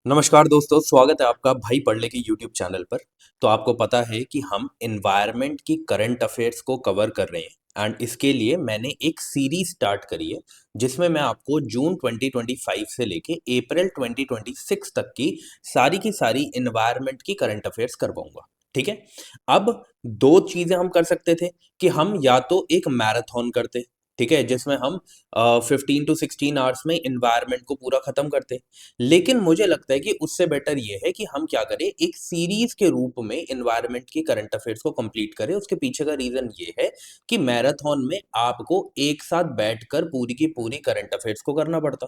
नमस्कार दोस्तों, स्वागत है आपका भाई पढ़ले के यूट्यूब चैनल पर। तो आपको पता है कि हम एनवायरनमेंट की करंट अफेयर्स को कवर कर रहे हैं एंड इसके लिए मैंने एक सीरीज स्टार्ट करी है जिसमें मैं आपको जून 2025 से लेके अप्रैल 2026 तक की सारी एनवायरनमेंट की करंट अफेयर्स करवाऊंगा। ठीक है। अब दो चीजें हम कर सकते थे कि हम या तो एक मैराथन करते, ठीक है, जिसमें हम 15 to 16 आवर्स में इन्वायरमेंट को पूरा खत्म करते। लेकिन मुझे लगता है कि उससे बेटर ये है कि हम क्या करें, एक सीरीज के रूप में एनवायरनमेंट की करंट अफेयर्स को कंप्लीट करें। उसके पीछे का रीजन ये है कि मैराथन में आपको एक साथ बैठकर पूरी की पूरी करंट अफेयर्स को करना पड़ता,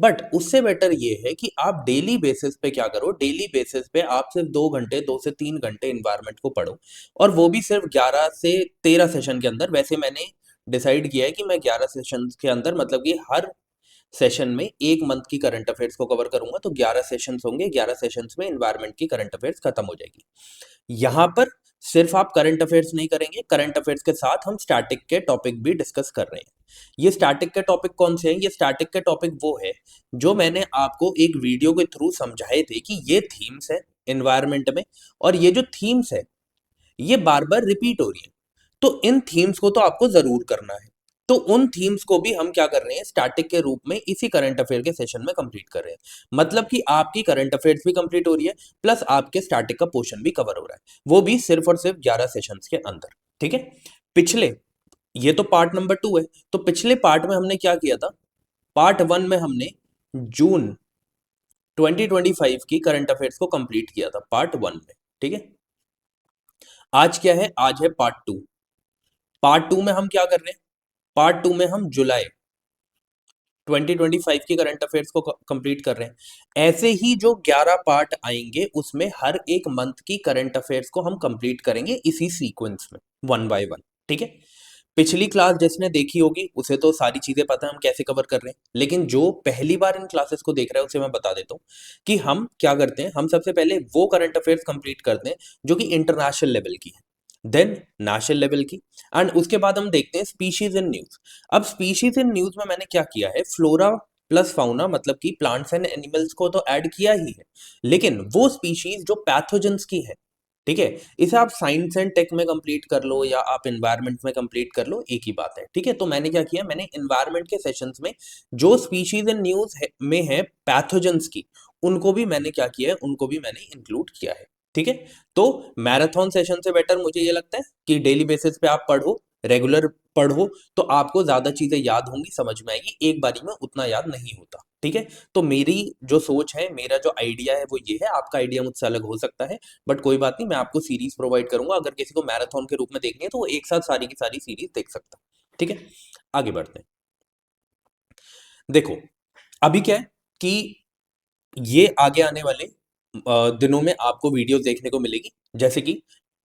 बट उससे बेटर ये है कि आप डेली बेसिस पे क्या करो, डेली बेसिस पे आप सिर्फ 2 घंटे 2 से 3 घंटे एनवायरनमेंट को पढ़ो, और वो भी सिर्फ 11 से 13 सेशन के अंदर। वैसे मैंने डिसाइड किया है कि मैं 11 सेशन के अंदर, मतलब कि हर सेशन में एक मंथ की करंट अफेयर्स को कवर करूंगा, तो 11 सेशंस होंगे। 11 सेशंस में एनवायरनमेंट की करंट अफेयर्स खत्म हो जाएगी। यहां पर सिर्फ आप करंट अफेयर्स नहीं करेंगे, करंट अफेयर्स के साथ हम स्टैटिक के टॉपिक भी डिस्कस कर रहे हैं। ये स्टैटिक के टॉपिक कौन से हैं? ये स्टैटिक के टॉपिक वो है जो मैंने आपको एक वीडियो के थ्रू समझाए थे कि ये थीम्स है एनवायरनमेंट में, और ये जो थीम्स है ये बार बार रिपीट हो रही है। तो इन थीम्स को तो आपको जरूर करना है। तो उन थीम्स को भी हम क्या कर रहे हैं, स्टैटिक के रूप में इसी करंट अफेयर के सेशन में कंप्लीट कर रहे हैं। मतलब कि आपकी करंट अफेयर्स भी कंप्लीट हो रही है, प्लस आपके स्टैटिक का पोर्शन भी कवर हो रहा है, वो भी सिर्फ और सिर्फ 11 सेशंस के अंदर। ठीक है। पिछले, ये तो पार्ट नंबर 2 है। तो पिछले पार्ट में हमने क्या किया था? पार्ट 1 में हमने जून 2025 की करंट अफेयर्स को कंप्लीट किया था पार्ट 1 में। ठीक है। आज क्या है? आज है पार्ट 2। पार्ट 2 में हम क्या कर रहे हैं? पार्ट 2 में हम जुलाई 2025 की करंट अफेयर्स को कंप्लीट कर रहे हैं। ऐसे ही जो 11 पार्ट आएंगे उसमें हर एक मंथ की करंट अफेयर्स को हम कंप्लीट करेंगे इसी सीक्वेंस में, वन बाय वन। ठीक है। पिछली क्लास जिसने देखी होगी उसे तो सारी चीजें पता है हम कैसे कवर कर रहे हैं, लेकिन जो पहली बार इन क्लासेस को देख रहा है उसे मैं बता देता हूँ कि हम क्या करते हैं। हम सबसे पहले वो करंट अफेयर्स कंप्लीट करते हैं जो कि इंटरनेशनल लेवल की है, देन नेशनल लेवल की, एंड उसके बाद हम देखते हैं स्पीशीज इन न्यूज। अब स्पीशीज इन न्यूज में मैंने क्या किया है, फ्लोरा प्लस फाउना, मतलब कि प्लांट्स एंड एनिमल्स को तो ऐड किया ही है, लेकिन वो स्पीशीज जो पैथोजेंस की है, ठीक है, इसे आप साइंस एंड टेक में कंप्लीट कर लो या आप एनवायरनमेंट में कंप्लीट कर लो, एक ही बात है। ठीक है। तो मैंने क्या किया, मैंने एनवायरनमेंट के सेशंस में जो स्पीशीज इन न्यूज में है पैथोजेंस की, उनको भी मैंने क्या किया है, उनको भी मैंने इंक्लूड किया है। ठीक है। तो मैराथन सेशन से बेटर मुझे ये लगता है कि डेली बेसिस पे आप पढ़ो, रेगुलर पढ़ो, तो आपको ज्यादा चीजें याद होंगी, समझ में आएगी। एक बारी में उतना याद नहीं होता। ठीक है। तो मेरी जो सोच है, मेरा जो आइडिया है वो ये है। आपका आइडिया मुझसे अलग हो सकता है, बट कोई बात नहीं, मैं आपको सीरीज प्रोवाइड करूंगा। अगर किसी को मैराथन के रूप में देखनी है तो वो एक साथ सारी की सारी सीरीज देख सकता है। ठीक है। आगे बढ़ते हैं। देखो, अभी क्या है कि ये आगे आने वाले दिनों में आपको वीडियो देखने को मिलेगी, जैसे कि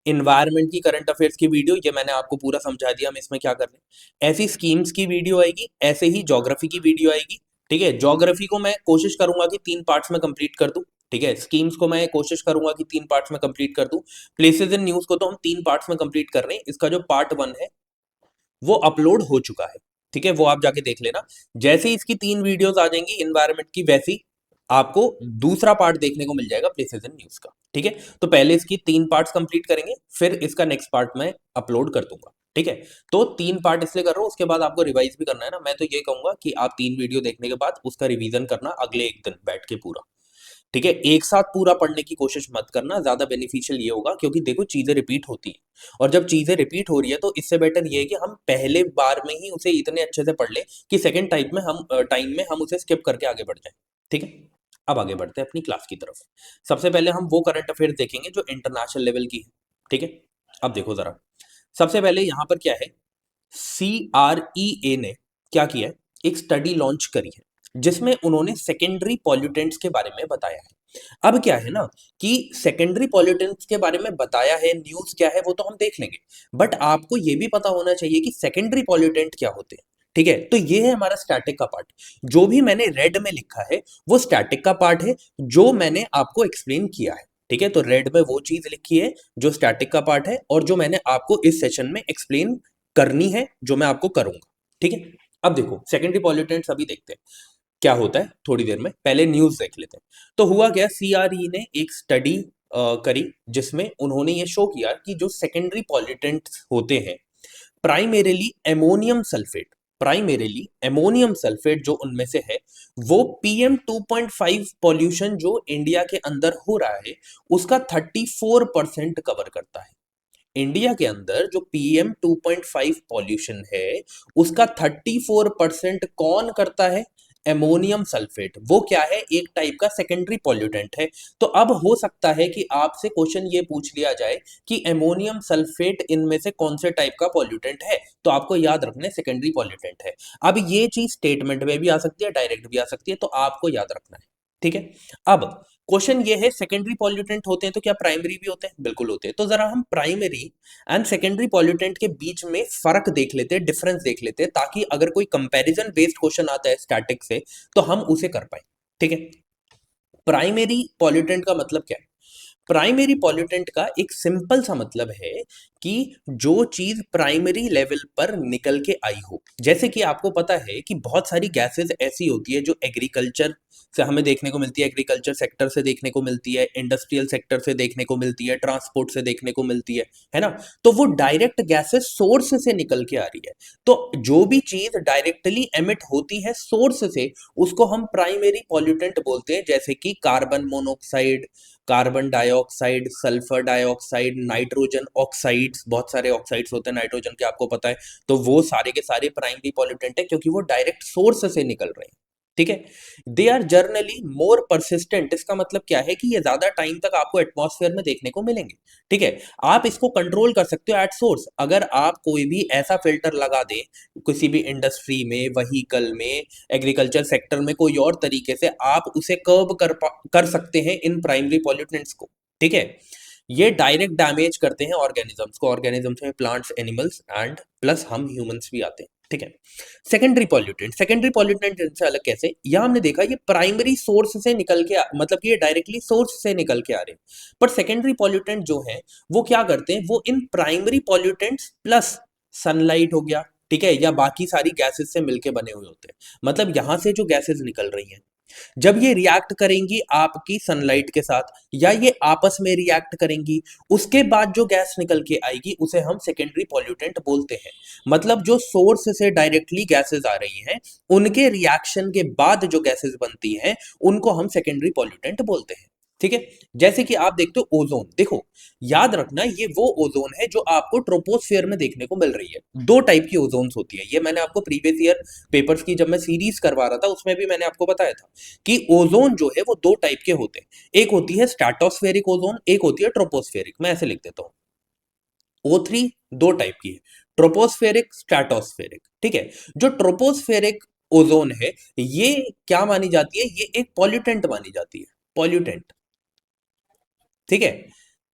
इन्वायरमेंट की करंट अफेयर्स की वीडियो, ये मैंने आपको पूरा समझा दिया हम इसमें क्या कर रहे हैं। ऐसी स्कीम्स की वीडियो आएगी, ऐसे ही ज्योग्राफी की वीडियो आएगी। ठीक है। ज्योग्राफी को मैं कोशिश करूंगा कि 3 पार्ट्स में कंप्लीट कर दूं। ठीक है। स्कीम्स को मैं कोशिश करूंगा कि 3 पार्ट्स में कंप्लीट कर दूं। प्लेसेस इन न्यूज को तो हम 3 पार्ट्स में कंप्लीट कर रहे हैं। इसका जो पार्ट 1 है वो अपलोड हो चुका है। ठीक है। वो आप जाके देख लेना। जैसे ही इसकी 3 वीडियोस आ जाएंगी इन्वायरमेंट की, वैसे ही आपको दूसरा पार्ट देखने को मिल जाएगा प्लेसेस इन न्यूज का। ठीक है। तो पहले इसकी 3 पार्ट्स कंप्लीट करेंगे, फिर इसका नेक्स्ट पार्ट मैं अपलोड कर दूंगा। ठीक है। तो 3 पार्ट इसलिए कर रहा हूं, उसके बाद आपको रिवाइज भी करना है ना। मैं तो ये कहूंगा कि आप 3 वीडियो देखने के बाद उसका रिवीजन करना अगले एक दिन बैठ के पूरा। ठीक है। एक साथ पूरा पढ़ने की कोशिश मत करना, ज्यादा बेनिफिशियल ये होगा, क्योंकि देखो चीजें रिपीट होती है, और जब चीजें रिपीट हो रही है तो इससे बेटर ये है कि हम पहले बार में ही उसे इतने अच्छे से पढ़ ले कि सेकंड टाइम में हम उसे स्किप करके आगे बढ़ जाए। ठीक है। अब आगे बढ़ते हैं अपनी क्लास की तरफ। सबसे पहले हम वो करंट अफेयर्स देखेंगे जो इंटरनेशनल लेवल की है। ठीक है। अब देखो जरा, सबसे पहले यहां पर क्या है, CREA ने क्या किया है, एक स्टडी लॉन्च करी है जिसमें उन्होंने सेकेंडरी पॉल्यूटेंट्स के बारे में बताया है। अब क्या है ना कि सेकेंडरी पॉल्यूटेंट्स के बारे में बताया है, न्यूज क्या है वो तो हम देख लेंगे, बट आपको ये भी पता होना चाहिए कि सेकेंडरी पॉल्यूटेंट क्या होते हैं। ठीक है। तो ये है हमारा स्टैटिक का पार्ट। जो भी मैंने रेड में लिखा है वो स्टैटिक का पार्ट है, जो मैंने आपको एक्सप्लेन किया है। ठीक है। तो रेड में वो चीज लिखी है जो स्टैटिक का पार्ट है, और जो मैंने आपको इस सेशन में एक्सप्लेन करनी है, जो मैं आपको करूंगा। ठीक है। अब देखो सेकेंडरी पॉल्यूटेंट्स अभी देखते हैं। क्या होता है थोड़ी देर में, पहले न्यूज देख लेते हैं। तो हुआ क्या, सीआरई ने एक स्टडी करी जिसमें उन्होंने ये शो किया कि जो सेकेंडरी पॉल्यूटेंट्स होते हैं, primarily ammonium sulphate, primarily ammonium sulphate जो उनमें से है, वो PM2.5 पॉल्यूशन जो इंडिया के अंदर हो रहा है उसका 34% कवर करता है। इंडिया के अंदर जो PM2.5 पॉल्यूशन है उसका 34% कौन करता है, एमोनियम सल्फेट। वो क्या है, एक टाइप का सेकेंडरी पॉल्यूटेंट है। तो अब हो सकता है कि आपसे क्वेश्चन ये पूछ लिया जाए कि एमोनियम सल्फेट इनमें से कौन से टाइप का पॉल्यूटेंट है, तो आपको याद रखना है सेकेंडरी पॉल्यूटेंट है। अब ये चीज स्टेटमेंट में भी आ सकती है, डायरेक्ट भी आ सकती है, तो आपको याद रखना है, ठीक है। अब क्वेश्चन ये है, सेकेंडरी पॉल्यूटेंट होते हैं तो क्या प्राइमरी भी होते हैं, बिल्कुल होते हैं। तो जरा हम प्राइमरी एंड सेकेंडरी पॉल्यूटेंट के बीच में फर्क देख लेते हैं, डिफरेंस देख लेते हैं, ताकि अगर कोई कंपैरिजन बेस्ड क्वेश्चन आता है स्टैटिक से तो हम उसे कर पाए, ठीक है। प्राइमरी पॉल्यूटेंट का मतलब क्या है, प्राइमरी पॉल्यूटेंट का एक सिंपल सा मतलब है कि जो चीज प्राइमरी लेवल पर निकल के आई हो। जैसे कि आपको पता है कि बहुत सारी गैसेस ऐसी होती है जो एग्रीकल्चर से हमें देखने को मिलती है, एग्रीकल्चर सेक्टर से देखने को मिलती है, इंडस्ट्रियल सेक्टर से देखने को मिलती है, ट्रांसपोर्ट से देखने को मिलती है ना। तो वो डायरेक्ट गैसेस सोर्स से निकल के आ रही है। तो जो भी चीज डायरेक्टली एमिट होती है सोर्स से उसको हम प्राइमरी पॉल्यूटेंट बोलते हैं, जैसे कि carbon monoxide, carbon dioxide, sulphur dioxide, nitrogen oxides, बहुत सारे ऑक्साइड्स होते हैं नाइट्रोजन के, आपको पता है। तो वो सारे के सारे प्राइमरी पॉल्यूटेंट है क्योंकि वो डायरेक्ट सोर्स से निकल रहे हैं, ठीक है। They are generally more persistent, इसका मतलब क्या है कि ये ज्यादा टाइम तक आपको एटमॉस्फेयर में देखने को मिलेंगे, ठीक है। आप इसको कंट्रोल कर सकते हो एट सोर्स, अगर आप कोई भी ऐसा फिल्टर लगा दें किसी भी इंडस्ट्री में, वहीकल में, एग्रीकल्चर सेक्टर में, कोई और तरीके से आप उसे कर्ब कर सकते हैं इन प्राइमरी पॉल्यूटेंट्स को, ठीक है। ये डायरेक्ट डैमेज करते हैं ऑर्गेनिजम्स को, ऑर्गेनिजम्स में प्लांट्स, एनिमल्स एंड प्लस हम ह्यूमंस भी आते हैं, ठीक है। सेकेंडरी पॉल्यूटेंट, सेकेंडरी पॉल्यूटेंट इनसे अलग कैसे, यह हमने देखा ये प्राइमरी सोर्स से निकल के मतलब कि ये डायरेक्टली सोर्स से निकल के आ रहे हैं। पर सेकेंडरी पॉल्यूटेंट जो है वो क्या करते हैं, वो in primary pollutants plus sunlight हो गया, ठीक है, या बाकी सारी गैसेस से मिलके बने हुए होते हैं। मतलब यहां से जो गैसेस निकल रही हैं, जब ये रिएक्ट करेंगी आपकी सनलाइट के साथ या ये आपस में रिएक्ट करेंगी, उसके बाद जो गैस निकल के आएगी उसे हम सेकेंडरी पॉल्यूटेंट बोलते हैं। मतलब जो सोर्स से डायरेक्टली गैसेस आ रही हैं उनके रिएक्शन के बाद जो गैसेस बनती हैं उनको हम सेकेंडरी पॉल्यूटेंट बोलते हैं, ठीक है। जैसे कि आप देखते हो ओजोन, देखो याद रखना ये वो ओजोन है जो आपको ट्रोपोस्फियर में देखने को मिल रही है। दो टाइप की ओजोन्स होती है, ये मैंने आपको प्रीवियस ईयर पेपर्स की जब मैं सीरीज करवा रहा था उसमें भी मैंने आपको बताया था कि ओजोन जो है वो दो टाइप के होते हैं, एक होती है स्ट्रेटोस्फेरिक ओजोन, एक होती है ट्रोपोस्फेरिक। मैं ऐसे लिख देता हूं, O3 दो टाइप की है, ट्रोपोस्फेरिक, स्ट्रेटोस्फेरिक, ठीक है। जो ट्रोपोस्फेरिक ओजोन है ये क्या मानी जाती है, ये एक पॉल्यूटेंट मानी जाती है, पॉल्यूटेंट, ठीक है।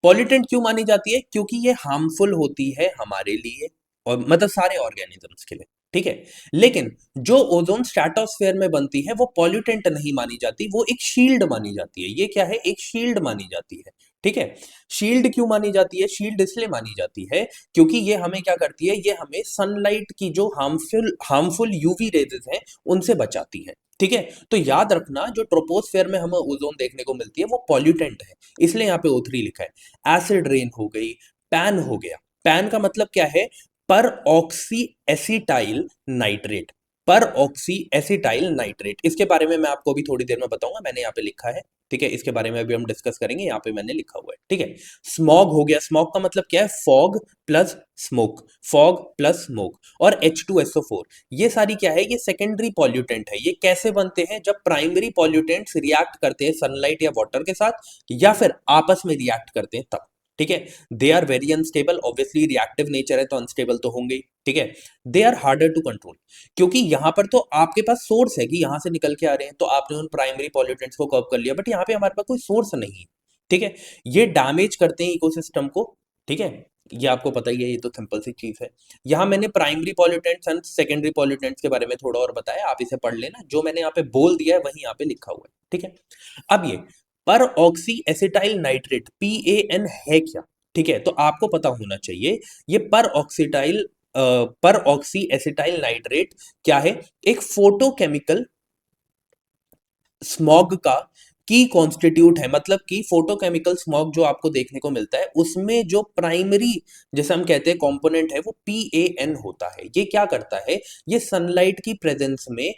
पॉल्यूटेंट क्यों मानी जाती है, क्योंकि ये हार्मफुल होती है हमारे लिए और मतलब सारे ऑर्गेनिजम्स के लिए, ठीक है। लेकिन जो ओजोन स्ट्रेटोस्फेयर में बनती है वो पॉल्यूटेंट नहीं मानी जाती, वो एक शील्ड मानी जाती है। ये क्या है, एक शील्ड मानी जाती है, ठीक है। शील्ड क्यों मानी जाती है, शील्ड इसलिए मानी जाती है क्योंकि ये हमें क्या करती है, ये हमें सनलाइट की जो हार्मफुल हार्मफुल यूवी रेजेस हैं उनसे बचाती है, ठीक है। तो याद रखना जो ट्रोपोस्फेयर में हमें ओजोन देखने को मिलती है वो पॉल्यूटेंट है, इसलिए यहाँ पे O3 लिखा है। एसिड रेन हो गई, पैन हो गया, पैन का मतलब क्या है, पर ऑक्सी एसिटाइल नाइट्रेट, पर ऑक्सी एसिटाइल नाइट्रेट। इसके बारे में मैं आपको अभी थोड़ी देर में बताऊंगा, मैंने यहाँ पे लिखा है, ठीक है। इसके बारे में अभी हम डिस्कस करेंगे, यहाँ पे मैंने लिखा हुआ है, ठीक है। स्मॉग हो गया, स्मॉग का मतलब क्या है, fog plus smoke, fog plus smoke. और H2SO4, ये सारी क्या है, ये सेकेंडरी पॉल्यूटेंट है। ये कैसे बनते हैं, जब प्राइमरी पॉल्यूटेंट्स रिएक्ट करते हैं सनलाइट या वाटर के साथ या फिर आपस में रिएक्ट करते हैं तब, ठीक है। They are very unstable, obviously reactive nature है तो अनस्टेबल तो होंगे, ठीक है। They are harder to control, क्योंकि यहां पर तो आपके पास सोर्स है कि यहां से निकल के आ रहे हैं तो आपने उन प्राइमरी पॉल्यूटेंट्स को कर्व कर लिया, बट यहाँ पे हमारे पास कोई सोर्स नहीं है, ठीक है। ये डैमेज करते हैं इकोसिस्टम को, ठीक है। ये आपको पता ही है, ये तो सिंपल सी चीज है। यहां मैंने primary pollutants and secondary pollutants के बारे में थोड़ा और बताया, आप इसे पढ़ लेना, जो मैंने यहाँ पे बोल दिया है वही यहाँ पे लिखा हुआ है, ठीक है। अब ये पर ऑक्सी एसिटाइल नाइट्रेट, PAN है क्या, ठीक है। तो आपको पता होना चाहिए ये पर ऑक्सी एसिटाइल नाइट्रेट क्या है, एक फोटोकेमिकल स्मॉग का की कॉन्स्टिट्यूट है, मतलब कि फोटोकेमिकल स्मॉग जो आपको देखने को मिलता है उसमें जो प्राइमरी जैसे हम कहते हैं कंपोनेंट है वो PAN होता है। ये क्या करता है, ये सनलाइट की प्रेजेंस में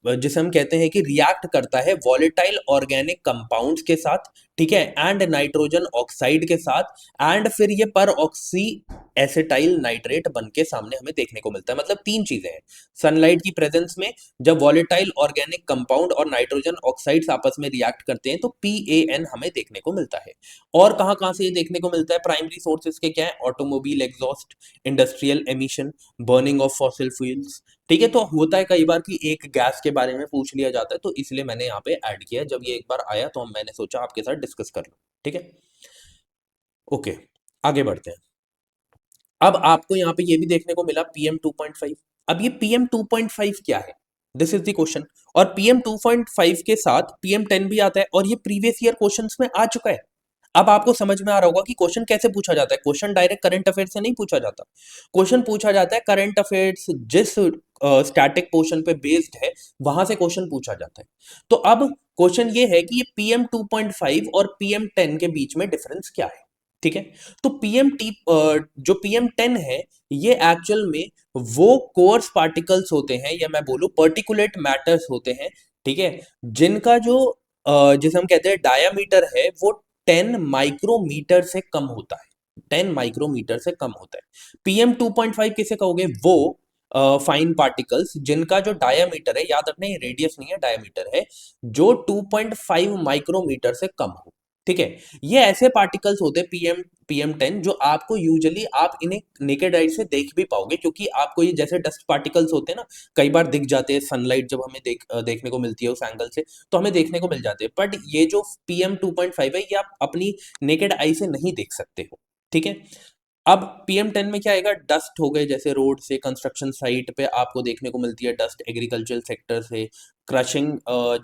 जिसे हम कहते हैं कि रिएक्ट करता है वॉलेटाइल ऑर्गेनिक कंपाउंड्स के साथ, ठीक है, एंड नाइट्रोजन ऑक्साइड के साथ, एंड फिर ये पर ऑक्सी एसिटाइल नाइट्रेट बन के सामने हमें देखने को मिलता है। मतलब तीन चीजें हैं, सनलाइट की प्रेजेंस में जब वॉलेटाइल ऑर्गेनिक कंपाउंड और नाइट्रोजन ऑक्साइड्स आपस में रिएक्ट करते हैं तो PAN हमें देखने को मिलता है। और कहां कहां से ये देखने को मिलता है, प्राइमरी सोर्सेज के क्या है, automobile exhaust, industrial emission, burning of fossil fuels, ठीक है। तो होता है कई बार कि एक गैस के बारे में पूछ लिया जाता है, तो इसलिए मैंने यहाँ पे ऐड किया है। जब ये एक बार आया तो मैंने सोचा आपके साथ डिस्कस कर लूं, ठीक है। ओके, आगे बढ़ते हैं। अब आपको यहाँ पे ये भी देखने को मिला PM2.5। अब ये PM2.5 क्या है, दिस इज द क्वेश्चन। और PM2.5 के साथ PM10 भी आता है और ये प्रीवियस ईयर क्वेश्चंस में आ चुका है। अब आपको समझ में आ रहा होगा कि क्वेश्चन कैसे पूछा जाता है। क्वेश्चन डायरेक्ट करंट अफेयर से नहीं पूछा जाता, क्वेश्चन पूछा जाता है करंट अफेयर्स जिस स्टैटिक पोर्शन पे बेस्ड है वहां से क्वेश्चन पूछा जाता है। तो अब क्वेश्चन ये है कि ये PM2.5 और PM10 के बीच में डिफरेंस क्या है, ठीक है। तो जो PM10 है ये एक्चुअल में वो कोर्स पार्टिकल्स होते हैं या मैं बोलूं पर्टिकुलेट मैटर्स होते हैं, ठीक है, जिनका जो जिसे हम कहते हैं डायामीटर है वो 10 माइक्रोमीटर से कम होता है, 10 माइक्रोमीटर से कम होता है। PM2.5 किसे कहोगे, वो फाइन पार्टिकल्स जिनका जो डायामीटर है, याद रखना ये रेडियस नहीं है डायामीटर है, जो 2.5 माइक्रोमीटर से कम हो, ठीक है। ये ऐसे पार्टिकल्स होते हैं PM10 जो आपको यूजुअली आप इन्हें नेकेड आई से देख भी पाओगे, क्योंकि आपको ये जैसे डस्ट पार्टिकल्स होते हैं ना कई बार दिख जाते हैं, सनलाइट जब हमें देखने को मिलती है उस एंगल से तो हमें देखने को मिल जाते हैं। बट ये जो PM2.5 है ये आप अपनी नेकेड आई से नहीं देख सकते हो, ठीक है। अब PM10 में क्या आएगा, डस्ट हो गए, जैसे रोड से कंस्ट्रक्शन साइट पे आपको देखने को मिलती है डस्ट, एग्रीकल्चरल सेक्टर से क्रशिंग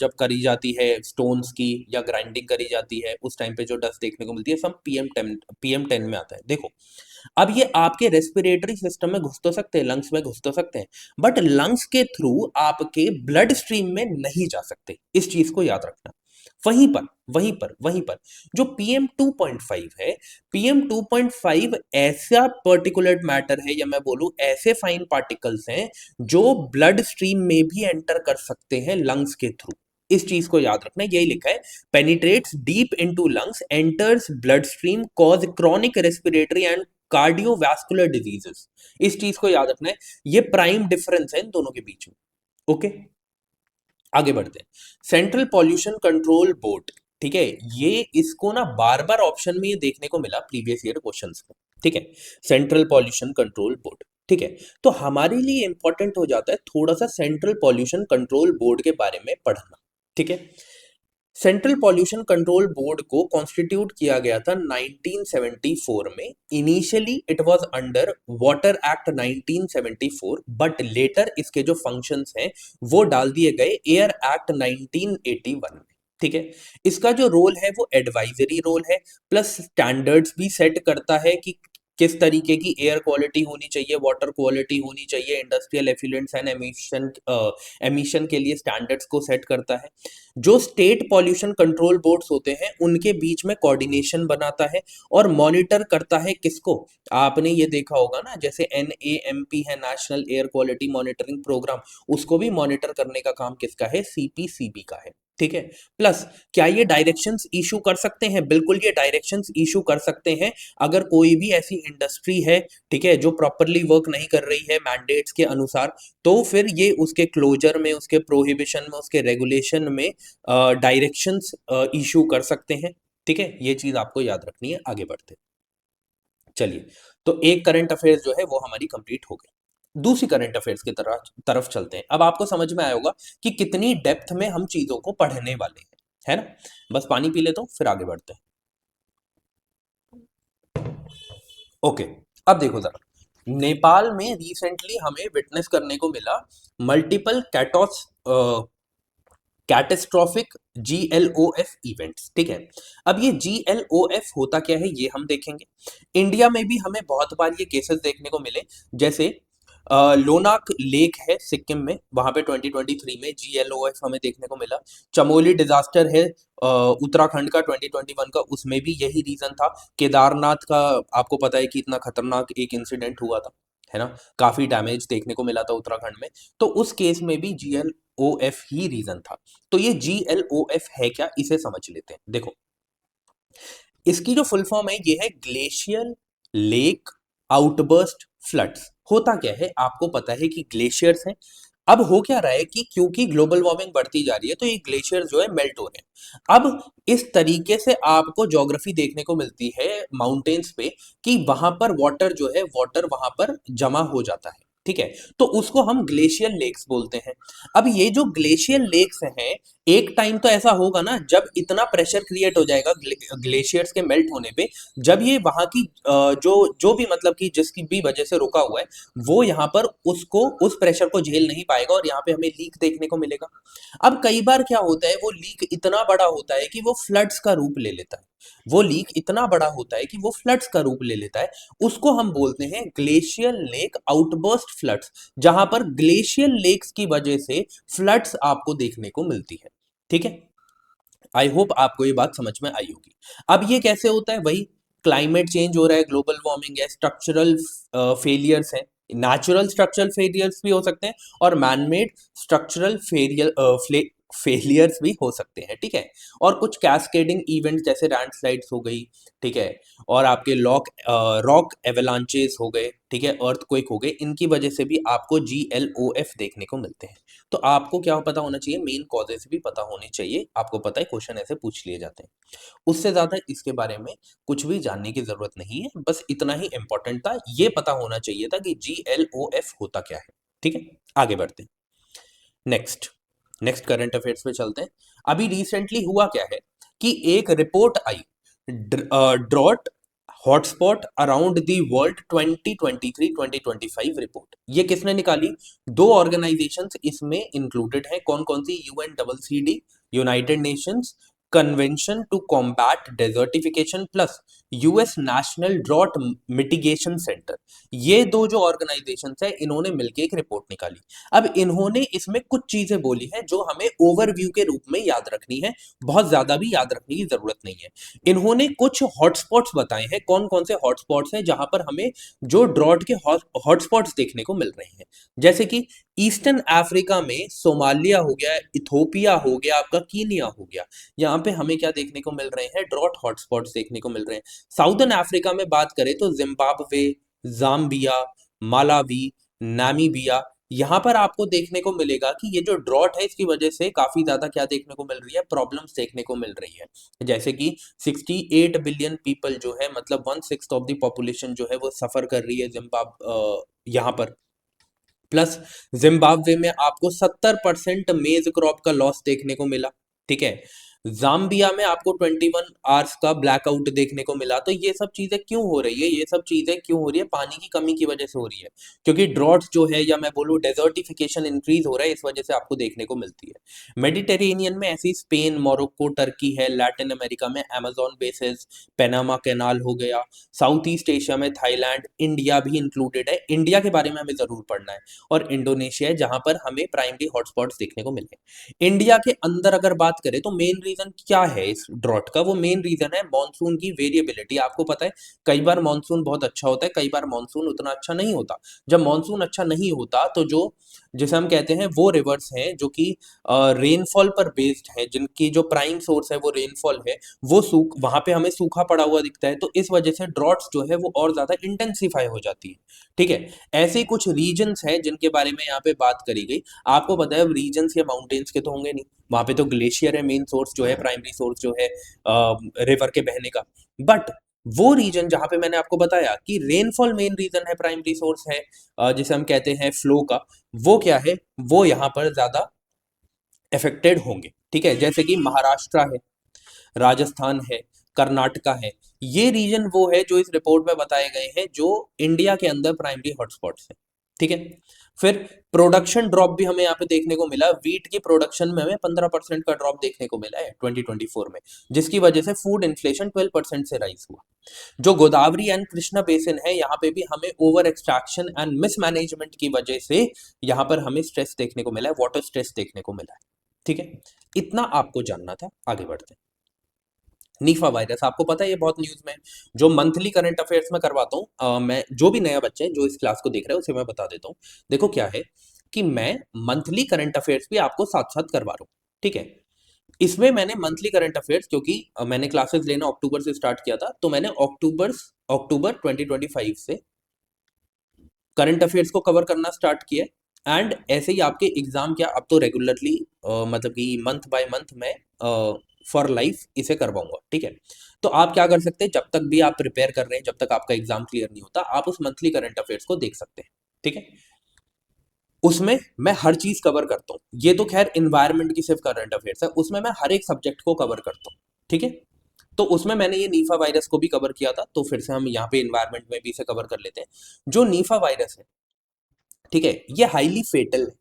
जब करी जाती है स्टोन्स की या ग्राइंडिंग करी जाती है उस टाइम पे जो डस्ट देखने को मिलती है सब PM10 में आता है। देखो अब ये आपके रेस्पिरेटरी सिस्टम में घुस तो सकते हैं, लंग्स में घुस तो सकते हैं, बट लंग्स के थ्रू आपके ब्लड स्ट्रीम में नहीं जा सकते, इस चीज को याद रखना। वहीं पर जो PM2.5 है, PM2.5 ऐसा पर्टिकुलर मैटर है या मैं बोलूं ऐसे फाइन पार्टिकल्स हैं जो ब्लड स्ट्रीम में भी एंटर कर सकते हैं लंग्स के थ्रू। इस चीज को याद रखना, यही लिखा है, penetrates deep into lungs, enters blood stream, cause chronic respiratory and cardiovascular diseases. इस चीज को याद रखना है, ये प्राइम डिफरेंस है इन दोनों के बीच में। ओके, आगे बढ़ते हैं। सेंट्रल पॉल्यूशन कंट्रोल बोर्ड, ठीक है, ये इसको ना बार बार ऑप्शन में ये देखने को मिला प्रीवियस ईयर क्वेश्चंस में, ठीक है, सेंट्रल पॉल्यूशन कंट्रोल बोर्ड, ठीक है। तो हमारे लिए इंपॉर्टेंट हो जाता है थोड़ा सा सेंट्रल पॉल्यूशन कंट्रोल बोर्ड के बारे में पढ़ना, ठीक है। सेंट्रल पॉल्यूशन कंट्रोल बोर्ड को कॉन्स्टिट्यूट किया गया था 1974 में। Initially it was under water act 1974, but later इसके जो फंक्शंस हैं वो डाल दिए गए एयर एक्ट 1981 में, ठीक है। इसका जो रोल है वो एडवाइजरी रोल है, प्लस स्टैंडर्ड्स भी सेट करता है कि किस तरीके की एयर क्वालिटी होनी चाहिए, वाटर क्वालिटी होनी चाहिए, इंडस्ट्रियल एफिलेंट्स एंड एमिशन के लिए स्टैंडर्ड्स को सेट करता है। जो स्टेट पॉल्यूशन कंट्रोल बोर्ड्स होते हैं उनके बीच में कोऑर्डिनेशन बनाता है और मॉनिटर करता है किसको, आपने ये देखा होगा ना जैसे NAMP है, national air quality monitoring programme, उसको भी मॉनिटर करने का काम किसका है, CPCB का है, ठीक है। प्लस क्या ये डायरेक्शंस इशू कर सकते हैं, बिल्कुल ये डायरेक्शंस इशू कर सकते हैं अगर कोई भी ऐसी इंडस्ट्री है, ठीक है, जो प्रॉपरली वर्क नहीं कर रही है मैंडेट्स के अनुसार, तो फिर ये उसके क्लोजर में, उसके प्रोहिबिशन में, उसके रेगुलेशन में डायरेक्शंस इशू कर सकते हैं, ठीक है। ये चीज आपको याद रखनी है। आगे बढ़ते चलिए, तो एक करंट अफेयर्स जो है वो हमारी कंप्लीट हो गई। दूसरी करंट अफेयर्स की तरफ चलते हैं। अब आपको समझ में आया होगा कि कितनी डेप्थ में हम चीजों को पढ़ने वाले हैं, है ना। बस पानी पी लेता हूं फिर आगे बढ़ते हैं। ओके, अब देखो जरा, नेपाल में रिसेंटली हमें विटनेस करने को मिला मल्टीपल कैटेस्ट्रॉफिक GLOF इवेंट्स, ठीक है। अब ये GLOF होता क्या है ये हम देखेंगे। इंडिया में भी हमें बहुत बार ये केसेस देखने को मिले, जैसे लोनाक लेक है सिक्किम में, वहां पे 2023 में GLOF हमें देखने को मिला। चमोली डिजास्टर है उत्तराखंड का 2021 का, उसमें भी यही रीजन था। केदारनाथ का आपको पता है कि इतना खतरनाक एक इंसिडेंट हुआ था, है ना, काफी डैमेज देखने को मिला था उत्तराखंड में, तो उस केस में भी GLOF ही रीजन था। तो ये GLOF है क्या, इसे समझ लेते हैं। देखो, इसकी जो फुल फॉर्म है ये है ग्लेशियर लेक आउटबर्स्ट फ्लड्स। होता क्या है, आपको पता है कि ग्लेशियर्स हैं। अब हो क्या रहा है कि क्योंकि ग्लोबल वार्मिंग बढ़ती जा रही है तो ये ग्लेशियर जो है मेल्ट हो रहे हैं। अब इस तरीके से आपको ज्योग्राफी देखने को मिलती है माउंटेन्स पे कि वहां पर वाटर जो है, वाटर वहां पर जमा हो जाता है, ठीक है, तो उसको हम ग्लेशियर लेक्स बोलते हैं। अब ये जो ग्लेशियर लेक्स हैं, एक टाइम तो ऐसा होगा ना जब इतना प्रेशर क्रिएट हो जाएगा ग्लेशियर्स के मेल्ट होने पे, जब ये वहां की जो जो भी मतलब कि जिसकी भी वजह से रुका हुआ है, वो यहाँ पर उसको उस प्रेशर को झेल नहीं पाएगा और यहाँ पे हमें लीक देखने को मिलेगा। अब कई बार क्या होता है, वो लीक इतना बड़ा होता है कि वो फ्लड्स का रूप ले लेता है। वो लीक इतना बड़ा होता है कि वो फ्लड्स का रूप ले लेता है। उसको हम बोलते हैं ग्लेशियर लेक आउटबर्स्ट फ्लड्स, जहां पर ग्लेशियर लेक्स की वजह से फ्लड्स आपको देखने को मिलती है। ठीक है, आई होप आपको ये बात समझ में आई होगी। अब ये कैसे होता है, वही क्लाइमेट चेंज हो रहा है, ग्लोबल वार्मिंग है, स्ट्रक्चरल फेलियर्स है। नेचुरल स्ट्रक्चरल फेलियर्स भी हो सकते हैं और मैनमेड स्ट्रक्चरल फेलियर्स भी हो सकते हैं, ठीक है। और कुछ कैस्केडिंग इवेंट्स जैसे लैंडस्लाइड्स हो गई, ठीक है, और आपके रॉक एवलांचेस हो गए, ठीक है, अर्थक्वेक हो गए, इनकी वजह से भी आपको GLOF देखने को मिलते हैं। तो आपको क्या पता होना चाहिए, मेन कॉजेस भी पता होने चाहिए। आपको पता है क्वेश्चन ऐसे पूछ लिए जाते हैं, उससे ज्यादा इसके बारे में कुछ भी जानने की जरूरत नहीं है, बस इतना ही इंपॉर्टेंट था, ये पता होना चाहिए था कि GLOF होता क्या है। ठीक है, आगे बढ़ते हैं। नेक्स्ट नेक्स्ट करंट अफेयर्स पे चलते हैं। अभी रिसेंटली हुआ क्या है कि एक रिपोर्ट आई, drought hotspot around the world 2023-2025 report. ये किसने निकाली, दो ऑर्गेनाइजेशंस इसमें इंक्लूडेड है। कौन कौन सी, UNCCD, United Nations convention to combat desertification plus US national drought mitigation centre. ये दो जो ऑर्गेनाइजेशंस है, इन्होंने मिलकर एक रिपोर्ट निकाली। अब इन्होंने इसमें कुछ चीजें बोली हैं जो हमें ओवरव्यू के रूप में याद रखनी है, बहुत ज्यादा भी याद रखने की जरूरत नहीं है। इन्होंने कुछ हॉटस्पॉट्स बताए हैं, कौन कौन से हॉटस्पॉट्स हैं जहां पर हमें जो ड्रॉट के हॉटस्पॉट्स देखने को मिल रहे हैं। जैसे कि ईस्टर्न अफ्रीका में सोमालिया हो गया, इथोपिया हो गया, आपका कीनिया हो गया, यहाँ पे हमें क्या देखने को मिल रहे हैं, ड्रॉट हॉटस्पॉट्स देखने को मिल रहे हैं। साउदर्न अफ्रीका में बात करें तो जिम्बाब्वे, जाम्बिया, मालावी, नामीबिया, यहाँ पर आपको देखने को मिलेगा कि ये जो ड्रॉट है इसकी वजह से काफी ज्यादा क्या देखने को मिल रही है, प्रॉब्लम्स देखने को मिल रही है। जैसे कि 68 बिलियन पीपल जो है, मतलब 1/6 ऑफ द पॉपुलेशन जो है वो सफर कर रही है यहाँ पर। प्लस जिम्बाब्वे में आपको 70% मेज क्रॉप का लॉस देखने को मिला, ठीक है। जाम्बिया में आपको 21 आवर्स का ब्लैकआउट देखने को मिला। तो ये सब चीजें क्यों हो रही है, ये सब चीजें क्यों हो रही है, पानी की कमी की वजह से हो रही है, क्योंकि ड्रॉट जो है, या मैं बोलूँ डेजर्टिफिकेशन इंक्रीज हो रहा है, इस वजह से आपको देखने को मिलती है। मेडिटेरेनियन में ऐसी स्पेन, मोरक्को, टर्की है। लैटिन अमेरिका में अमेजोन बेसिस, पेनामा कैनाल हो गया। साउथ ईस्ट एशिया में थाईलैंड, इंडिया भी इंक्लूडेड है, इंडिया के बारे में हमें जरूर पढ़ना है। और इंडोनेशिया है जहां पर हमें प्राइमरी हॉटस्पॉट्स देखने को मिले। इंडिया के अंदर अगर बात करें तो मेन रीजन क्या है इस ड्रॉट का, वो मेन रीजन है मॉनसून की वेरिएबिलिटी। आपको पता है कई बार मॉनसून बहुत अच्छा होता है, कई बार मॉनसून उतना अच्छा नहीं होता। जब मॉनसून अच्छा नहीं होता तो जो जिसे हम कहते हैं वो रिवर्स हैं जो कि रेनफॉल पर बेस्ड है, जिनकी जो प्राइम सोर्स है वो रेनफॉल है, वो सूख वहां पे हमें सूखा पड़ा हुआ दिखता है, तो इस वजह से ड्रॉट्स जो है वो और ज्यादा इंटेंसिफाई हो जाती है, ठीक है। ऐसे ही कुछ रीजन्स हैं जिनके बारे में यहाँ पे बात करी गई। आपको पता है रीजन्स या माउंटेन्स के तो होंगे नहीं, वहां पे तो ग्लेशियर है मेन सोर्स जो है, प्राइमरी सोर्स जो है रिवर के बहने का। बट वो रीजन जहां पे मैंने आपको बताया कि रेनफॉल मेन रीजन है, प्राइमरी सोर्स है जिसे हम कहते हैं फ्लो का, वो क्या है, वो यहाँ पर ज्यादा अफेक्टेड होंगे, ठीक है। जैसे कि महाराष्ट्र है, राजस्थान है, कर्नाटका है, ये रीजन वो है जो इस रिपोर्ट में बताए गए हैं जो इंडिया के अंदर प्राइमरी हॉटस्पॉट्स है, ठीक है। फिर प्रोडक्शन ड्रॉप भी हमें यहाँ पे देखने को मिला, वीट की प्रोडक्शन में हमें 15% का ड्रॉप देखने को मिला है 2024 में, जिसकी वजह से फूड इन्फ्लेशन 12% से राइज हुआ। जो गोदावरी एंड कृष्णा बेसिन है, यहाँ पे भी हमें ओवर एक्सट्रैक्शन एंड मिसमैनेजमेंट की वजह से यहाँ पर हमें स्ट्रेस देखने को मिला है, वाटर स्ट्रेस देखने को मिला है। ठीक है, इतना आपको जानना था। आगे बढ़ते हैं। नीफा वायरस आपको पता है ये बहुत न्यूज में है। जो मंथली करंट अफेयर्स में करवाता हूँ, मैं जो भी नया बच्चा है जो इस क्लास को देख रहा है उसे मैं बता देता हूँ। देखो क्या है कि मैं मंथली करंट अफेयर्स भी आपको साथ साथ करवा रहा हूँ। ठीक है, इसमें मैंने मंथली करंट अफेयर्स, क्योंकि मैंने क्लासेस लेना अक्टूबर से स्टार्ट किया था, तो मैंने अक्टूबर 2025 से करंट अफेयर्स को कवर करना स्टार्ट किया। एंड ऐसे ही आपके एग्जाम क्या, अब तो रेगुलरली मतलब कि मंथ बाय मंथ मैं फॉर लाइफ इसे करवाऊंगा। ठीक है, तो आप क्या कर सकते हैं, जब तक भी आप प्रिपेयर कर रहे हैं, जब तक आपका एग्जाम क्लियर नहीं होता, आप उस मंथली करंट अफेयर्स को देख सकते हैं। ठीक है, उसमें मैं हर चीज कवर करता हूँ। ये तो खैर इन्वायरमेंट की सिर्फ करंट अफेयर्स है, उसमें मैं हर एक सब्जेक्ट को कवर करता हूँ। ठीक है, तो उसमें मैंने ये नीफा वायरस को भी कवर किया था, तो फिर से हम यहाँ पे इन्वायरमेंट में भी इसे कवर कर लेते हैं। जो नीफा वायरस है, ठीक है, ये हाईली फेटल है।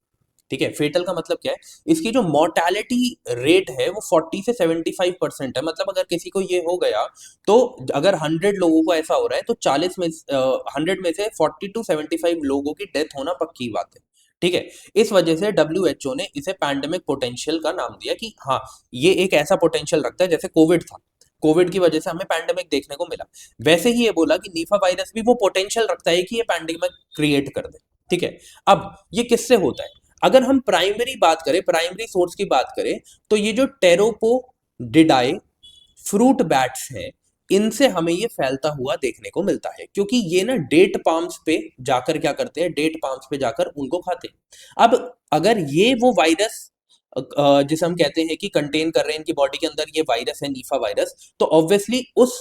ठीक है, फेटल का मतलब क्या है, इसकी जो मोर्टेलिटी रेट है वो 40 से 75% है। मतलब अगर किसी को ये हो गया, तो अगर 100 लोगों को ऐसा हो रहा है, तो 100 में से 40 to 75 लोगों की डेथ होना पक्की बात है। ठीक है, इस वजह से WHO ने इसे पैंडेमिक पोटेंशियल का नाम दिया कि हाँ, ये एक ऐसा पोटेंशियल रखता है जैसे कोविड था। कोविड की वजह से हमें पैंडेमिक देखने को मिला, वैसे ही ये बोला कि नीफा वायरस भी वो पोटेंशियल रखता है कि ये पैंडेमिक क्रिएट कर दे। ठीक है, अब ये किससे होता है, अगर हम प्राइमरी बात करें, प्राइमरी सोर्स की बात करें, तो ये जो टेरोपोडिडाई फ्रूट बैट्स हैं, इनसे हमें ये फैलता हुआ देखने को मिलता है, क्योंकि ये ना डेट पाम्स पे जाकर क्या करते हैं, डेट पाम्स पे जाकर उनको खाते हैं। अब अगर ये वो वायरस जिसे हम कहते हैं कि कंटेन कर रहे हैं, इनकी बॉडी के अंदर ये वायरस है, नीफा वायरस, तो ऑब्वियसली उस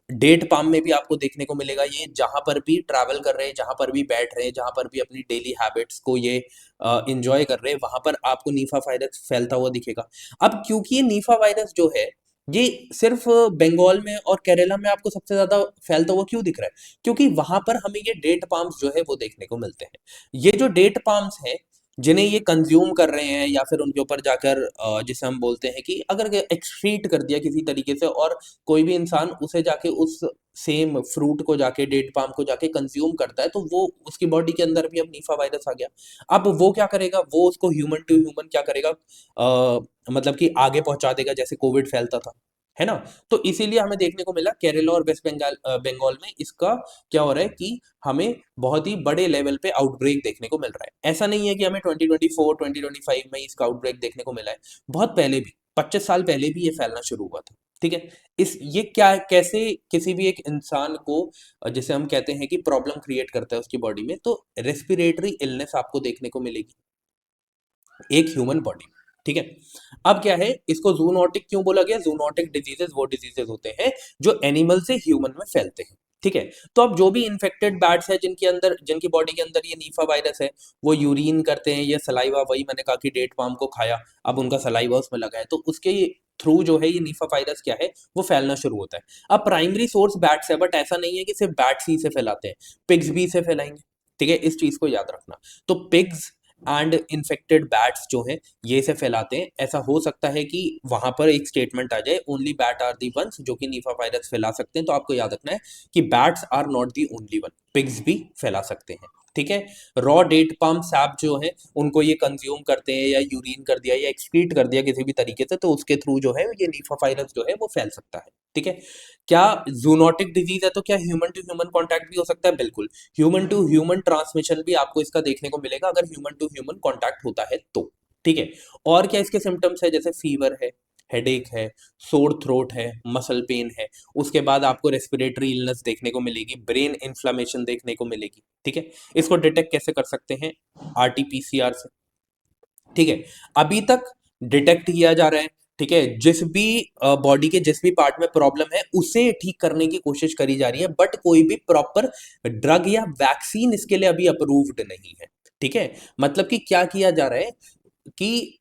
डेट पाम में भी आपको देखने को मिलेगा। ये जहां पर भी ट्रैवल कर रहे हैं, जहां पर भी बैठ रहे हैं, जहां पर भी अपनी डेली हैबिट्स को ये इंजॉय कर रहे हैं, वहां पर आपको नीफा वायरस फैलता हुआ दिखेगा। अब क्योंकि ये नीफा वायरस जो है, ये सिर्फ बंगाल में और केरला में आपको सबसे ज्यादा फैलता हुआ क्यों दिख रहा है, क्योंकि वहां पर हमें ये डेट पाम्स जो है वो देखने को मिलते हैं। ये जो डेट पाम्स हैं, जिन्हें ये कंज्यूम कर रहे हैं, या फिर उनके ऊपर जाकर जिसे हम बोलते हैं कि अगर एक्सट्रीट कर दिया किसी तरीके से, और कोई भी इंसान उसे जाके उस सेम फ्रूट को जाके, डेट पाम को जाके कंज्यूम करता है, तो वो उसकी बॉडी के अंदर भी अब नीफा वायरस आ गया। अब वो क्या करेगा, वो उसको ह्यूमन टू ह्यूमन क्या करेगा, मतलब कि आगे पहुंचा देगा, जैसे कोविड फैलता था, है ना। तो इसीलिए हमें देखने को मिला केरला और वेस्ट बंगाल में इसका क्या हो रहा है कि हमें बहुत ही बड़े लेवल पे आउटब्रेक देखने को मिल रहा है। ऐसा नहीं है कि हमें 2024 2025 में इसका आउटब्रेक देखने को मिला है, बहुत पहले भी, 25 साल पहले भी ये फैलना शुरू हुआ था। ठीक है, इस ये क्या कैसे किसी भी एक इंसान को जैसे हम कहते हैं कि प्रॉब्लम क्रिएट करता है उसकी बॉडी में, तो रेस्पिरेटरी इलनेस आपको देखने को मिलेगी एक ह्यूमन बॉडी में। ठीक है, अब क्या है, इसको जूनोटिक क्यों बोला गया, जूनोटिक डिजीजेस वो डिजीजेस होते हैं जो एनिमल से ह्यूमन में फैलते हैं। ठीक है, तो अब जो भी इन्फेक्टेड बैट्स है, जिनकी बॉडी के अंदर ये नीफा वायरस है, वो यूरिन करते हैं, ये सलाइवा, वही मैंने कहा कि डेट पाम को खाया, अब उनका सलाइवा उसमें लगा है, तो उसके थ्रू जो है ये नीफा वायरस क्या है, वो फैलना शुरू होता है। अब प्राइमरी सोर्स बैट्स है, बट ऐसा नहीं है कि सिर्फ बैट्स ही से फैलाते हैं, पिग्स भी इसे फैलाएंगे। ठीक है, इस चीज को याद रखना। तो पिग्स एंड इन्फेक्टेड बैट्स जो हैं, ये से फैलाते हैं। ऐसा हो सकता है कि वहां पर एक स्टेटमेंट आ जाए, only bat are the ones जो कि नीफा वायरस फैला सकते हैं, तो आपको याद रखना है कि bats are not the only one, pigs भी फैला सकते हैं। ठीक है, रॉ डेट पाम सैप जो है, उनको ये कंज्यूम करते हैं, या यूरिन कर दिया या एक्सक्रीट कर दिया किसी भी तरीके से, तो उसके थ्रू जो है ये नीफा वायरस जो है वो फैल सकता है। ठीक है, क्या जूनोटिक डिजीज है, तो क्या ह्यूमन टू ह्यूमन कॉन्टैक्ट भी हो सकता है, बिल्कुल। ह्यूमन टू ह्यूमन ट्रांसमिशन भी आपको इसका देखने को मिलेगा अगर ह्यूमन टू ह्यूमन कॉन्टैक्ट होता है तो। ठीक है, और क्या इसके सिम्टम्स है, जैसे फीवर है, हेडेक है, सोर थ्रोट है, मसल पेन है, उसके बाद आपको रेस्पिरेटरी इलनेस देखने को मिलेगी, ब्रेन इन्फ्लामेशन देखने को मिलेगी। ठीक है, इसको डिटेक्ट कैसे कर सकते हैं, RT-PCR से। ठीक है, अभी तक डिटेक्ट किया जा रहा है। ठीक है, जिस भी बॉडी के जिस भी पार्ट में प्रॉब्लम है उसे ठीक करने की कोशिश करी जा रही है, बट कोई भी प्रॉपर ड्रग या वैक्सीन इसके लिए अभी अप्रूव्ड नहीं है। ठीक है, मतलब कि क्या किया जा रहा है कि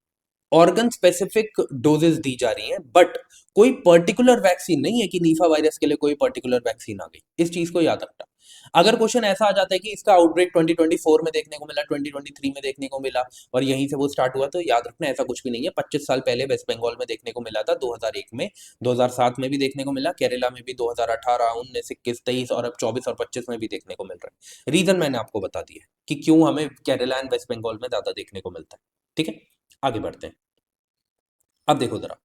ऑर्गन स्पेसिफिक डोजेस दी जा रही हैं, बट कोई पर्टिकुलर वैक्सीन नहीं है कि नीफा वायरस के लिए कोई पर्टिकुलर वैक्सीन आ गई, इस चीज को याद रखना। अगर क्वेश्चन ऐसा आ जाता है कि इसका आउटब्रेक 2024 में देखने को मिला, 2023 में देखने को मिला और यहीं से वो स्टार्ट हुआ, तो याद रखना ऐसा कुछ भी नहीं है। 25 साल पहले वेस्ट बंगाल में देखने को मिला था, 2001 में, 2007 में भी देखने को मिला, केरला में भी 2018, 19, 21, 23 और अब 24 और 25 में भी देखने को मिल रहा है। रीजन मैंने आपको बता दिया है कि क्यों हमें केरला एंड वेस्ट बंगाल में ज्यादा देखने को मिलता है। ठीक है, आगे बढ़ते हैं। अब देखो जरा,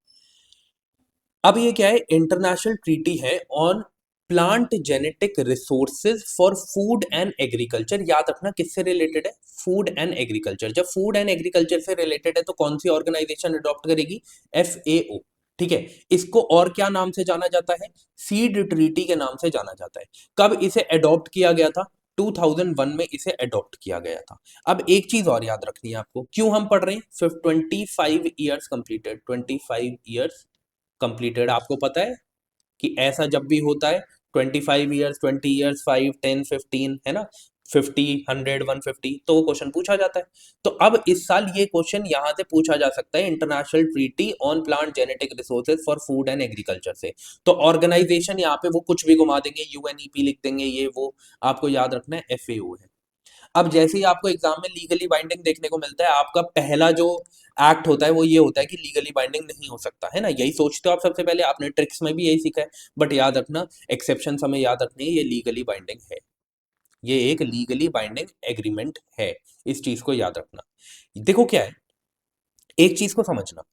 अब ये क्या है, इंटरनेशनल ट्रीटी है on plant genetic resources for food and agriculture. याद रखना किससे रिलेटेड है, फूड एंड एग्रीकल्चर। जब फूड एंड एग्रीकल्चर से रिलेटेड है तो कौन सी ऑर्गेनाइजेशन अडॉप्ट करेगी, FAO। ठीक है, इसको और क्या नाम से जाना जाता है, सीड ट्रीटी के नाम से जाना जाता है। कब इसे अडॉप्ट किया गया था, 2001 में इसे अडॉप्ट किया गया था। अब एक चीज और याद रखनी है आपको, क्यों हम पढ़ रहे हैं, 25 ईयर्स कंप्लीटेड, 25 ईयर्स कंप्लीटेड। आपको पता है कि ऐसा जब भी होता है 25 ईयर्स, 20 ईयर्स, 5, 10, 15, है ना, 50, 100, 150, तो वो क्वेश्चन पूछा जाता है। तो अब इस साल ये क्वेश्चन यहां से पूछा जा सकता है, international treaty on plant genetic resources for food and agriculture से। तो ऑर्गेनाइजेशन यहाँ पे वो कुछ भी घुमा देंगे, UNEP लिख देंगे, ये वो, आपको याद रखना है FAO है। अब जैसे ही आपको एग्जाम में लीगली बाइंडिंग देखने को मिलता है, आपका पहला जो एक्ट होता है वो ये होता है कि लीगली बाइंडिंग नहीं हो सकता, है ना, यही सोचते हो आप सबसे पहले, आपने ट्रिक्स में भी यही सीखा है। बट याद रखना, एक्सेप्शन हमें याद रखनी है, ये लीगली बाइंडिंग है, ये एक लीगली बाइंडिंग एग्रीमेंट है, इस चीज को याद रखना। देखो क्या है, एक चीज को समझना,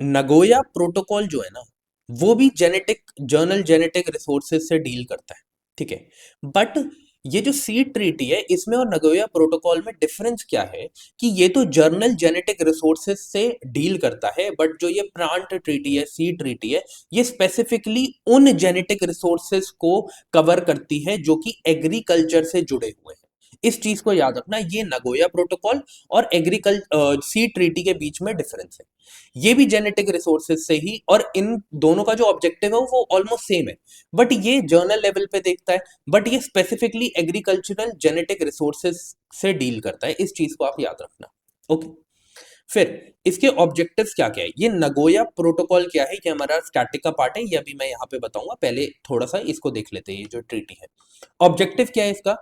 नगोया प्रोटोकॉल जो है ना, वो भी जेनेटिक रिसोर्सेज से डील करता है। ठीक है, बट ये जो सीड ट्रीटी है, इसमें और नगोया प्रोटोकॉल में डिफरेंस क्या है कि ये तो जर्नल जेनेटिक रिसोर्सेज से डील करता है, बट जो ये प्लांट ट्रीटी है, सीड ट्रीटी है, ये स्पेसिफिकली उन जेनेटिक रिसोर्सेज को कवर करती है जो कि एग्रीकल्चर से जुड़े हुए हैं। इस चीज को याद रखना, ये नगोया प्रोटोकॉल और सीड ट्रीटी के बीच में डिफरेंस है। ये भी जेनेटिक रिसोर्सेज से ही, और इन दोनों का जो ऑब्जेक्टिव है वो ऑलमोस्ट सेम है, बट ये जर्नल लेवल पे देखता है, बट ये स्पेसिफिकली एग्रीकल्चरल जेनेटिक रिसोर्सेज से डील करता है। इस चीज को आप याद रखना। ओके, फिर इसके ऑब्जेक्टिव्स क्या क्या है, ये नगोया प्रोटोकॉल क्या है, ये हमारा स्टैटिक का पार्ट है, ये अभी मैं यहाँ पे बताऊंगा, पहले थोड़ा सा इसको देख लेते हैं। ये जो ट्रीटी है, ऑब्जेक्टिव क्या है इसका,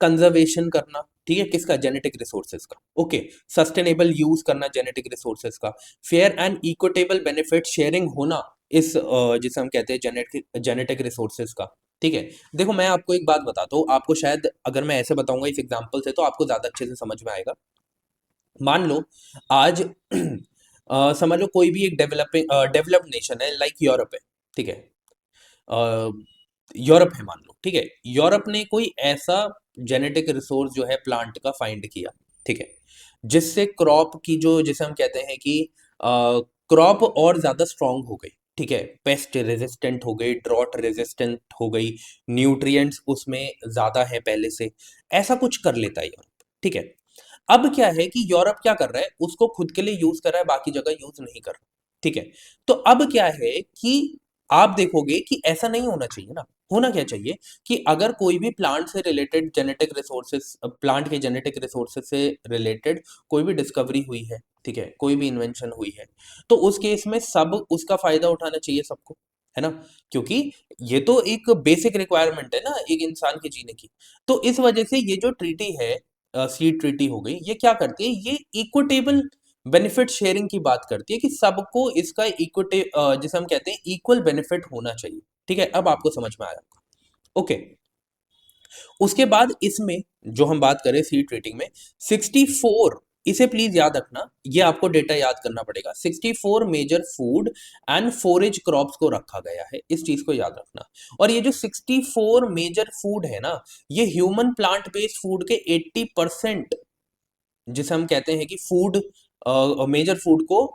कंजर्वेशन करना, ठीक है, किसका, जेनेटिक रिसोर्सेज का। ओके, सस्टेनेबल यूज करना जेनेटिक रिसोर्सेज का, fair and equitable benefit sharing होना इस जिसे हम कहते हैं जेनेटिक रिसोर्सेज का। ठीक है, देखो मैं आपको एक बात बताता हूँ, आपको शायद अगर मैं ऐसे बताऊंगा इस एग्जांपल से तो आपको ज्यादा अच्छे से समझ में आएगा। मान लो आज समझ लो कोई भी एक डेवलप्ड नेशन है, लाइक यूरोप है। ठीक है, यूरोप है मान लो, ठीक है, यूरोप ने कोई ऐसा जेनेटिक रिसोर्स जो है प्लांट का फाइंड किया, ठीक है, जिससे क्रॉप की जो, जिसे हम कहते हैं कि क्रॉप और ज्यादा स्ट्रांग हो गई, ठीक है, पेस्ट रेजिस्टेंट हो गई, ड्रॉट रेजिस्टेंट हो गई, न्यूट्रिएंट्स उसमें ज्यादा है पहले से, ऐसा कुछ कर लेता है यूरोप। ठीक है, अब क्या है कि यूरोप क्या कर रहा है, उसको खुद के लिए यूज कर रहा है, बाकी जगह यूज नहीं कर रहा। ठीक है, तो अब क्या है कि आप देखोगे कि ऐसा नहीं होना चाहिए ना। होना क्या चाहिए कि अगर कोई भी प्लांट से रिलेटेड जेनेटिक रिसोर्सेस, प्लांट के जेनेटिक रिसोर्सेस से रिलेटेड कोई भी डिस्कवरी हुई है, ठीक है, कोई भी इन्वेंशन हुई है, तो उस केस में सब उसका फायदा उठाना चाहिए सबको, है ना, क्योंकि ये तो एक बेसिक रिक्वायरमेंट है ना एक इंसान के जीने की। तो इस वजह से ये जो ट्रीटी है, सीड ट्रीटी हो गई, ये क्या करती है, ये इक्विटेबल बेनिफिट शेयरिंग की बात करती है कि सबको इसका इक्विटे जिसे हम कहते हैं इक्वल बेनिफिट होना चाहिए। ठीक है, अब आपको समझ में आया। ओके, उसके बाद इसमें जो हम बात करें सीड ट्रीटिंग में, 64, इसे प्लीज याद रखना, ये आपको डेटा याद करना पड़ेगा, 64 major food and forage crops को रखा गया है, इस चीज को याद रखना। और ये जो 64 मेजर फूड है ना, ये ह्यूमन प्लांट बेस्ड फूड के 80%, जिसे हम कहते हैं कि फूड, मेजर फूड को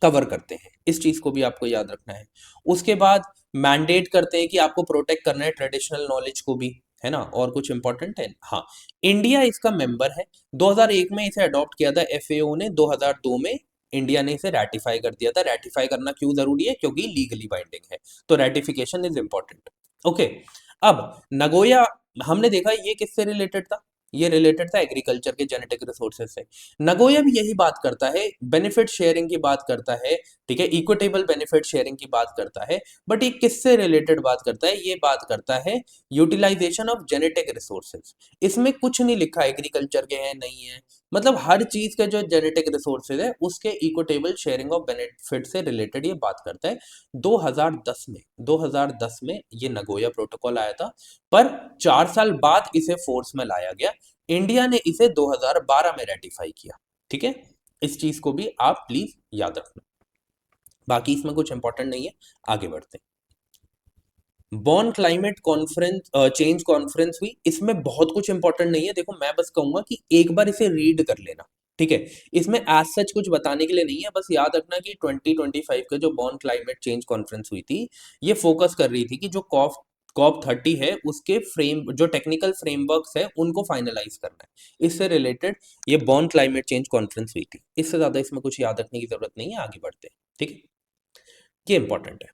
कवर करते हैं, इस चीज को भी आपको याद रखना है। उसके बाद मैंडेट करते हैं कि आपको प्रोटेक्ट करना है ट्रेडिशनल नॉलेज को भी, है ना, और कुछ इंपॉर्टेंट है, हाँ, इंडिया इसका मेंबर है, 2001 में इसे अडॉप्ट किया था FAO ने, 2002 में इंडिया ने इसे रेटिफाई कर दिया था। रेटिफाई करना क्यों जरूरी है, क्योंकि लीगली बाइंडिंग है, तो रेटिफिकेशन इज इंपॉर्टेंट। ओके, अब नगोया हमने देखा ये किससे रिलेटेड था, ये रिलेटेड था एग्रीकल्चर के जेनेटिक रिसोर्सेज से। नगोया भी यही बात करता है, बेनिफिट शेयरिंग की बात करता है, ठीक है, इक्विटेबल बेनिफिट शेयरिंग की बात करता है, बट ये किससे रिलेटेड बात करता है, ये बात करता है यूटिलाइजेशन ऑफ जेनेटिक रिसोर्सेज। इसमें कुछ नहीं लिखा एग्रीकल्चर के हैं नहीं है, मतलब हर चीज के जो जेनेटिक रिसोर्सेज है उसके इक्विटेबल शेयरिंग ऑफ बेनिफिट से रिलेटेड ये बात करता है। 2010 में ये नगोया प्रोटोकॉल आया था, पर 4 साल बाद इसे फोर्स में लाया गया। इंडिया ने इसे 2012 में रेटिफाई किया, ठीक है। इस चीज को भी आप प्लीज याद रखना, बाकी इसमें कुछ इंपॉर्टेंट नहीं है, आगे बढ़ते हैं। बॉन क्लाइमेट कॉन्फ्रेंस चेंज कॉन्फ्रेंस हुई, इसमें बहुत कुछ इंपॉर्टेंट नहीं है, देखो मैं बस कहूंगा कि एक बार इसे रीड कर लेना, ठीक है। इसमें एज सच कुछ बताने के लिए नहीं है, बस याद रखना कि 2025 का जो बॉन क्लाइमेट चेंज कॉन्फ्रेंस हुई थी, ये फोकस कर रही थी कि जो कॉप कॉप 30 है उसके फ्रेम जो टेक्निकल फ्रेमवर्क्स है उनको फाइनलाइज करना है, इससे रिलेटेड ये बॉन क्लाइमेट चेंज कॉन्फ्रेंस हुई थी। इससे ज्यादा इसमें कुछ याद रखने की जरूरत नहीं है, आगे बढ़ते हैं, ठीक है, ये इंपॉर्टेंट है।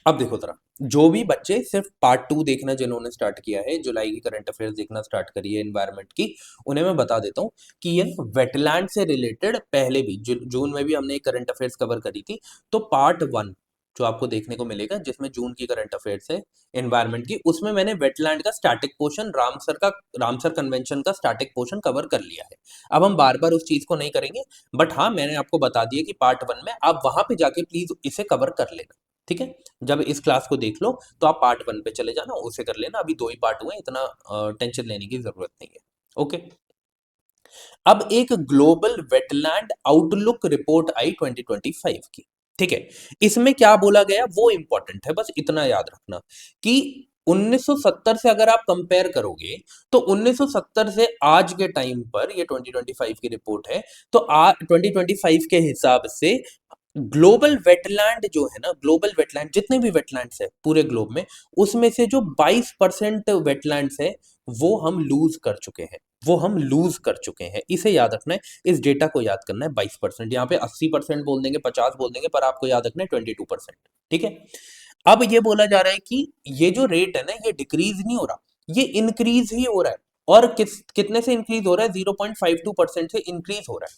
अब देखो जरा, जो भी बच्चे सिर्फ पार्ट 2 देखना जिन्होंने स्टार्ट किया है, जुलाई की करंट अफेयर्स देखना स्टार्ट करी है एनवायरनमेंट की, उन्हें मैं बता देता हूँ कि ये वेटलैंड से रिलेटेड पहले भी जून में भी हमने एक करंट अफेयर्स कवर करी थी। तो पार्ट 1 जो आपको देखने को मिलेगा जिसमें जून की करंट अफेयर्स है एनवायरनमेंट की, उसमें मैंने वेटलैंड का स्टैटिक पोर्शन, रामसर कन्वेंशन का स्टैटिक पोर्शन कवर कर लिया है। अब हम बार बार उस चीज को नहीं करेंगे, बट हाँ मैंने आपको बता दिया कि पार्ट 1 में आप वहां पे जाके प्लीज इसे कवर कर लेना, ठीक है। जब इस क्लास को देख लो तो आप पार्ट 1 पे चले जाना, उसे कर लेना, अभी 2 ही पार्ट हुए, इतना टेंशन लेने की जरूरत नहीं है, ओके। अब एक ग्लोबल वेटलैंड आउटलुक रिपोर्ट आई 2025 की, ठीक है। इसमें क्या बोला गया वो इंपॉर्टेंट है, बस इतना याद रखना कि 1970 से अगर आप कंपेयर करोगे तो 1970 से आज के टाइम पर, ये 2025 की रिपोर्ट है, तो 2025 के हिसाब से ग्लोबल वेटलैंड जो है ना, ग्लोबल वेटलैंड जितने भी वेटलैंड्स है पूरे ग्लोब में, उसमें से जो 22% वेटलैंड्स है वो हम लूज कर चुके हैं, वो हम लूज कर चुके हैं, इसे याद रखना है, इस डेटा को याद करना है। 22%, यहाँ पे 80% बोल देंगे, 50 बोल देंगे, पर आपको याद रखना है 22%, ठीक है। अब ये बोला जा रहा है कि ये जो रेट है ना, ये डिक्रीज नहीं हो रहा, ये इंक्रीज ही हो रहा है। और कितने से इंक्रीज हो रहा है? 0.52% से इंक्रीज हो रहा है।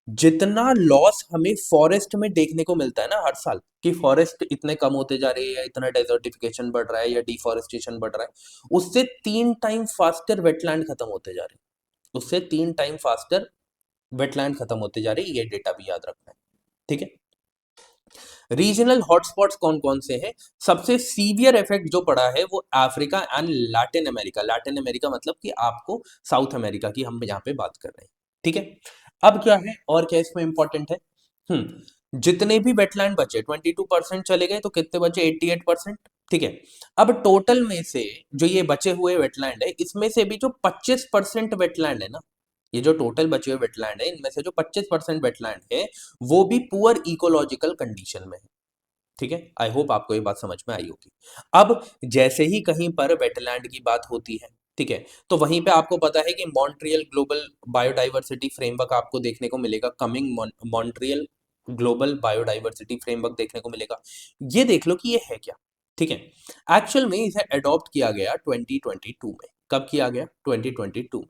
जितना लॉस हमें फॉरेस्ट में देखने को मिलता है ना हर साल, कि फॉरेस्ट इतने कम होते जा रहे हैं या इतना डेजर्टिफिकेशन बढ़ रहा है या डिफॉरेस्टेशन बढ़ रहा है, उससे 3 टाइम फास्टर वेटलैंड खत्म होते जा रहे हैं, उससे 3 टाइम फास्टर वेटलैंड खत्म होते जा रहे हैं, ये डेटा भी याद रखना है, ठीक है। रीजनल हॉटस्पॉट्स कौन कौन से हैं? सबसे सीवियर इफेक्ट जो पड़ा है वो Africa and Latin America, Latin America मतलब कि आपको साउथ अमेरिका की हम यहाँ पे बात कर रहे हैं, ठीक है। अब क्या है और क्या इसमें इंपॉर्टेंट है? जितने भी वेटलैंड बचे 22% चले गए, तो कितने बचे? 88%, ठीक है। अब टोटल में से जो ये बचे हुए वेटलैंड है, इसमें से भी जो 25% वेटलैंड है ना, ये जो टोटल बचे हुए वेटलैंड है, इनमें से जो 25% वेटलैंड है वो भी पुअर इकोलॉजिकल कंडीशन में है, ठीक है। आई होप आपको ये बात समझ में आई होगी। अब जैसे ही कहीं पर वेटलैंड की बात होती है, ठीक है, तो वहीं पे आपको पता है कि मॉन्ट्रियल ग्लोबल बायोडाइवर्सिटी फ्रेमवर्क आपको देखने को मिलेगा, coming Montreal global biodiversity framework देखने को मिलेगा। ये देख लो कि ये है क्या, ठीक है। एक्चुअल में इसे अडॉप्ट किया गया 2022 में। कब किया गया? 2022 में।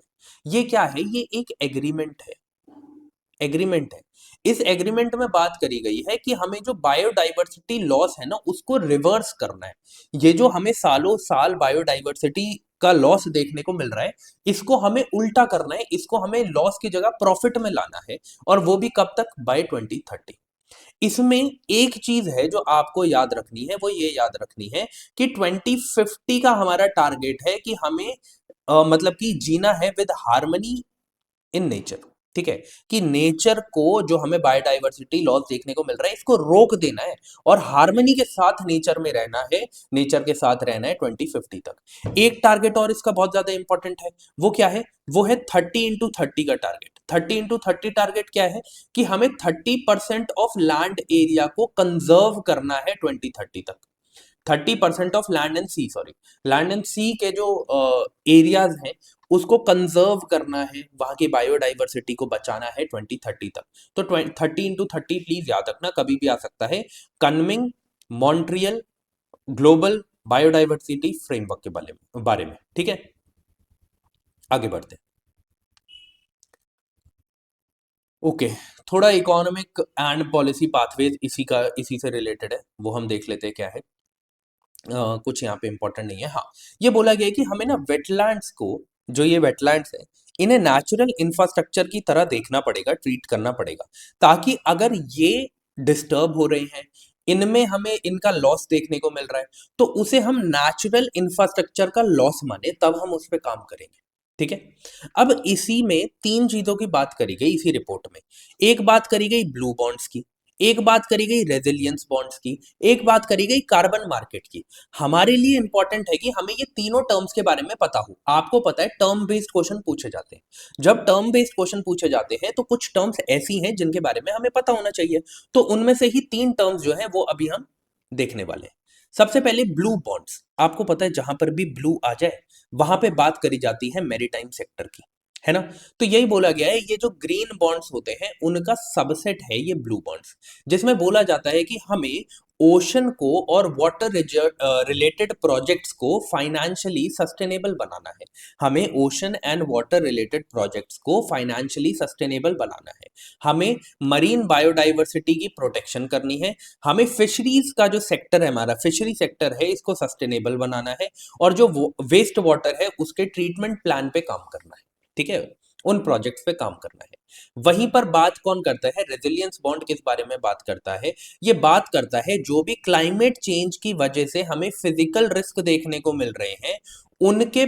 ये क्या है? ये एक एग्रीमेंट है, एग्रीमेंट है। इस एग्रीमेंट में बात करी गई है कि हमें जो बायोडाइवर्सिटी लॉस है ना उसको रिवर्स करना है। ये जो हमें सालों साल बायोडाइवर्सिटी का लॉस देखने को मिल रहा है, इसको हमें उल्टा करना है, इसको हमें लॉस की जगह प्रॉफिट में लाना है। और वो भी कब तक? बाय 2030। इसमें एक चीज है जो आपको याद रखनी है, वो ये याद रखनी है कि 2050 का हमारा टारगेट है कि हमें मतलब कि जीना है विद हार्मनी इन नेचर, ठीक है। कि नेचर को जो हमें बायोडाइवर्सिटी लॉस देखने को मिल रहा है इसको रोक देना है और हार्मनी के साथ नेचर में रहना है, नेचर के साथ रहना है 2050 तक। एक टारगेट और इसका बहुत ज्यादा इंपॉर्टेंट है, वो क्या है? वो है 30x30 का टारगेट। 30x30 टारगेट क्या है? कि हमें 30% ऑफ लैंड एरिया को कंजर्व करना है 2030 तक। 30% of land and sea, sorry, land and sea के जो एरियाज हैं उसको कंजर्व करना है, वहां की बायोडाइवर्सिटी को बचाना है 2030 तक। तो 30x30 प्लीज याद रखना, कभी भी आ सकता है। कनमिंग मॉन्ट्रियल ग्लोबल बायोडाइवर्सिटी फ्रेमवर्क के बारे में, ठीक है। आगे बढ़ते हैं। ओके, थोड़ा इकोनॉमिक एंड पॉलिसी पाथवेज इसी से रिलेटेड है, वो हम देख लेते हैं क्या है। कुछ यहाँ पे इंपॉर्टेंट नहीं है। हाँ, ये बोला गया है कि हमें ना वेटलैंड्स को, जो ये वेटलैंड्स है, इन्हें नेचुरल इंफ्रास्ट्रक्चर की तरह देखना पड़ेगा, ट्रीट करना पड़ेगा, ताकि अगर ये डिस्टर्ब हो रहे हैं, इनमें हमें इनका लॉस देखने को मिल रहा है, तो उसे हम नेचुरल इंफ्रास्ट्रक्चर का लॉस माने, तब हम उस पर काम करेंगे। ठीक है। अब इसी में तीन चीजों की बात करी गई इसी रिपोर्ट में। एक बात करी गई ब्लू बॉन्ड्स की, एक बात करी गई रेजिलियंस बॉन्ड्स की, एक बात करी गई कार्बन मार्केट की। हमारे लिए इंपॉर्टेंट है कि हमें ये तीनों टर्म्स के बारे में पता हो। आपको पता है टर्म बेस्ड क्वेश्चन पूछे जाते हैं। जब टर्म बेस्ड क्वेश्चन पूछे जाते हैं तो कुछ टर्म्स ऐसी हैं जिनके बारे में हमें पता होना चाहिए। तो उनमें से ही तीन टर्म्स जो है वो अभी हम देखने वाले हैं। सबसे पहले ब्लू बॉन्ड्स। आपको पता है जहां पर भी ब्लू आ जाए वहां पे बात करी जाती है मैरीटाइम सेक्टर की, है ना। तो यही बोला गया है, ये जो ग्रीन बॉन्ड्स होते हैं उनका सबसेट है ये ब्लू बॉन्ड्स, जिसमें बोला जाता है कि हमें ओशन को और वाटर रिलेटेड प्रोजेक्ट्स को फाइनेंशियली सस्टेनेबल बनाना है। हमें ocean and water related projects को फाइनेंशियली सस्टेनेबल बनाना है। हमें मरीन बायोडाइवर्सिटी की प्रोटेक्शन करनी है। हमें फिशरीज का जो सेक्टर है, हमारा फिशरी सेक्टर है, इसको सस्टेनेबल बनाना है। और जो वेस्ट वाटर है उसके ट्रीटमेंट प्लान पे काम करना है। ठीक है, उन प्रोजेक्ट्स पे काम करना है। वहीं पर बात कौन करता है, रेजिलियंस बॉन्ड किस बारे में बात करता है, ये बात करता है जो भी क्लाइमेट चेंज की वजह से हमें फिजिकल रिस्क देखने को मिल रहे हैं, उनके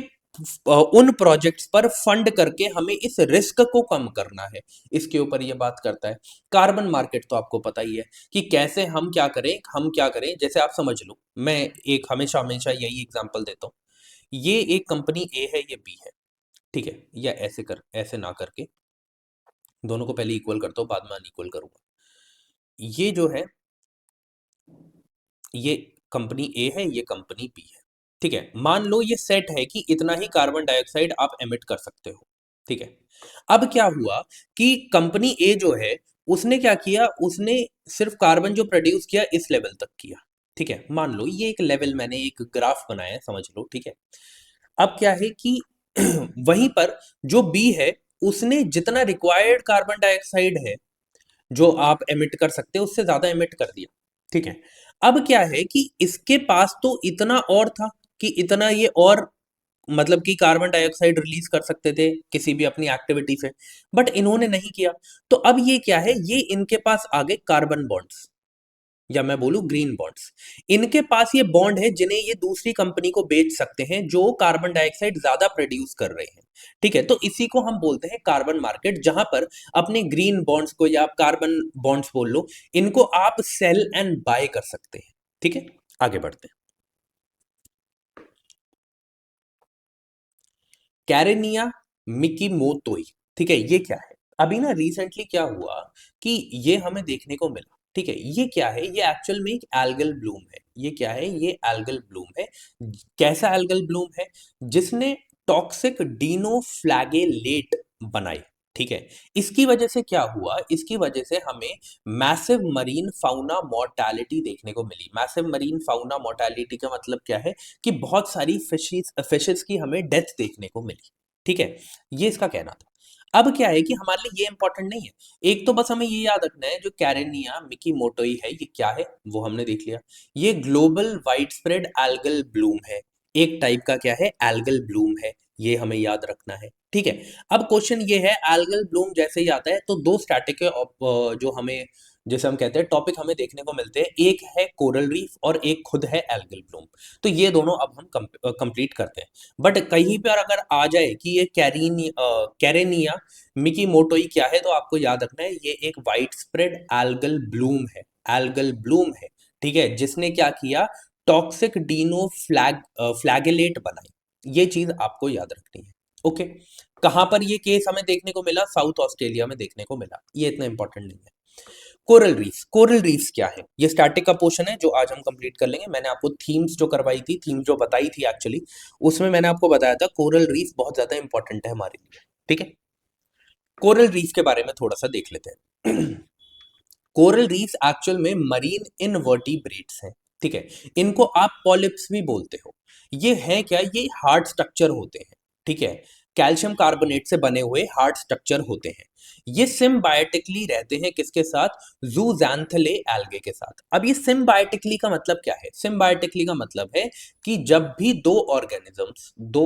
उन प्रोजेक्ट्स पर फंड करके हमें इस रिस्क को कम करना है, इसके ऊपर ये बात करता है। कार्बन मार्केट तो आपको पता ही है कि कैसे हम क्या करें, जैसे आप समझ लो, मैं एक हमेशा हमेशा यही एग्जांपल देता हूं। ये एक कंपनी ए है, ये बी है, ठीक है, या ऐसे ना करके दोनों को पहले इक्वल करता हूँ, बाद में अनइक्वल करूंगा। ये जो है, ये कंपनी ए है, ये कंपनी बी है। ठीक है, मान लो ये सेट है कि इतना ही कार्बन डाइऑक्साइड आप एमिट कर सकते हो। ठीक है। अब क्या हुआ कि कंपनी ए जो है उसने क्या किया, उसने सिर्फ कार्बन जो प्रोड्यूस किया इस लेवल तक किया। ठीक है, मान लो ये एक लेवल, मैंने एक ग्राफ बनाया है, समझ लो। ठीक है। अब क्या है कि वहीं पर जो बी है उसने जितना रिक्वायर्ड कार्बन डाइऑक्साइड है जो आप एमिट कर सकते हो उससे ज्यादा एमिट कर दिया। ठीक है। अब क्या है कि इसके पास तो इतना और था कि इतना ये और मतलब कि कार्बन डाइऑक्साइड रिलीज कर सकते थे किसी भी अपनी एक्टिविटी से, बट इन्होंने नहीं किया। तो अब ये क्या है, ये इनके पास आ गए कार्बन बॉन्ड्स, या मैं बोलूं ग्रीन बॉन्ड्स। इनके पास ये बॉन्ड है जिन्हें ये दूसरी कंपनी को बेच सकते हैं जो कार्बन डाइऑक्साइड ज्यादा प्रोड्यूस कर रहे हैं। ठीक है, तो इसी को हम बोलते हैं कार्बन मार्केट, जहां पर अपने ग्रीन बॉन्ड्स को, या आप कार्बन बॉन्ड्स बोल लो, इनको आप सेल एंड बाय कर सकते हैं। ठीक है, आगे बढ़ते हैं। कैरेनिया मिकीमोटोई, ठीक है, ये क्या है। अभी ना रिसेंटली क्या हुआ कि ये हमें देखने को मिला। ठीक है, ये क्या है, ये एक्चुअल में एक एल्गल ब्लूम है। ये क्या है, ये एल्गल ब्लूम है। कैसा एल्गल ब्लूम है, जिसने टॉक्सिक डीनोफ्लैगेलेट बनाई। ठीक है, इसकी वजह से क्या हुआ, इसकी वजह से हमें मैसिव मरीन फाउना मोर्टालिटी देखने को मिली। मैसिव मरीन फाउना मोर्टालिटी का मतलब क्या है कि बहुत सारी फिशेस की हमें डेथ देखने को मिली। ठीक है, ये इसका कहना था। अब क्या है कि हमारे लिए ये इंपॉर्टेंट नहीं है, एक तो बस हमें ये याद रखना है जो कैरेनिया मिकीमोटोई है ये क्या है वो हमने देख लिया। ये global wide spread algal Bloom है, एक टाइप का क्या है, एल्गल ब्लूम है, ये हमें याद रखना है। ठीक है। अब क्वेश्चन ये है, एल्गल ब्लूम जैसे ही आता है तो दो स्टैटिक जो हमें, जैसे हम कहते हैं टॉपिक हमें देखने को मिलते हैं, एक है कोरल रीफ और एक खुद है एल्गल ब्लूम। तो ये दोनों अब हम कंप्लीट करते हैं। बट कहीं पर अगर आ जाए कि ये कैरेनिया मिकीमोटोई क्या है, तो आपको याद रखना है ये एक वाइड स्प्रेड एल्गल ब्लूम है, एल्गल ब्लूम है। ठीक है, जिसने क्या किया, टॉक्सिक डीनो फ्लैगेलेट बनाई। ये चीज आपको याद रखनी है। ओके, कहां पर ये केस हमें देखने को मिला, साउथ ऑस्ट्रेलिया में देखने को मिला, ये इतना इंपॉर्टेंट नहीं है। कोरल रीफ्स, कोरल रीफ्स क्या है, ये स्टैटिक का पोर्शन है जो आज हम कंप्लीट कर लेंगे। मैंने आपको थीम्स जो करवाई थी, थीम जो बताई थी एक्चुअली, उसमें मैंने आपको बताया था कोरल रीफ बहुत ज्यादा इंपॉर्टेंट है हमारे लिए। ठीक है, कोरल रीफ के बारे में थोड़ा सा देख लेते हैं। कोरल रीफ्स एक्चुअल में मरीन इनवर्टिब्रेट्स हैं। ठीक है, इनको आप पॉलिप्स भी बोलते हो। ये है क्या, ये हार्ड स्ट्रक्चर होते हैं। ठीक है, कैल्शियम कार्बोनेट से बने हुए हार्ड स्ट्रक्चर होते हैं। ये सिम्बायोटिकली रहते हैं किसके साथ? जूजैंथले एल्गे के साथ। अब ये सिम्बायोटिकली का मतलब क्या है? सिम्बायोटिकली का मतलब है कि जब भी दो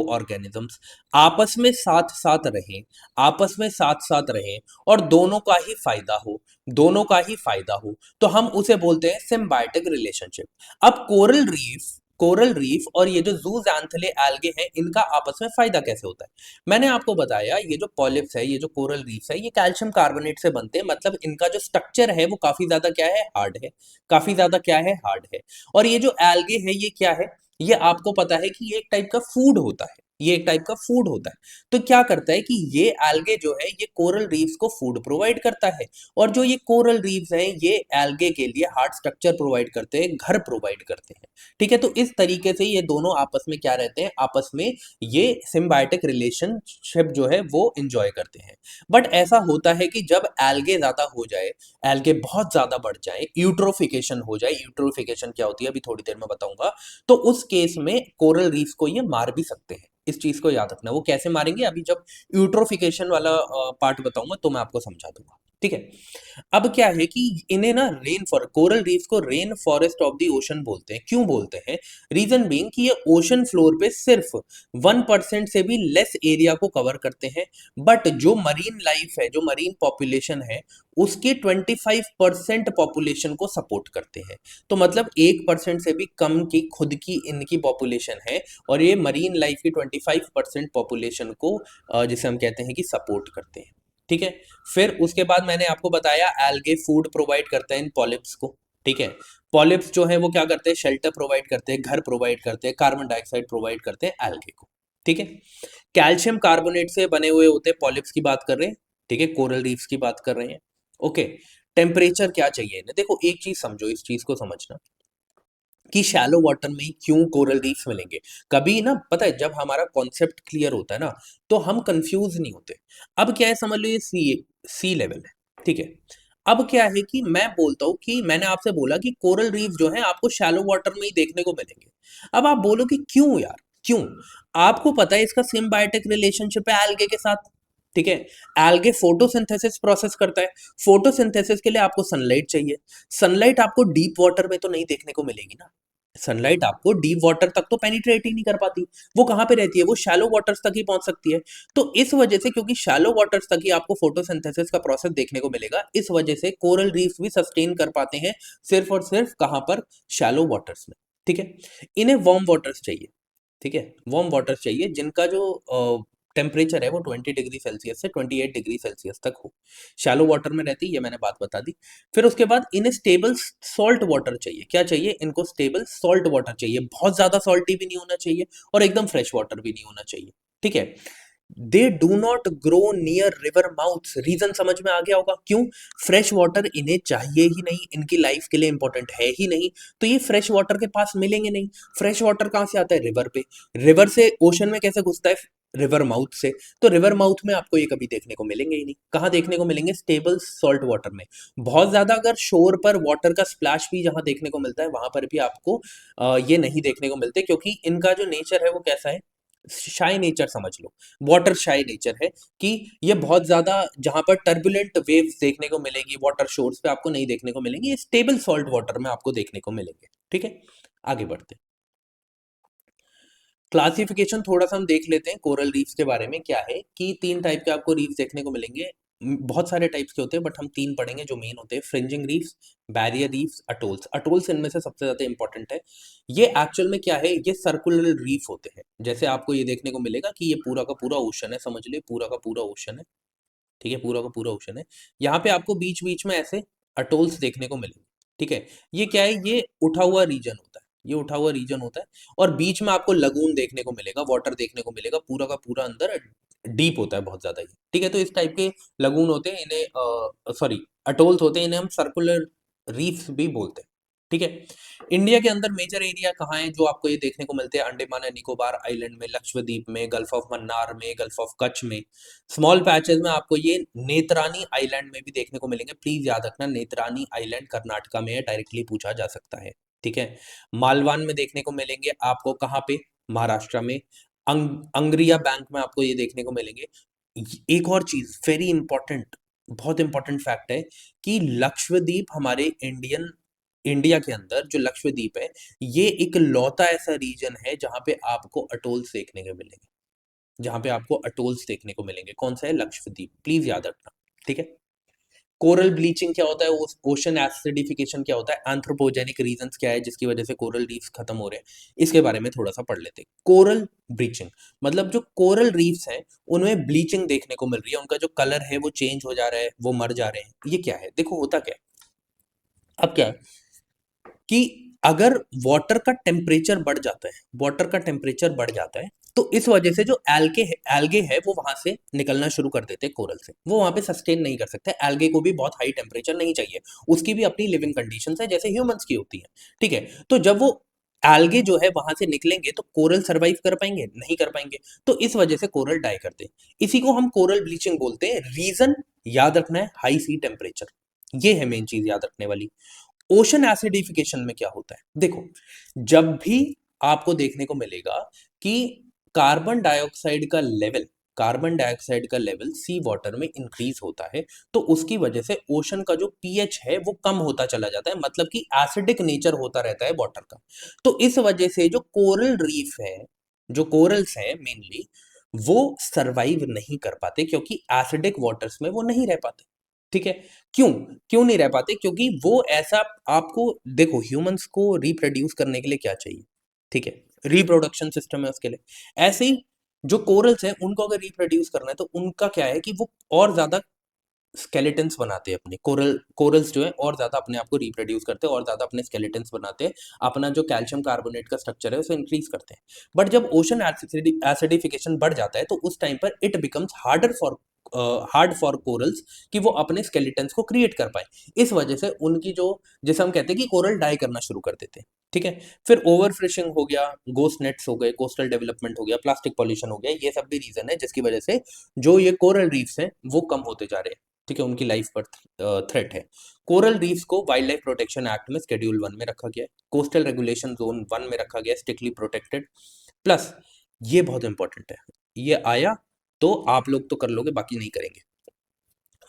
ऑर्गेनिजम्स आपस में साथ साथ रहें, आपस में साथ साथ रहें और दोनों का ही फायदा हो, तो हम उसे बोलते हैं सिम्बायोटिक रिलेशनशिप। अब कोरल रीफ और ये जो जूजैंथले एल्गे हैं, इनका आपस में फायदा कैसे होता है? मैंने आपको बताया, ये जो पॉलिप्स है, ये जो कोरल रीफ्स है, ये कैल्शियम कार्बोनेट से बनते हैं, मतलब इनका जो स्ट्रक्चर है वो काफी ज्यादा क्या है? हार्ड है। काफी ज्यादा क्या है? हार्ड है। और ये जो एल्गे है, ये क्या है? ये आपको पता है कि ये एक टाइप का फूड होता है। ये एक टाइप का फूड होता है। तो क्या करता है कि ये एल्गे जो है, ये कोरल रीफ्स को फूड प्रोवाइड करता है। और जो ये कोरल रीफ्स हैं, ये एल्गे के लिए हार्ड स्ट्रक्चर प्रोवाइड करते हैं, घर प्रोवाइड करते हैं। ठीक है, तो इस तरीके से ये दोनों आपस में क्या रहते हैं? आपस में ये सिम्बायोटिक रिलेशनशिप जो है वो एंजॉय करते हैं। बट ऐसा होता है कि जब एल्गे ज्यादा हो जाए, एल्गे बहुत ज्यादा बढ़ जाए, यूट्रोफिकेशन हो जाए, यूट्रोफिकेशन क्या होती है अभी थोड़ी देर में बताऊंगा, तो उस केस में कोरल रीफ को ये मार भी सकते हैं। इस चीज को याद रखना। वो कैसे मारेंगे, अभी जब यूट्रोफिकेशन वाला पार्ट बताऊंगा तो मैं आपको समझा दूंगा। ठीक है। अब क्या है कि इन्हें ना कोरल रीफ्स को rain forest of the ocean बोलते हैं। क्यों बोलते हैं? रीजन बीइंग कि ये ओशन फ्लोर पे सिर्फ 1% से भी लेस एरिया को कवर करते हैं, बट जो मरीन लाइफ है, जो मरीन पॉपुलेशन है, उसके 25% पॉपुलेशन को सपोर्ट करते हैं। तो मतलब 1% से भी कम की खुद की इनकी पॉपुलेशन है, और ये मरीन लाइफ की 25% पॉपुलेशन को जिसे हम कहते हैं कि सपोर्ट करते हैं। ठीक है। फिर उसके बाद मैंने आपको बताया एल्गे फूड प्रोवाइड करते हैं इन पॉलिप्स को। ठीक है। पॉलिप्स जो है वो क्या करते हैं? शेल्टर प्रोवाइड करते हैं, घर प्रोवाइड करते हैं, कार्बन डाइऑक्साइड प्रोवाइड करते हैं एल्गे को। ठीक है। कैल्शियम कार्बोनेट से बने हुए होते हैं, पॉलिप्स की बात कर रहे हैं। ठीक है, कोरल रीफ्स की बात कर रहे हैं। ओके। टेम्परेचर क्या चाहिए इन्हें? देखो एक चीज समझो, इस चीज को समझना कि शैलो वाटर में क्यों कोरल रीफ्स मिलेंगे। कभी ना पता है, जब हमारा कॉन्सेप्ट क्लियर होता है ना, तो हम कंफ्यूज नहीं होते। अब क्या है, समझ लो ये सी लेवल है। ठीक है। अब क्या है कि मैं बोलता हूं कि मैंने आपसे बोला कि कोरल रीफ जो है आपको शैलो वाटर में ही देखने को मिलेंगे। अब आप बोलो कि क्यों यार, क्यों? आपको पता है इसका सिम्बायोटिक रिलेशनशिप है एल्गे के साथ। ठीक है। एल्गे फोटोसिंथेसिस प्रोसेस करता है। फोटोसिंथेसिस के लिए आपको सनलाइट चाहिए। सनलाइट आपको डीप वाटर में तो नहीं देखने को मिलेगी ना। सनलाइट आपको डीप वाटर तक तो पेनिट्रेट ही नहीं कर पाती। वो कहां पे रहती है? वो शैलो वाटर्स तक ही पहुंच सकती है। तो इस वजह से, क्योंकि शैलो वाटर्स तक ही आपको फोटोसिंथेसिस का प्रोसेस देखने को मिलेगा, इस वजह से कोरल रीफ्स भी सस्टेन कर पाते हैं सिर्फ और सिर्फ कहां पर? शैलो वाटर्स में। ठीक है। इन्हें वार्म वाटर्स चाहिए। ठीक है, वार्म वाटर्स चाहिए जिनका जो टेम्परेचर है वो 20 डिग्री सेल्सियस से 28 डिग्री सेल्सियस तक हो। शैलो वाटर में रहती है, ये मैंने बात बता दी। फिर उसके बाद इन्हें स्टेबल सॉल्ट वाटर चाहिए। क्या चाहिए इनको? स्टेबल सॉल्ट वाटर चाहिए। बहुत ज्यादा सॉल्टी भी नहीं होना चाहिए और एकदम फ्रेश वाटर भी नहीं होना चाहिए। ठीक है। They do not grow near river mouths. Reason समझ में आ गया होगा क्यों? फ्रेश वाटर इन्हें चाहिए ही नहीं, इनकी लाइफ के लिए इंपॉर्टेंट है ही नहीं। तो ये फ्रेश वाटर के पास मिलेंगे नहीं। फ्रेश वाटर कहां से आता है? रिवर पे। रिवर से ओशन में कैसे घुसता है? रिवर माउथ से। तो रिवर माउथ में आपको ये कभी देखने को मिलेंगे ही नहीं। कहाँ देखने को मिलेंगे? स्टेबल सॉल्ट वाटर में। बहुत ज्यादा अगर शोर पर वाटर का स्प्लैश भी जहां देखने को मिलता है, वहां पर भी आपको ये नहीं देखने को मिलते, क्योंकि इनका जो नेचर है वो कैसा है? शाई नेचर समझ लो। वाटर शाई नेचर है कि ये बहुत ज्यादा जहां पर टर्बुलेंट वेव्स देखने को मिलेगी वाटर शोर्स पे आपको नहीं देखने को मिलेंगी, ये स्टेबल सॉल्ट वाटर में आपको देखने को मिलेंगे। ठीक है। आगे बढ़ते हैं। क्लासिफिकेशन थोड़ा सा हम देख लेते हैं कोरल रीफ्स के बारे में। क्या है कि 3 टाइप के आपको रीफ्स देखने को मिलेंगे। बहुत सारे टाइप्स के होते हैं, बट हम 3 पढ़ेंगे जो मेन होते हैं। Fringing reefs, barrier reefs, atolls. Atolls इनमें से सबसे ज्यादा इंपॉर्टेंट है। ये एक्चुअल में क्या है? ये सर्कुलर रीफ होते हैं। जैसे आपको ये देखने को मिलेगा कि ये पूरा का पूरा ओशन है, समझ लीजिए पूरा का पूरा ओशन है। ठीक है, पूरा का पूरा ओशन है। यहाँ पे आपको बीच बीच में ऐसे अटोल्स देखने को मिलेंगे। ठीक है। ये क्या है? ये उठा हुआ रीजन होता है। ये उठा हुआ रीजन होता है। और बीच में आपको लगून देखने को मिलेगा, वाटर देखने को मिलेगा, पूरा का पूरा अंदर डीप होता है बहुत ज्यादा ही। ठीक है। तो इस टाइप के लगून होते हैं, इन्हें सॉरी अटोल्स होते हैं, इन्हें हम सर्कुलर रीफ्स भी बोलते हैं। ठीक है। इंडिया के अंदर मेजर एरिया कहाँ है जो आपको ये देखने को मिलते हैं? अंडमान एंड निकोबार आइलैंड में, लक्षद्वीप में, गल्फ ऑफ मन्नार में, गल्फ ऑफ कच्छ में। स्मॉल पैचेस में आपको ये नेत्रानी आइलैंड में भी देखने को मिलेंगे। प्लीज याद रखना, नेत्रानी आइलैंड कर्नाटका में है, डायरेक्टली पूछा जा सकता है। ठीक है। मालवान में देखने को मिलेंगे आपको, कहाँ पे? महाराष्ट्र में। अंग्रिया बैंक में आपको ये देखने को मिलेंगे। एक और चीज वेरी इंपॉर्टेंट, बहुत इंपॉर्टेंट फैक्ट है कि लक्षद्वीप हमारे इंडिया के अंदर जो लक्षद्वीप है, ये एक लौता ऐसा रीजन है जहां पे आपको अटोल्स देखने को मिलेंगे, जहां पे आपको अटोल्स देखने को मिलेंगे। कौन सा है? लक्षद्वीप, प्लीज याद रखना, ठीक है। कोरल ब्लीचिंग क्या होता है? ओशन एसिडिफिकेशन क्या होता है? एंथ्रोपोजेनिक रीजंस क्या है जिसकी वजह से कोरल रीफ्स खत्म हो रहे हैं? इसके बारे में थोड़ा सा पढ़ लेते हैं। कोरल ब्लीचिंग मतलब जो कोरल रीफ्स हैं उनमें ब्लीचिंग देखने को मिल रही है, उनका जो कलर है वो चेंज हो जा रहा है, वो मर जा रहे हैं। ये क्या है? देखो होता क्या है, अब क्या है कि अगर वाटर का टेम्परेचर बढ़ जाता है, वाटर का टेम्परेचर बढ़ जाता है, तो इस वजह से जो एल्गे है वो वहां से निकलना शुरू कर देते हैं कोरल से। वो वहां पे सस्टेन नहीं कर सकते। एल्गे को भी बहुत हाई टेम्परेचर नहीं चाहिए, उसकी भी अपनी लिविंग कंडीशंस है जैसे ह्यूमंस की होती है, ठीक है। तो जब वो एल्गे जो है वहां से निकलेंगे तो कोरल सरवाइव कर पाएंगे? नहीं कर पाएंगे। तो इस वजह से कोरल डाई करते हैं। इसी को हम कोरल ब्लीचिंग बोलते हैं। रीजन याद रखना है, हाई सी टेम्परेचर। ये है मेन चीज याद रखने वाली। ओशन एसिडिफिकेशन में क्या होता है? देखो, जब भी आपको देखने को मिलेगा कि कार्बन डाइऑक्साइड का लेवल कार्बन डाइऑक्साइड का लेवल सी वाटर में इंक्रीज होता है, तो उसकी वजह से ओशन का जो पीएच है वो कम होता चला जाता है, मतलब कि एसिडिक नेचर होता रहता है वाटर का। तो इस वजह से जो कोरल रीफ है, जो कोरल्स हैं मेनली, वो सरवाइव नहीं कर पाते क्योंकि एसिडिक वाटर्स में वो नहीं रह पाते, ठीक है। क्यों? क्यों नहीं रह पाते? क्योंकि वो ऐसा, आपको देखो, ह्यूमंस को रिप्रोड्यूस करने के लिए क्या चाहिए? ठीक है, रिप्रोडक्शन सिस्टम है उसके लिए। ऐसे ही जो कोरल्स हैं उनको अगर रिप्रोड्यूस करना है तो उनका क्या है कि वो और ज्यादा स्केलेटन्स बनाते हैं अपने। कोरल्स जो है और ज्यादा अपने आप को रिप्रोड्यूस करते हैं और ज्यादा अपने स्केलेटन्स बनाते हैं, अपना जो कैल्शियम कार्बोनेट का स्ट्रक्चर है उसे इंक्रीज करते हैं। बट जब ओशन एसिडिफिकेशन बढ़ जाता है तो उस टाइम पर it becomes hard for corals कि वो अपने स्केलेटन्स को क्रिएट कर पाए। इस वजह से उनकी जो, जैसे हम कहते हैं कि कोरल डाई करना शुरू कर देते हैं, ठीक है। फिर ओवर फिशिंग हो गया, गोस्ट नेट्स हो गए, कोस्टल डेवलपमेंट हो गया, प्लास्टिक पॉल्यूशन हो गया, ये सब भी रीजन है जिसकी वजह से जो ये कोरल रीफ्स हैं वो कम होते जा रहे हैं, ठीक है। उनकी लाइफ पर थ्रेट है। कोरल रीफ्स को वाइल्ड लाइफ प्रोटेक्शन एक्ट में शेड्यूल 1 में रखा गया है, कोस्टल रेगुलेशन जोन 1 में रखा गया है, स्ट्रिक्टली प्रोटेक्टेड। प्लस ये बहुत इंपॉर्टेंट है, ये आया तो आप लोग तो कर लोगे, बाकी नहीं करेंगे।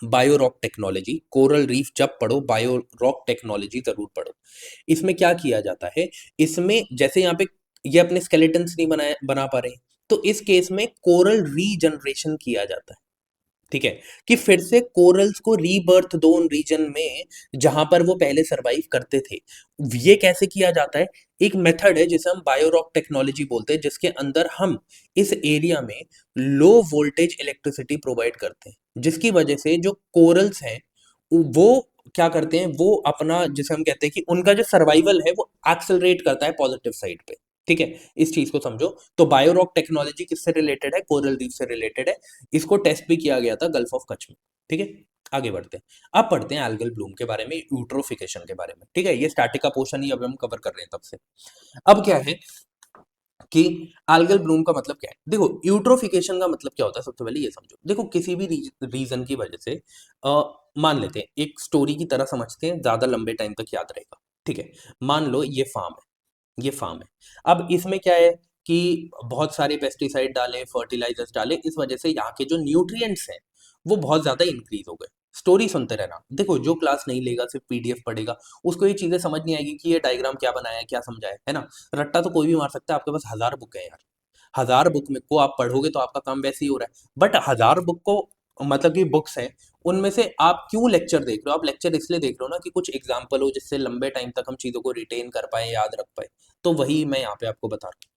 Bio rock technology, coral reef जब पढ़ो बायो रॉक टेक्नोलॉजी जरूर पढ़ो। इसमें क्या किया जाता है, इसमें जैसे यहाँ पे ये अपने स्केलेटन्स नहीं बना पा रहे, तो इस केस में कोरल रीजनरेशन किया जाता है, ठीक है। कि फिर से कोरल्स को रीबर्थ दो उन रीजन में जहां पर वो पहले सरवाइव करते थे। ये कैसे किया जाता है? एक मेथड है जिसे हम बायोरॉक टेक्नोलॉजी बोलते हैं, जिसके अंदर हम इस एरिया में लो वोल्टेज इलेक्ट्रिसिटी प्रोवाइड करते हैं, जिसकी वजह से जो कोरल्स हैं वो क्या करते हैं, वो अपना, जिसे हम कहते हैं कि उनका जो सर्वाइवल है वो एक्सेलरेट करता है पॉजिटिव साइड पे, ठीक है। इस चीज को समझो। तो बायोरॉक टेक्नोलॉजी किससे रिलेटेड है? कोरल रीफ से रिलेटेड है। इसको टेस्ट भी किया गया था गल्फ ऑफ कच्छ में, ठीक है। आगे बढ़ते हैं, अब पढ़ते हैं एल्गल ब्लूम के बारे में, यूट्रोफिकेशन के बारे में, ठीक है। ये स्टैटिक का पोर्शन ही अब हम कवर कर रहे हैं तब से। अब क्या है कि एल्गल ब्लूम का मतलब क्या है? देखो, यूट्रोफिकेशन का मतलब क्या होता है, सबसे पहले ये समझो। देखो, किसी भी रीजन की वजह से मान लेते हैं, एक स्टोरी की तरह समझते हैं, ज्यादा लंबे टाइम तक याद रहेगा, ठीक है। मान लो ये फार्म है, ये फार्म है। अब इसमें क्या है कि बहुत सारे पेस्टिसाइड डाले, फर्टिलाइजर्स डाले, इस वजह से यहाँ के जो न्यूट्रिएंट्स हैं वो बहुत ज्यादा इंक्रीज हो गए। स्टोरी सुनते रहना। देखो, जो क्लास नहीं लेगा, सिर्फ पीडीएफ पढ़ेगा, उसको ये चीजें समझ नहीं आएगी कि ये डायग्राम क्या बनाया है, क्या समझाया है ना। रट्टा तो कोई भी मार सकता है, आपके पास 1000 बुक है यार। 1000 बुक में को आप पढ़ोगे तो आपका काम वैसे ही हो रहा है। बट 1000 बुक को, मतलब कि बुक्स हैं, उनमें से आप क्यों लेक्चर देख रहे हो? आप लेक्चर इसलिए देख रहे हो ना कि कुछ एग्जाम्पल हो जिससे लंबे टाइम तक हम चीजों को रिटेन कर पाए, याद रख पाए। तो वही मैं यहाँ पे आपको बता रहा हूँ।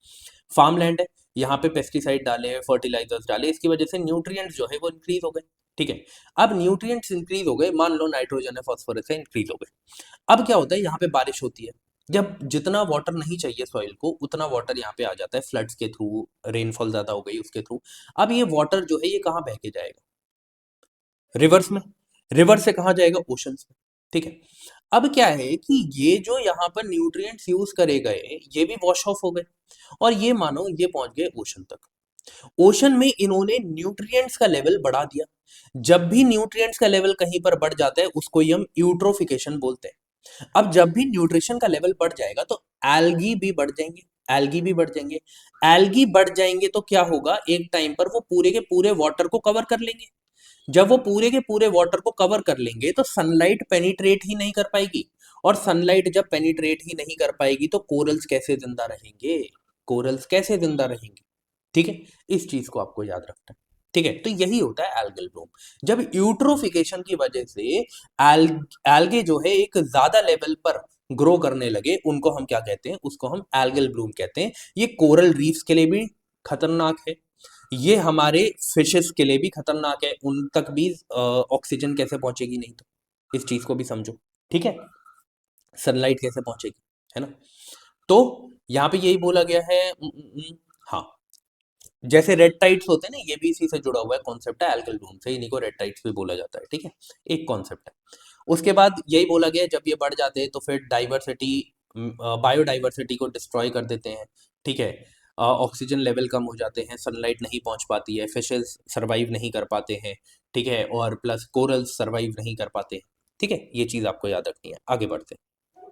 फार्म लैंड है, यहाँ पे पेस्टिसाइड डाले, फर्टिलाइजर्स डाले, इसकी वजह से न्यूट्रिएंट्स जो है वो इंक्रीज हो गए, ठीक है। अब न्यूट्रिएंट्स इंक्रीज हो गए, मान लो नाइट्रोजन है, फास्फोरस है, इंक्रीज हो गए। अब क्या होता है, यहाँ पे बारिश होती है। जब जितना वाटर नहीं चाहिए सॉइल को, उतना वाटर यहाँ पे आ जाता है फ्लड्स के थ्रू, रेनफॉल ज्यादा हो गई उसके थ्रू। अब ये वाटर जो है ये कहाँ बह के जाएगा? रिवर्स में। रिवर से कहाँ जाएगा? ओशंस में, ठीक है। अब क्या है कि ये जो यहाँ पर न्यूट्रिएंट्स यूज करे गए, ये भी वॉश ऑफ हो गए, और ये मानो ये पहुंच गए ओशन तक। ओशन में इन्होंने न्यूट्रिएंट्स का लेवल बढ़ा दिया। जब भी न्यूट्रिएंट्स का लेवल कहीं पर बढ़ जाता है उसको ही हम यूट्रोफिकेशन बोलते हैं। अब जब भी न्यूट्रिशन का लेवल बढ़ जाएगा तो एल्गी भी बढ़ जाएंगे, एल्गी भी बढ़ जाएंगे। एल्गी बढ़ जाएंगे तो क्या होगा, एक टाइम पर वो पूरे के पूरे वाटर को कवर कर लेंगे। जब वो पूरे के पूरे वाटर को कवर कर लेंगे तो सनलाइट पेनिट्रेट ही नहीं कर पाएगी, और सनलाइट जब पेनिट्रेट ही नहीं कर पाएगी तो कोरल्स कैसे जिंदा रहेंगे, कोरल्स कैसे जिंदा रहेंगे। ठीक है, इस चीज को आपको याद रखना है। ठीक है, तो यही होता है एल्गल ब्लूम। जब यूट्रोफिकेशन की वजह से एल एल्गे जो है एक ज्यादा लेवल पर ग्रो करने लगे, उनको हम क्या कहते हैं, उसको हम एल्गल ब्लूम कहते हैं। ये कोरल रीफ्स के लिए भी खतरनाक है, ये हमारे फिशेस के लिए भी खतरनाक है, उन तक भी ऑक्सीजन कैसे पहुंचेगी, नहीं तो इस चीज को भी समझो। ठीक है, सनलाइट कैसे पहुंचेगी, है ना। तो यहाँ पे यही बोला गया है। हाँ, जैसे रेड टाइड्स होते हैं ना, ये भी इसी से जुड़ा हुआ है कॉन्सेप्ट है, एल्गल ब्लूम से, इन्हीं को रेड टाइड्स भी बोला जाता है। ठीक है, एक कॉन्सेप्ट है। उसके बाद यही बोला गया है, जब ये बढ़ जाते हैं तो फिर डाइवर्सिटी, बायोडाइवर्सिटी को डिस्ट्रॉय कर देते हैं। ठीक है, ऑक्सीजन लेवल कम हो जाते हैं, सनलाइट नहीं पहुंच पाती है, फिशेस सरवाइव नहीं कर पाते हैं। ठीक है, और प्लस कोरल्स सरवाइव नहीं कर पाते हैं। ठीक है, ये चीज आपको याद रखनी है। आगे बढ़ते हैं।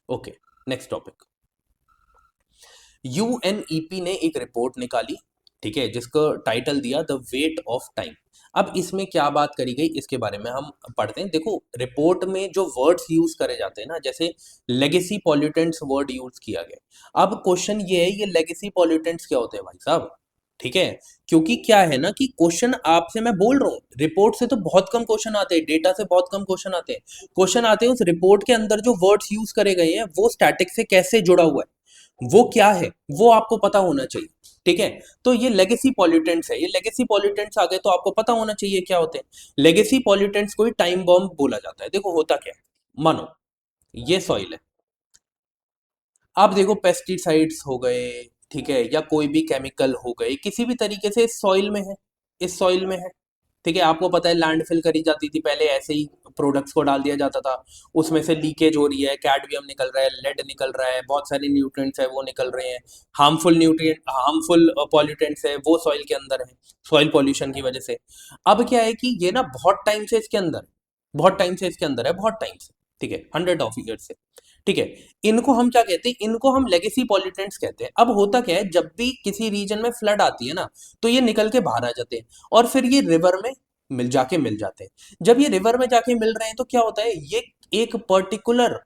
Okay, next topic. यूएनईपी ने एक रिपोर्ट निकाली, ठीक है, जिसका टाइटल दिया द वेट ऑफ टाइम। अब इसमें क्या बात करी गई इसके बारे में हम पढ़ते हैं। देखो, रिपोर्ट में जो वर्ड्स यूज करे जाते हैं ना, जैसे लेगेसी पॉल्यूटेंट्स वर्ड यूज किया गया। अब क्वेश्चन ये है, ये लेगेसी पॉल्यूटेंट्स क्या होते हैं भाई साहब। ठीक है, क्योंकि क्या है ना कि क्वेश्चन आपसे मैं बोल रहा हूँ, रिपोर्ट से तो बहुत कम क्वेश्चन आते हैं, डेटा से बहुत कम क्वेश्चन आते हैं। क्वेश्चन आते हैं उस रिपोर्ट के अंदर जो वर्ड्स यूज करे गए हैं वो स्टैटिक से कैसे जुड़ा हुआ है, वो क्या है, वो आपको पता होना चाहिए। ठीक है, तो ये लेगेसी पॉल्यूटेंट्स है, ये लेगेसी पॉल्यूटेंट्स आ गए तो आपको पता होना चाहिए क्या होते हैं। लेगेसी पॉल्यूटेंट्स को ही टाइम बॉम्ब बोला जाता है। देखो होता क्या है, मानो ये सॉइल है, आप देखो पेस्टिसाइड्स हो गए, ठीक है, या कोई भी केमिकल हो गए, किसी भी तरीके से इस सॉइल में है, इस सॉइल में है। ठीक है, आपको पता है लैंडफिल करी जाती थी पहले, ऐसे ही प्रोडक्ट्स को डाल दिया जाता था, उसमें से लीकेज हो रही है, कैडमियम निकल रहा है, लेड निकल रहा है, बहुत सारे न्यूट्रिएंट्स है वो निकल रहे हैं, हार्मफुल न्यूट्रिएंट, हार्मफुल पॉल्यूटेंट्स है वो सॉइल के अंदर है, सॉइल पॉल्यूशन की वजह से। अब क्या है कि ये ना बहुत टाइम से इसके अंदर, बहुत टाइम से इसके अंदर है, बहुत टाइम से, ठीक है, 100 ऑफ ईयर से। ठीक है, इनको हम क्या कहते हैं, इनको हम लेगेसी पॉल्यूटेंट्स कहते हैं। अब होता क्या है, जब भी किसी रीजन में फ्लड आती है ना, तो ये निकल के बाहर आ जाते हैं और फिर ये रिवर में मिल जाते हैं। जब ये रिवर में जाके मिल रहे हैं तो क्या होता है, ये एक पर्टिकुलर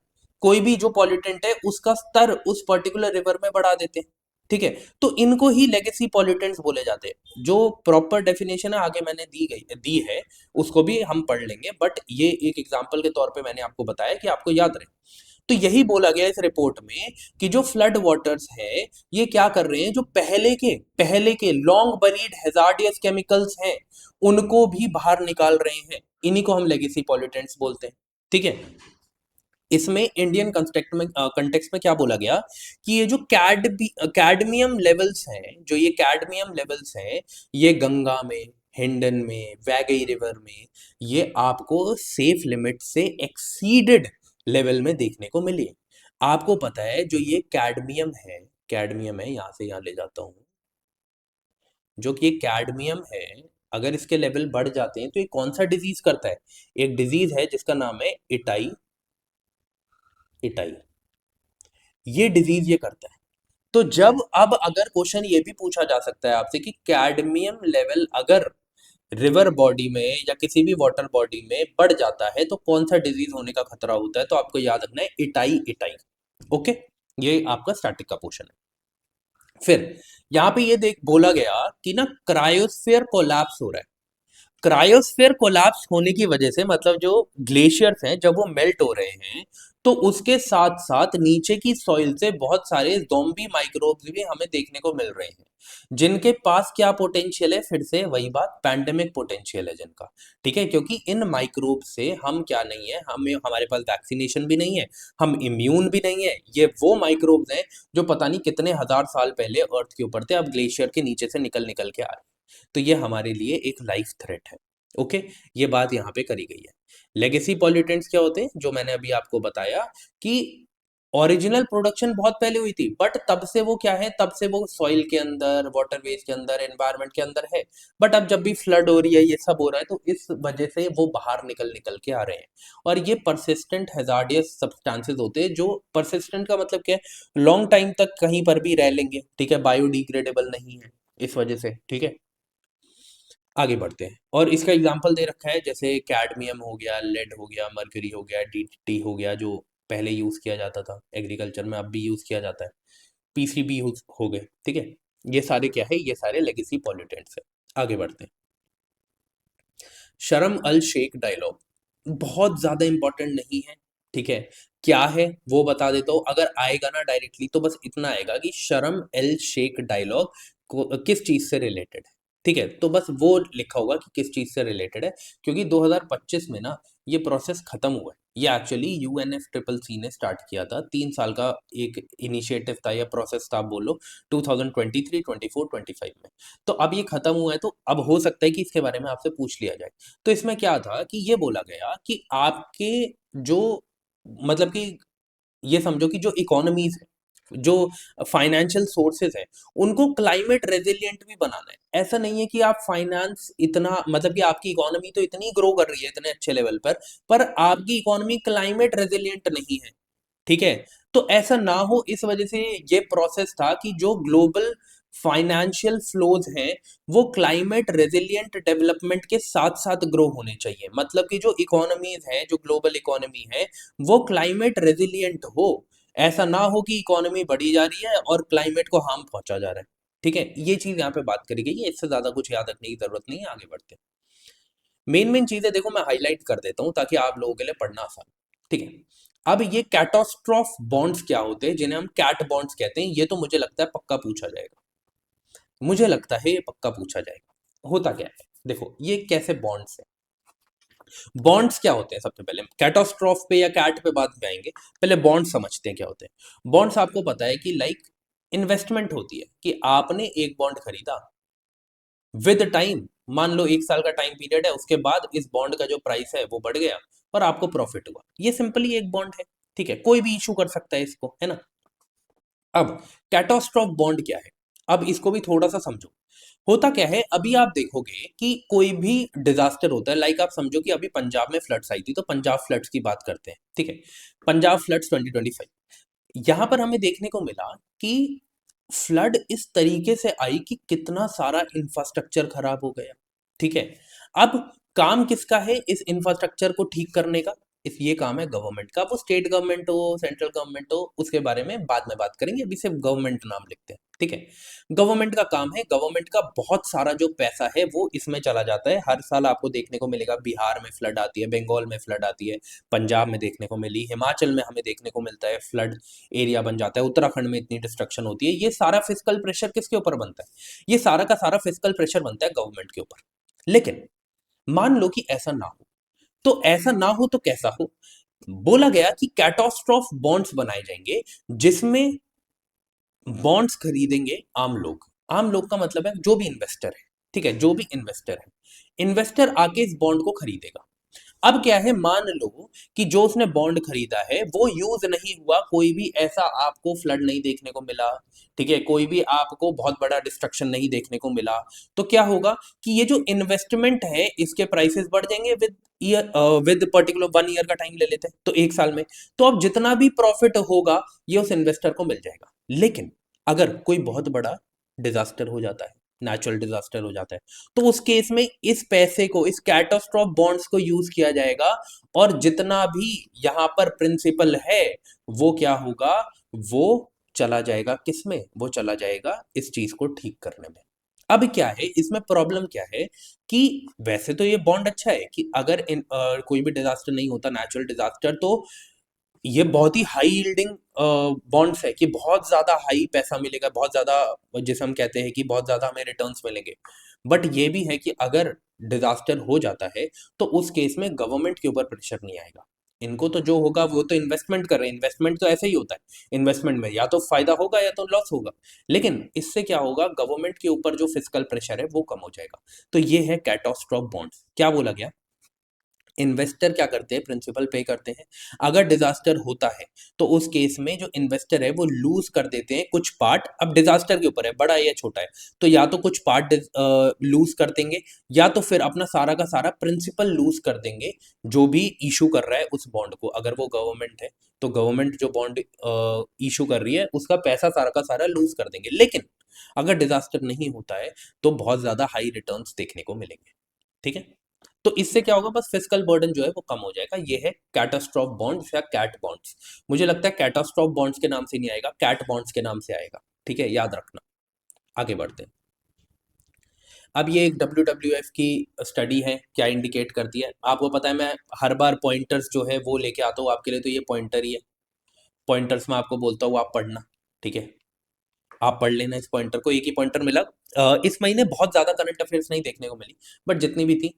कोई भी जो पॉल्यूटेंट है उसका स्तर उस पर्टिकुलर रिवर में बढ़ा देते हैं। ठीक है, तो इनको ही लेगेसी पॉल्यूटेंट्स बोले जाते हैं। जो प्रॉपर डेफिनेशन है आगे मैंने दी है, उसको भी हम पढ़ लेंगे, बट ये एक एग्जांपल के तौर पे मैंने आपको बताया कि आपको याद रहे। तो यही बोला गया इस रिपोर्ट में कि जो फ्लड वाटर्स है, ये क्या कर रहे हैं, जो पहले के लॉन्ग बरीड हैजार्डियस केमिकल्स हैं, उनको भी बाहर निकाल रहे हैं। इन्हीं को हम लेगेसी पॉल्यूटेंट्स बोलते हैं। ठीक है, इसमें इंडियन कंटेक्स्ट में क्या बोला गया कि ये जो कैडमियम लेवल्स हैं, जो ये कैडमियम लेवल्स हैं, ये गंगा में, हिंडन में, वैगई रिवर में, ये आपको सेफ लिमिट से एक्सीडेड लेवल में देखने को मिली है। आपको पता है जो ये कैडमियम है, यहां से यहां ले जाता हूं, जो कि ये कैडमियम है, अगर इसके लेवल बढ़ जाते हैं तो ये कौन सा डिजीज करता है, एक डिजीज है जिसका नाम है इटाई, इटाई, ये डिजीज ये करता है। तो जब अब अगर क्वेश्चन ये भी पूछा जा सकता है आपसे कि कैडमियम लेवल अगर रिवर बॉडी में या किसी भी वाटर बॉडी में बढ़ जाता है तो कौन सा डिजीज होने का खतरा होता है, तो आपको याद रखना है इटाई, इटाई। ओके, ये आपका स्टैटिक का क्वेश्चन है। फिर यहां पे ये देख बोला गया कि ना क्रायोस्फीयर कोलैप्स हो रहा है। क्रायोस्फीयर कोलैप्स होने की वजह से, मतलब जो ग्लेशियर्स हैं जब वो मेल्ट हो रहे हैं, तो उसके साथ साथ नीचे की सॉइल से बहुत सारे ज़ोंबी माइक्रोब्स भी हमें देखने को मिल रहे हैं, जिनके पास क्या पोटेंशियल है, फिर से वही बात, पैंडेमिक पोटेंशियल है जिनका। ठीक है, क्योंकि इन माइक्रोब से हम क्या नहीं है, हमें हमारे पास वैक्सीनेशन भी नहीं है, हम इम्यून भी नहीं है। ये वो माइक्रोब्स हैं जो पता नहीं कितने हजार साल पहले अर्थ के ऊपर थे, अब ग्लेशियर के नीचे से निकल निकल के आ रहे हैं। तो ये हमारे लिए एक लाइफ थ्रेट है। ओके, ये बात यहाँ पे करी गई है। लेगेसी पॉल्यूटेंट्स क्या होते हैं, जो मैंने अभी आपको बताया कि ओरिजिनल प्रोडक्शन बहुत पहले हुई थी, बट तब से वो क्या है, तब से वो सॉइल के अंदर, वाटरवेज के अंदर, एनवायरनमेंट के अंदर है। बट अब जब भी फ्लड हो रही है, ये सब हो रहा है, तो इस वजह से वो बाहर निकल निकल के आ रहे हैं। और ये परसिस्टेंट हैजार्डियस सब्सटेंसेस होते हैं, जो परसिस्टेंट का मतलब क्या है, लॉन्ग टाइम तक कहीं पर भी रह लेंगे, ठीक है, बायोडिग्रेडेबल नहीं है इस वजह से, ठीक है। आगे बढ़ते हैं, और इसका एग्जांपल दे रखा है, जैसे कैडमियम हो गया, लेड हो गया, मर्क्यूरी हो गया, डीडीटी हो गया, जो पहले यूज किया जाता था एग्रीकल्चर में, अब भी यूज किया जाता है, पीसीबी हो गए, ठीक है। ये सारे क्या है, ये सारे लेगेसी पॉल्यूटेंट्स है। आगे बढ़ते हैं। शर्म अल शेख डायलॉग बहुत ज्यादा इंपॉर्टेंट नहीं है, ठीक है। क्या है वो बता देता हूँ, अगर आएगा ना डायरेक्टली तो बस इतना आएगा कि शर्म एल शेख डायलॉग किस चीज से रिलेटेड है, ठीक है। तो बस वो लिखा होगा कि किस चीज से रिलेटेड है, क्योंकि 2025 में ना ये प्रोसेस खत्म हुआ है। ये एक्चुअली यूएनएफसीसीसी ने स्टार्ट किया था, 3 साल का एक इनिशिएटिव था या प्रोसेस था, आप बोलो, 2023, 24, 25 में। तो अब ये खत्म हुआ है, तो अब हो सकता है कि इसके बारे में आपसे पूछ लिया जाए। तो इसमें क्या था कि ये बोला गया कि आपके जो, मतलब कि ये समझो कि जो इकोनॉमीज है, जो फाइनेंशियल सोर्सेज है, उनको क्लाइमेट रेजिलिएंट भी बनाना है। ऐसा नहीं है कि आप फाइनेंस इतना, मतलब कि आपकी इकोनॉमी तो इतनी ग्रो कर रही है इतने अच्छे लेवल पर आपकी इकोनॉमी क्लाइमेट रेजिलिएंट नहीं है, ठीक है। तो ऐसा ना हो, इस वजह से ये प्रोसेस था कि जो ग्लोबल फाइनेंशियल फ्लोज हैं, वो क्लाइमेट रेजिलिएंट डेवलपमेंट के साथ साथ ग्रो होने चाहिए। मतलब कि जो इकोनॉमीज है, जो ग्लोबल इकोनॉमी है, वो क्लाइमेट रेजिलिएंट हो। ऐसा ना हो कि इकोनॉमी बढ़ी जा रही है और क्लाइमेट को हार्म पहुंचा जा रहा है, ठीक है। ये चीज यहाँ पे बात करी गई है, इससे ज्यादा कुछ याद रखने की जरूरत नहीं है। आगे बढ़ते हैं। मेन मेन चीजें देखो मैं हाईलाइट कर देता हूं ताकि आप लोगों के लिए पढ़ना आसान, ठीक है। अब ये कैटास्ट्रॉफ बॉन्ड्स क्या होते हैं, जिन्हें हम कैट बॉन्ड्स कहते हैं, ये तो मुझे लगता है पक्का पूछा जाएगा, मुझे लगता है ये पक्का पूछा जाएगा। होता क्या है, देखो ये कैसे बॉन्ड्स है। बॉन्ड्स क्या होते हैं, सबसे पहले कैटास्ट्रॉफ पे या कैट पे बात में आएंगे, पहले बॉन्ड समझते हैं क्या होते हैं। बॉन्ड्स आपको पता है कि लाइक इन्वेस्टमेंट होती है, कि आपने एक बॉन्ड खरीदा, विद टाइम, मान लो 1 साल का टाइम पीरियड है, उसके बाद इस बॉन्ड का जो प्राइस है वो बढ़ गया और आपको प्रॉफिट हुआ। ये सिंपली एक बॉन्ड है, ठीक है, कोई भी इशू कर सकता है इसको, है ना। अब कैटास्ट्रॉफ बॉन्ड क्या है, अब इसको भी थोड़ा सा समझो। होता क्या है, अभी आप देखोगे कि कोई भी डिजास्टर होता है, लाइक आप समझो कि अभी पंजाब में फ्लड्स आई थी, तो पंजाब फ्लड्स की बात करते हैं, ठीक है। पंजाब फ्लड्स 2025, यहां पर हमें देखने को मिला कि फ्लड इस तरीके से आई कि कितना सारा इंफ्रास्ट्रक्चर खराब हो गया, ठीक है। अब काम किसका है इस इंफ्रास्ट्रक्चर को ठीक करने का, इस ये काम है गवर्नमेंट का। वो स्टेट गवर्नमेंट हो, सेंट्रल गवर्नमेंट हो, उसके बारे में बाद में बात करेंगे, अभी सिर्फ गवर्नमेंट नाम लिखते हैं, ठीक है। गवर्नमेंट का काम है, गवर्नमेंट का बहुत सारा जो पैसा है वो इसमें चला जाता है। हर साल आपको देखने को मिलेगा, बिहार में फ्लड आती है, बंगाल में फ्लड आती है, पंजाब में देखने को मिली, हिमाचल में हमें देखने को मिलता है, फ्लड एरिया बन जाता है, उत्तराखंड में इतनी डिस्ट्रक्शन होती है। ये सारा फिजिकल प्रेशर किसके ऊपर बनता है, ये सारा का सारा फिजिकल प्रेशर बनता है गवर्नमेंट के ऊपर। लेकिन मान लो कि ऐसा ना हो, तो ऐसा ना हो तो कैसा हो, बोला गया कि कैटास्ट्रॉफ बॉन्ड्स बनाए जाएंगे, जिसमें बॉन्ड्स खरीदेंगे आम लोग। आम लोग का मतलब है जो भी इन्वेस्टर है, ठीक है, जो भी इन्वेस्टर है, इन्वेस्टर आके इस बॉन्ड को खरीदेगा। अब क्या है, मान लो कि जो उसने बॉन्ड खरीदा है वो यूज नहीं हुआ, कोई भी ऐसा आपको फ्लड नहीं देखने को मिला, ठीक है, कोई भी आपको बहुत बड़ा डिस्ट्रक्शन नहीं देखने को मिला, तो क्या होगा कि ये जो इन्वेस्टमेंट है इसके प्राइसेस बढ़ जाएंगे with year, with particular 1 year का टाइम ले लेते हैं तो 1 साल में। तो अब जितना भी प्रॉफिट होगा ये उस इन्वेस्टर को मिल जाएगा। लेकिन अगर कोई बहुत बड़ा डिजास्टर हो जाता है, नेचुरल डिजास्टर हो जाता है, तो उस केस में इस पैसे को, इस कैटास्ट्रॉफ बॉन्ड्स को यूज किया जाएगा, और जितना भी यहां पर प्रिंसिपल है वो क्या होगा, वो चला जाएगा किसमें, वो चला जाएगा इस चीज को ठीक करने में। अब क्या है इसमें प्रॉब्लम क्या है, कि वैसे तो ये बॉन्ड अच्छा है कि अगर कोई भी डिजास्टर नहीं होता, नेचुरल डिजास्टर, तो ये बहुत ही हाई यील्डिंग बॉन्ड्स है, कि बहुत ज्यादा हाई पैसा मिलेगा, बहुत ज्यादा, जिसे हम कहते हैं कि बहुत ज्यादा हमें रिटर्न्स मिलेंगे। बट ये भी है कि अगर डिजास्टर हो जाता है तो उस केस में गवर्नमेंट के ऊपर प्रेशर नहीं आएगा। इनको तो जो होगा वो तो इन्वेस्टमेंट कर रहे हैं, इन्वेस्टमेंट तो ऐसे ही होता है, इन्वेस्टमेंट में या तो फायदा होगा या तो लॉस होगा। लेकिन इससे क्या होगा, गवर्नमेंट के ऊपर जो फिजिकल प्रेशर है वो कम हो जाएगा। तो ये है कैटास्ट्रॉफ बॉन्ड्स। क्या बोला गया, इन्वेस्टर क्या करते हैं, प्रिंसिपल पे करते हैं। अगर डिजास्टर होता है तो उस केस में जो इन्वेस्टर है वो लूज कर देते हैं कुछ पार्ट। अब डिजास्टर के ऊपर है, बड़ा है या छोटा है, तो या तो कुछ पार्ट लूज कर देंगे, या तो फिर अपना सारा का सारा प्रिंसिपल लूज कर देंगे। जो भी इशू कर रहा है उस बॉन्ड को, अगर वो गवर्नमेंट है तो गवर्नमेंट जो बॉन्ड इशू कर रही है उसका पैसा सारा का सारा लूज कर देंगे। लेकिन अगर डिजास्टर नहीं होता है तो बहुत ज्यादा हाई रिटर्न्स देखने को मिलेंगे। ठीक है, तो इससे क्या होगा, बस फिस्कल बर्डन जो है वो कम हो जाएगा। ये है कैटास्ट्रॉफ बॉन्ड्स या कैट बॉन्ड्स। मुझे लगता है कैटास्ट्रॉफ बॉन्ड्स के नाम से नहीं आएगा, कैट बॉन्ड्स के नाम से आएगा। ठीक है, याद रखना। आगे बढ़ते हैं। अब ये एक WWF की स्टडी है, क्या इंडिकेट करती है आपको पता है। मैं हर बार पॉइंटर्स जो है वो लेके आता हूँ आपके लिए, तो ये पॉइंटर ही है। पॉइंटर्स में आपको बोलता हूँ आप पढ़ना। ठीक है, आप पढ़ लेना इस पॉइंटर को। एक ही पॉइंटर मिला। इस महीने बहुत ज्यादा करंट अफेयर्स नहीं देखने को मिली, बट जितनी भी थी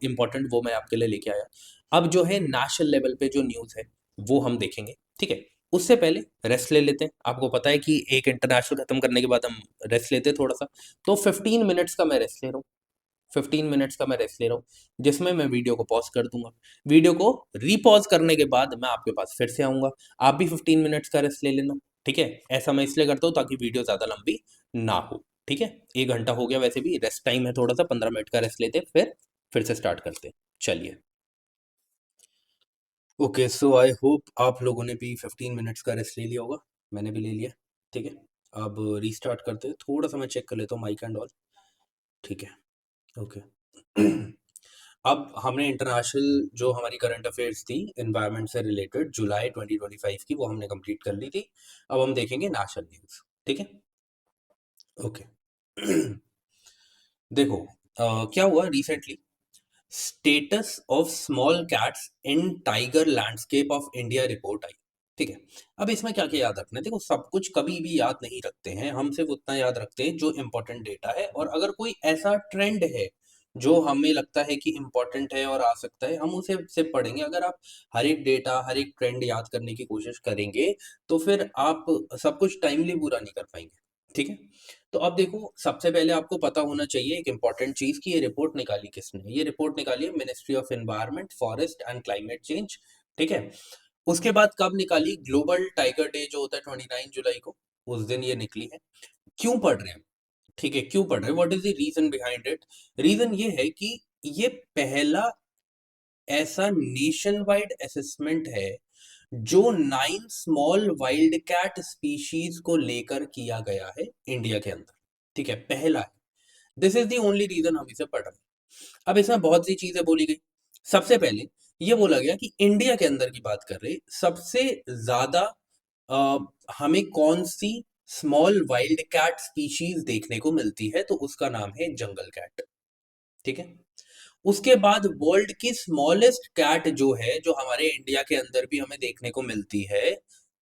इंपॉर्टेंट वो मैं आपके लिए लेके आया। अब जो है नेशनल लेवल पे जो न्यूज है वो हम देखेंगे। ठीक है, उससे पहले रेस्ट ले लेते हैं। आपको पता है कि एक इंटरनेशनल खत्म करने के बाद हम रेस्ट लेते हैं थोड़ा सा। तो 15 मिनट्स का मैं रेस्ट ले रहा हूँ। 15 मिनट्स का मैं रेस्ट ले रहा हूँ, जिसमें मैं वीडियो को पॉज कर दूंगा। वीडियो को रीपॉज करने के बाद मैं आपके पास फिर से आऊंगा। आप भी 15 मिनट्स का रेस्ट ले लेना। ठीक है, ऐसा मैं इसलिए करता हूँ ताकि वीडियो ज़्यादा लंबी ना हो। ठीक है, 1 घंटा हो गया, वैसे भी रेस्ट टाइम है थोड़ा सा, 15 मिनट का रेस्ट लेते फिर से स्टार्ट करते। चलिए। ओके, सो आई होप आप लोगों ने भी 15 मिनट्स का रेस्ट ले लिया होगा। मैंने भी ले लिया। ठीक है, अब रीस्टार्ट करते हैं। थोड़ा सा मैं चेक कर लेता हूँ माइक एंड ऑल। ठीक है, ओके। अब हमने इंटरनेशनल जो हमारी करंट अफेयर्स थी एनवायरनमेंट से रिलेटेड जुलाई 2025 की, वो हमने कंप्लीट कर ली थी। अब हम देखेंगे नेशनल न्यूज़। ठीक है, ओके। देखो, क्या हुआ recently. Status of small cats in tiger landscape of India report आई। ठीक है, अब इसमें क्या क्या याद रखना है। देखो, सब कुछ कभी भी याद नहीं रखते हैं हम, सिर्फ उतना याद रखते हैं जो इम्पोर्टेंट डेटा है। और अगर कोई ऐसा ट्रेंड है जो हमें लगता है कि इम्पोर्टेंट है और आ सकता है, हम उसे सिर्फ पढ़ेंगे। अगर आप हर एक डेटा हर एक ट्रेंड याद करने की कोशिश करेंगे तो फिर आप सब कुछ टाइमली पूरा नहीं कर पाएंगे। ठीक है, तो अब देखो, सबसे पहले आपको पता होना चाहिए एक इंपॉर्टेंट चीज की, ये रिपोर्ट निकाली किसने। ये रिपोर्ट निकाली है ministry of environment, forest and climate change. ठीक है, उसके बाद कब निकाली, ग्लोबल टाइगर डे जो होता है 29 जुलाई को, उस दिन ये निकली है। क्यों पढ़ रहे हैं, ठीक है, क्यों पढ़ रहे हैं, what is the reason behind it. Reason ये है कि ये पहला ऐसा नेशन वाइड असेसमेंट है जो 9 स्मॉल वाइल्ड कैट स्पीशीज को लेकर किया गया है इंडिया के अंदर। ठीक है, पहला है। This is the only reason हम इसे पढ़ रहे हैं। अब इसमें बहुत सी चीजें बोली गई। सबसे पहले ये बोला गया कि इंडिया के अंदर की बात कर रहे, सबसे ज्यादा अ, हमें कौन C small wild cat species देखने को मिलती है, तो उसका नाम है जंगल कैट। ठीक है, उसके बाद वर्ल्ड की स्मॉलेस्ट कैट जो है, जो हमारे इंडिया के अंदर भी हमें देखने को मिलती है।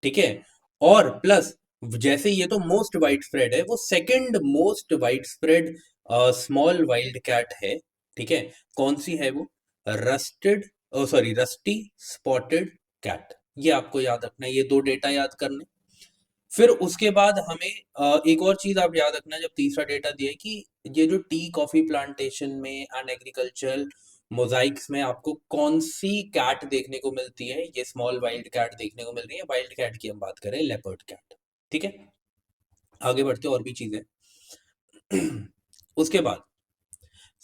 ठीक है, और प्लस जैसे ये तो मोस्ट वाइड स्प्रेड है, वो second most wide spread small wild cat है। ठीक है, कौन सी है वो, rusted, sorry rusty spotted cat. ये आपको याद रखना है, ये दो डेटा याद करने। फिर उसके बाद हमें एक और चीज आप याद रखना, जब तीसरा डेटा दिया है कि ये जो टी कॉफी प्लांटेशन में एंड एग्रीकल्चरल मोजाइक्स में आपको कौन सी कैट देखने को मिलती है, ये स्मॉल वाइल्ड कैट देखने को मिल रही है। वाइल्ड कैट की हम बात करें, लेपर्ड कैट। ठीक है, आगे बढ़ते और भी चीजें। उसके बाद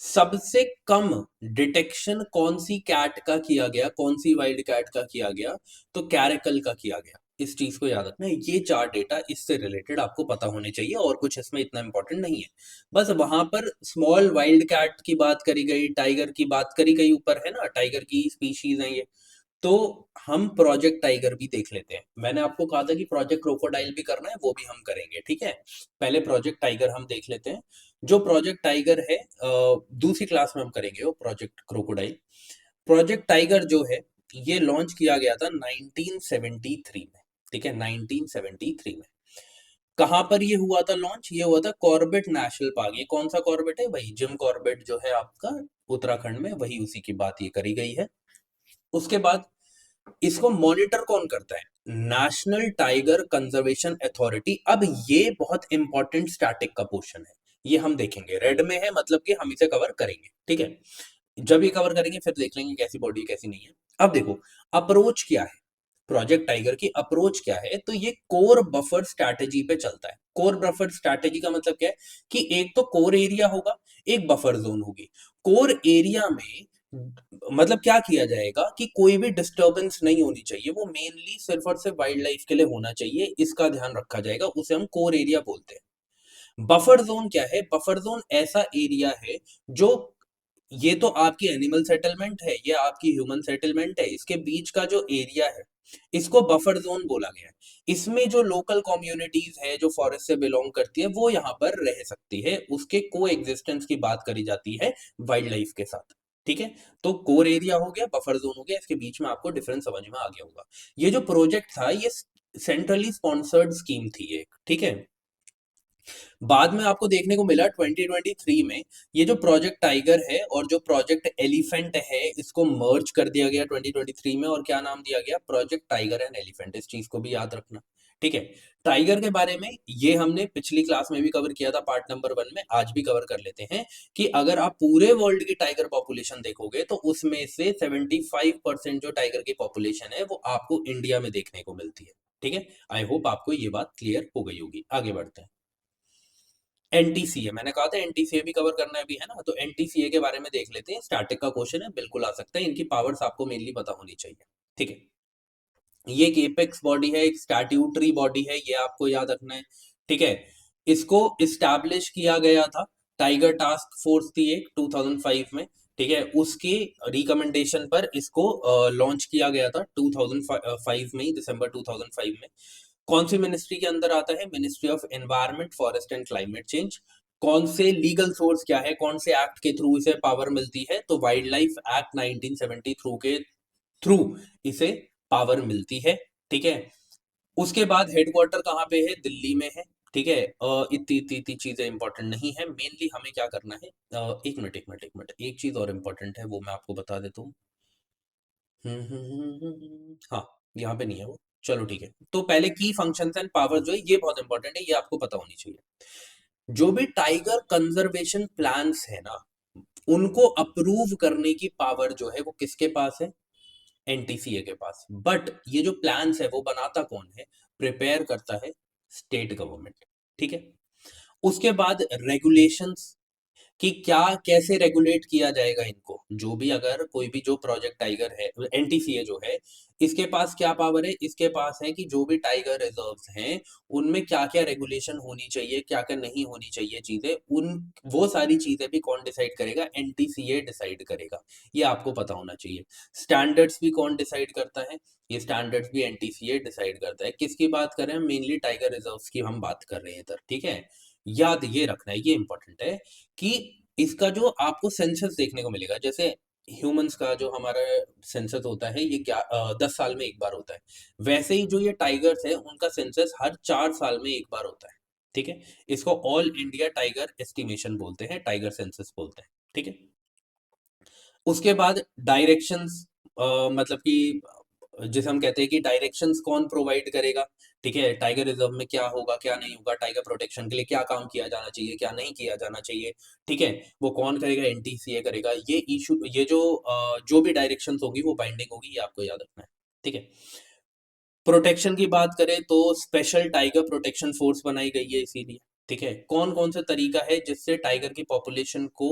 सबसे कम डिटेक्शन कौन सी कैट का किया गया, कौन सी वाइल्ड कैट का किया गया, तो कैरेकल का किया गया। इस चीज को याद रखना है। ये चार डेटा इससे रिलेटेड आपको पता होने चाहिए, और कुछ इसमें इतना इंपॉर्टेंट नहीं है। बस वहां पर स्मॉल वाइल्ड कैट की बात करी गई, टाइगर की बात करी गई, ऊपर है ना टाइगर की स्पीशीज है ये। तो हम प्रोजेक्ट टाइगर भी देख लेते हैं। मैंने आपको कहा था कि प्रोजेक्ट क्रोकोडाइल भी करना है, वो भी हम करेंगे। ठीक है, पहले प्रोजेक्ट टाइगर हम देख लेते हैं। जो प्रोजेक्ट टाइगर है दूसरी क्लास में हम करेंगे वो प्रोजेक्ट क्रोकोडाइल। प्रोजेक्ट टाइगर जो है ये लॉन्च किया गया था 1973 में। ठीक है, 1973 में। कहां पर ये हुआ था लॉन्च, ये हुआ था कॉर्बेट नेशनल पार्क। ये कौन सा कॉर्बेट है, वही जिम कॉर्बेट जो है आपका उत्तराखंड में, वही उसी की बात ये करी गई है। उसके बाद इसको मॉनिटर कौन करता है, नेशनल टाइगर कंजर्वेशन अथॉरिटी। अब ये बहुत इंपॉर्टेंट स्टैटिक का पोर्शन है, ये हम देखेंगे, रेड में है मतलब कि हम इसे कवर करेंगे। ठीक है, जब ये कवर करेंगे फिर देख लेंगे कैसी बॉडी कैसी नहीं है। अब देखो अप्रोच क्या है, प्रोजेक्ट टाइगर की अप्रोच क्या है, तो ये कोर बफर स्ट्रैटेजी पे चलता है। कोर बफर स्ट्रैटेजी का मतलब क्या है कि एक तो कोर एरिया होगा, एक बफर जोन होगी। कोर एरिया में मतलब क्या किया जाएगा कि कोई भी डिस्टरबेंस नहीं होनी चाहिए, वो मेनली सिर्फ और सिर्फ वाइल्ड लाइफ के लिए होना चाहिए, इसका ध्यान रखा जाएगा, उसे हम कोर एरिया बोलते हैं। बफर जोन क्या है, बफर जोन ऐसा एरिया है जो, ये तो आपकी एनिमल सेटलमेंट है, ये आपकी ह्यूमन सेटलमेंट है, इसके बीच का जो एरिया है इसको बफर जोन बोला गया है। इसमें जो लोकल कम्युनिटीज है जो फॉरेस्ट से बिलोंग करती है वो यहाँ पर रह सकती है, उसके को एग्जिस्टेंस की बात करी जाती है वाइल्ड लाइफ के साथ। ठीक है, तो कोर एरिया हो गया, बफर जोन हो गया, इसके बीच में आपको डिफरेंस समझ में आ गया होगा। ये जो प्रोजेक्ट था ये सेंट्रली स्पॉन्सर्ड स्कीम थी एक, ठीक है। बाद में आपको देखने को मिला 2023 में ये जो प्रोजेक्ट टाइगर है और जो प्रोजेक्ट एलिफेंट है इसको मर्ज कर दिया गया 2023 में, और क्या नाम दिया गया, प्रोजेक्ट टाइगर एंड एलिफेंट। इस चीज को भी याद रखना, ठीक है। टाइगर के बारे में ये हमने पिछली क्लास में भी कवर किया था पार्ट नंबर 1 में, आज भी कवर कर लेते हैं कि अगर आप पूरे वर्ल्ड की टाइगर पॉपुलेशन देखोगे तो उसमें से 75% जो टाइगर की पॉपुलेशन है वो आपको इंडिया में देखने को मिलती है। ठीक है, आई होप आपको ये बात क्लियर हो गई होगी। आगे बढ़ते हैं। एनटीसीए, मैंने कहा था एनटीसीए भी कवर करना है भी, है ना, तो एनटीसीए के बारे में देख लेते हैं। स्टैटिक का क्वेश्चन है, बिल्कुल आ सकता है, इनकी पावर्स आपको मेनली पता होनी चाहिए। ठीक है, ये एक एपेक्स बॉडी है, एक स्टैट्यूटरी बॉडी है, ये आपको याद रखना है। ठीक है, इसको इस्टेब्लिश किया गया था, टाइगर टास्क फोर्स थी एक 2005 में। ठीक है, उसकी रिकमेंडेशन पर इसको लॉन्च किया गया था 2005 में, दिसंबर 2005 में। कौन सी मिनिस्ट्री के अंदर आता है, ministry of environment forest and climate change. कौन से लीगल सोर्स क्या है, कौन से एक्ट के थ्रू इसे पावर मिलती है, तो वाइल्ड लाइफ एक्ट 1970 थ्रू के थ्रू इसे पावर मिलती है। ठीक है, उसके बाद हेडक्वार्टर कहाँ पे है, दिल्ली में है। ठीक है, इतनी इतनी इतनी चीजें इंपॉर्टेंट नहीं है, मेनली हमें क्या करना है, एक मिनट एक मिनट एक मिनट, एक चीज और इंपॉर्टेंट है वो मैं आपको बता देता हूँ। हाँ, यहाँ पे नहीं है वो, चलो ठीक है। तो पहले की फंक्शंस एंड पावर जो है ये बहुत इंपॉर्टेंट है, ये आपको पता होनी चाहिए। जो भी टाइगर कंजर्वेशन प्लान्स है ना, उनको अप्रूव करने की पावर जो है वो किसके पास है, एनटीसीए के पास। बट ये जो प्लान्स है वो बनाता कौन है, प्रिपेयर करता है स्टेट गवर्नमेंट। ठीक है, उसके बाद रेगुलेशंस कि क्या कैसे रेगुलेट किया जाएगा इनको, जो भी अगर कोई भी जो प्रोजेक्ट टाइगर है, एनटीसीए जो है, इसके पास क्या पावर है, इसके पास है कि जो भी टाइगर रिजर्व्स हैं उनमें क्या क्या रेगुलेशन होनी चाहिए, क्या क्या नहीं होनी चाहिए चीजें, उन वो सारी चीजें भी कौन डिसाइड करेगा, एनटीसीए डिसाइड करेगा। ये आपको पता होना चाहिए। स्टैंडर्ड्स भी कौन डिसाइड करता है, ये स्टैंडर्ड्स भी एनटीसीए डिसाइड करता है। किसकी बात कर रहे हैं, मेनली टाइगर रिजर्व्स की हम बात कर रहे हैं इधर। ठीक है, याद ये रखना है, ये इंपॉर्टेंट है कि इसका जो आपको सेंसस देखने को मिलेगा, जैसे ह्यूमंस का जो हमारा सेंसस होता है ये 10 साल में एक बार होता है, वैसे ही जो ये टाइगर्स है उनका सेंसस हर 4 साल में एक बार होता है। ठीक है, इसको ऑल इंडिया टाइगर एस्टिमेशन बोलते हैं, टाइगर सेंसस बोलते हैं। ठीक है, उसके बाद डायरेक्शंस, मतलब कि जिसे हम कहते हैं कि डायरेक्शंस कौन प्रोवाइड करेगा। ठीक है, टाइगर रिजर्व में क्या होगा क्या नहीं होगा, टाइगर प्रोटेक्शन के लिए क्या काम किया जाना चाहिए क्या नहीं किया जाना चाहिए। ठीक है, वो कौन करेगा, एनटीसीए करेगा। ये इशू, ये जो भी डायरेक्शंस होगी वो बाइंडिंग होगी, ये आपको याद रखना है। ठीक है, प्रोटेक्शन की बात करें तो स्पेशल टाइगर प्रोटेक्शन फोर्स बनाई गई है इसीलिए। ठीक है, कौन कौन सा तरीका है जिससे टाइगर की पॉपुलेशन को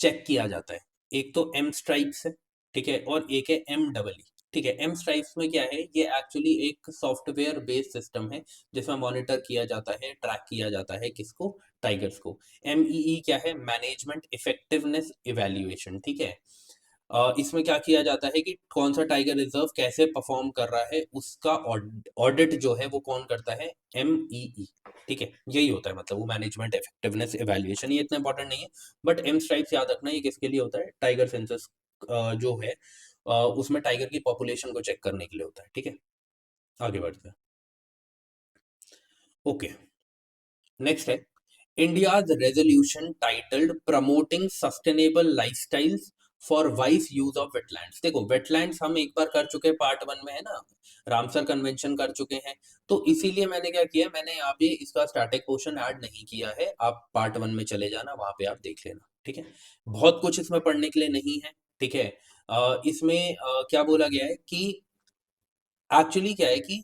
चेक किया जाता है, एक तो एम स्ट्राइप्स है। ठीक है, और एक है एम डबल ई। ठीक है, एम स्ट्राइप्स में क्या है, ये एक्चुअली एक सॉफ्टवेयर बेस्ड सिस्टम है जिसमें मॉनिटर किया जाता है, ट्रैक किया जाता है किसको, टाइगर्स को। एमईई क्या है, मैनेजमेंट इफेक्टिवनेस इवैल्यूएशन। ठीक है, इसमें क्या किया जाता है कि कौन सा टाइगर रिजर्व कैसे परफॉर्म कर रहा है उसका ऑडिट जो है वो कौन करता है, एमईई। ठीक है, यही होता है, मतलब वो मैनेजमेंट इफेक्टिवनेस इवैल्यूएशन। ये इतना इंपॉर्टेंट नहीं है, बट एम स्ट्राइप्स याद रखना, ये किसके लिए होता है, टाइगर सेंसस जो है उसमें टाइगर की पॉपुलेशन को चेक करने के लिए होता है। ठीक है, आगे बढ़ते हैं। ओके, नेक्स्ट है India's resolution titled promoting sustainable lifestyles for vice use of wetlands. देखो वेटलैंड्स हम एक बार कर चुके हैं, पार्ट 1 में है ना, रामसर कन्वेंशन कर चुके हैं, तो इसीलिए मैंने क्या किया, मैंने यहाँ पे इसका स्टैटिक पोर्शन ऐड नहीं किया है, आप पार्ट 1 में चले जाना, वहां पे आप देख लेना। ठीक है, बहुत कुछ इसमें पढ़ने के लिए नहीं है। ठीक है, इसमें क्या बोला गया है कि एक्चुअली क्या है कि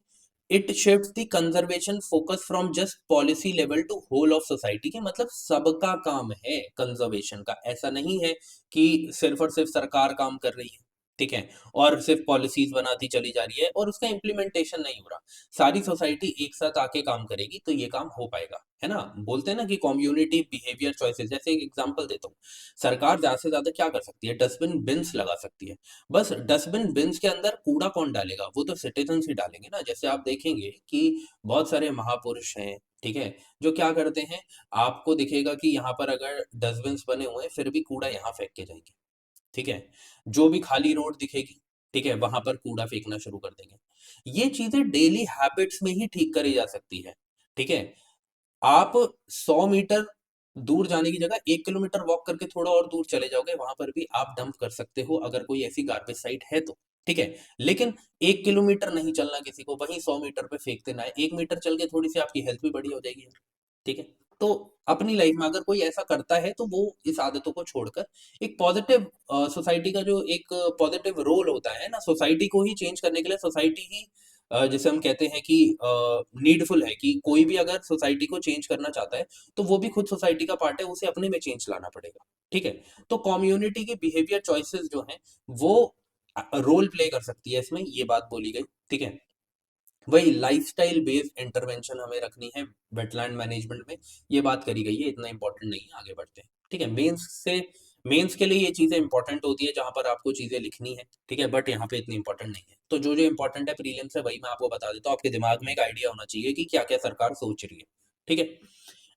it shift the conservation focus from just policy level to whole of society के, मतलब सबका काम है कंजर्वेशन का, ऐसा नहीं है कि सिर्फ और सिर्फ सरकार काम कर रही है। ठीक है, और सिर्फ पॉलिसीज बनाती चली जा रही है और उसका इम्प्लीमेंटेशन नहीं हो रहा। सारी सोसाइटी एक साथ आके काम करेगी तो ये काम हो पाएगा, है ना। बोलते हैं ना कि कम्युनिटी बिहेवियर चॉइसेस, जैसे एक एग्जांपल देता हूँ। सरकार ज्यादा से ज्यादा क्या कर सकती है, डस्टबिन बिन्स लगा सकती है। बस डस्टबिन बिन्स के अंदर कूड़ा कौन डालेगा, वो तो सिटीजन ही डालेंगे ना। जैसे आप देखेंगे कि बहुत सारे महापुरुष हैं, ठीक है, जो क्या करते हैं, आपको दिखेगा कि यहाँ पर अगर डस्टबिन्स बने हुए हैं फिर भी कूड़ा यहाँ फेंक के जाएंगे। ठीक है, जो भी खाली रोड दिखेगी, ठीक है, वहां पर कूड़ा फेंकना शुरू कर देंगे। ये चीजें डेली हैबिट्स में ही ठीक करी जा सकती है। ठीक है, आप 100 मीटर दूर जाने की जगह 1 किलोमीटर वॉक करके थोड़ा और दूर चले जाओगे, वहां पर भी आप डंप कर सकते हो अगर कोई ऐसी गार्बेज साइट है तो। ठीक है, लेकिन 1 किलोमीटर नहीं चलना किसी को, वहीं 100 मीटर पे फेंक देना है। 1 मीटर चल के थोड़ी सी आपकी हेल्थ भी बढ़िया हो जाएगी। ठीक है, तो अपनी लाइफ में अगर कोई ऐसा करता है तो वो इस आदतों को छोड़कर एक पॉजिटिव सोसाइटी का जो एक पॉजिटिव रोल होता है ना, सोसाइटी को ही चेंज करने के लिए, सोसाइटी ही जैसे हम कहते हैं कि नीडफुल है कि कोई भी अगर सोसाइटी को चेंज करना चाहता है तो वो भी खुद सोसाइटी का पार्ट है, उसे अपने में चेंज लाना पड़ेगा। ठीक है, तो कम्युनिटी की बिहेवियर चॉइसेस जो हैं वो रोल प्ले कर सकती है इसमें, ये बात बोली गई। ठीक है, वही लाइफस्टाइल बेस्ड इंटरवेंशन हमें रखनी है वेटलैंड मैनेजमेंट में, ये बात करी गई है, इतना इंपॉर्टेंट नहीं है, आगे बढ़ते हैं। ठीक है, मेंस के लिए ये चीजें इंपॉर्टेंट होती है जहां पर आपको चीजें लिखनी है। ठीक है, बट यहाँ पे इतनी इंपॉर्टेंट नहीं है, तो जो जो इंपॉर्टेंट है प्रीलिम्स से वही मैं आपको बता देता हूँ, आपके दिमाग में एक आइडिया होना चाहिए कि क्या क्या सरकार सोच रही है। ठीक है,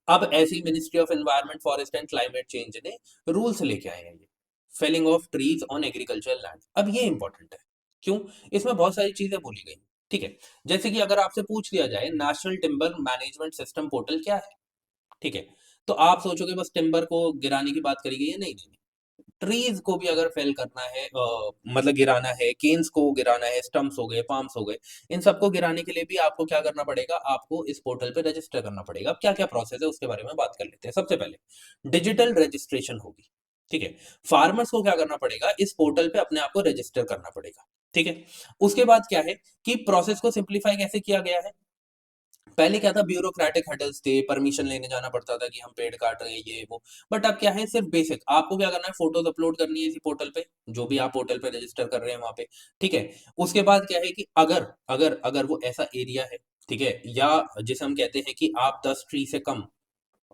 अब ऐसी ministry of environment forest and climate change ने रूल्स लेके आए हैं ये, felling of trees on agriculture land. अब ये इंपॉर्टेंट है, क्यों, इसमें बहुत सारी चीजें बोली गई। ठीक है, जैसे कि अगर आपसे पूछ लिया जाए national timber management system portal क्या है, ठीक है, तो आप सोचोगे बस टिम्बर को गिराने की बात करी गई है, नहीं नहीं नहीं। ट्रीज को भी अगर फेल करना है, मतलब गिराना है, केन्स को गिराना है, स्टम्प्स हो गए, पाम्स हो गए, इन सबको गिराने के लिए भी आपको क्या करना पड़ेगा, आपको इस पोर्टल पे रजिस्टर करना पड़ेगा। अब क्या क्या प्रोसेस है उसके बारे में बात कर लेते हैं। सबसे पहले डिजिटल रजिस्ट्रेशन होगी। ठीक है, फार्मर्स को क्या करना पड़ेगा, इस पोर्टल पे अपने आप को रजिस्टर करना पड़ेगा। ठीक है, उसके बाद क्या है कि प्रोसेस को सिंप्लीफाई कैसे किया गया है। पहले क्या था, ब्यूरोक्रेटिक हर्डल्स थे, परमिशन लेने जाना पड़ता था कि हम पेड़ काट रहे हैं ये वो। बट अब क्या है, सिर्फ बेसिक आपको क्या करना है, फोटोज अपलोड करनी है इसी पोर्टल पे, जो भी आप पोर्टल पे रजिस्टर कर रहे हैं वहां पे। ठीक है, उसके बाद क्या है कि अगर अगर अगर वो ऐसा एरिया है, ठीक है, या जिसे हम कहते हैं कि आप 10 ट्री से कम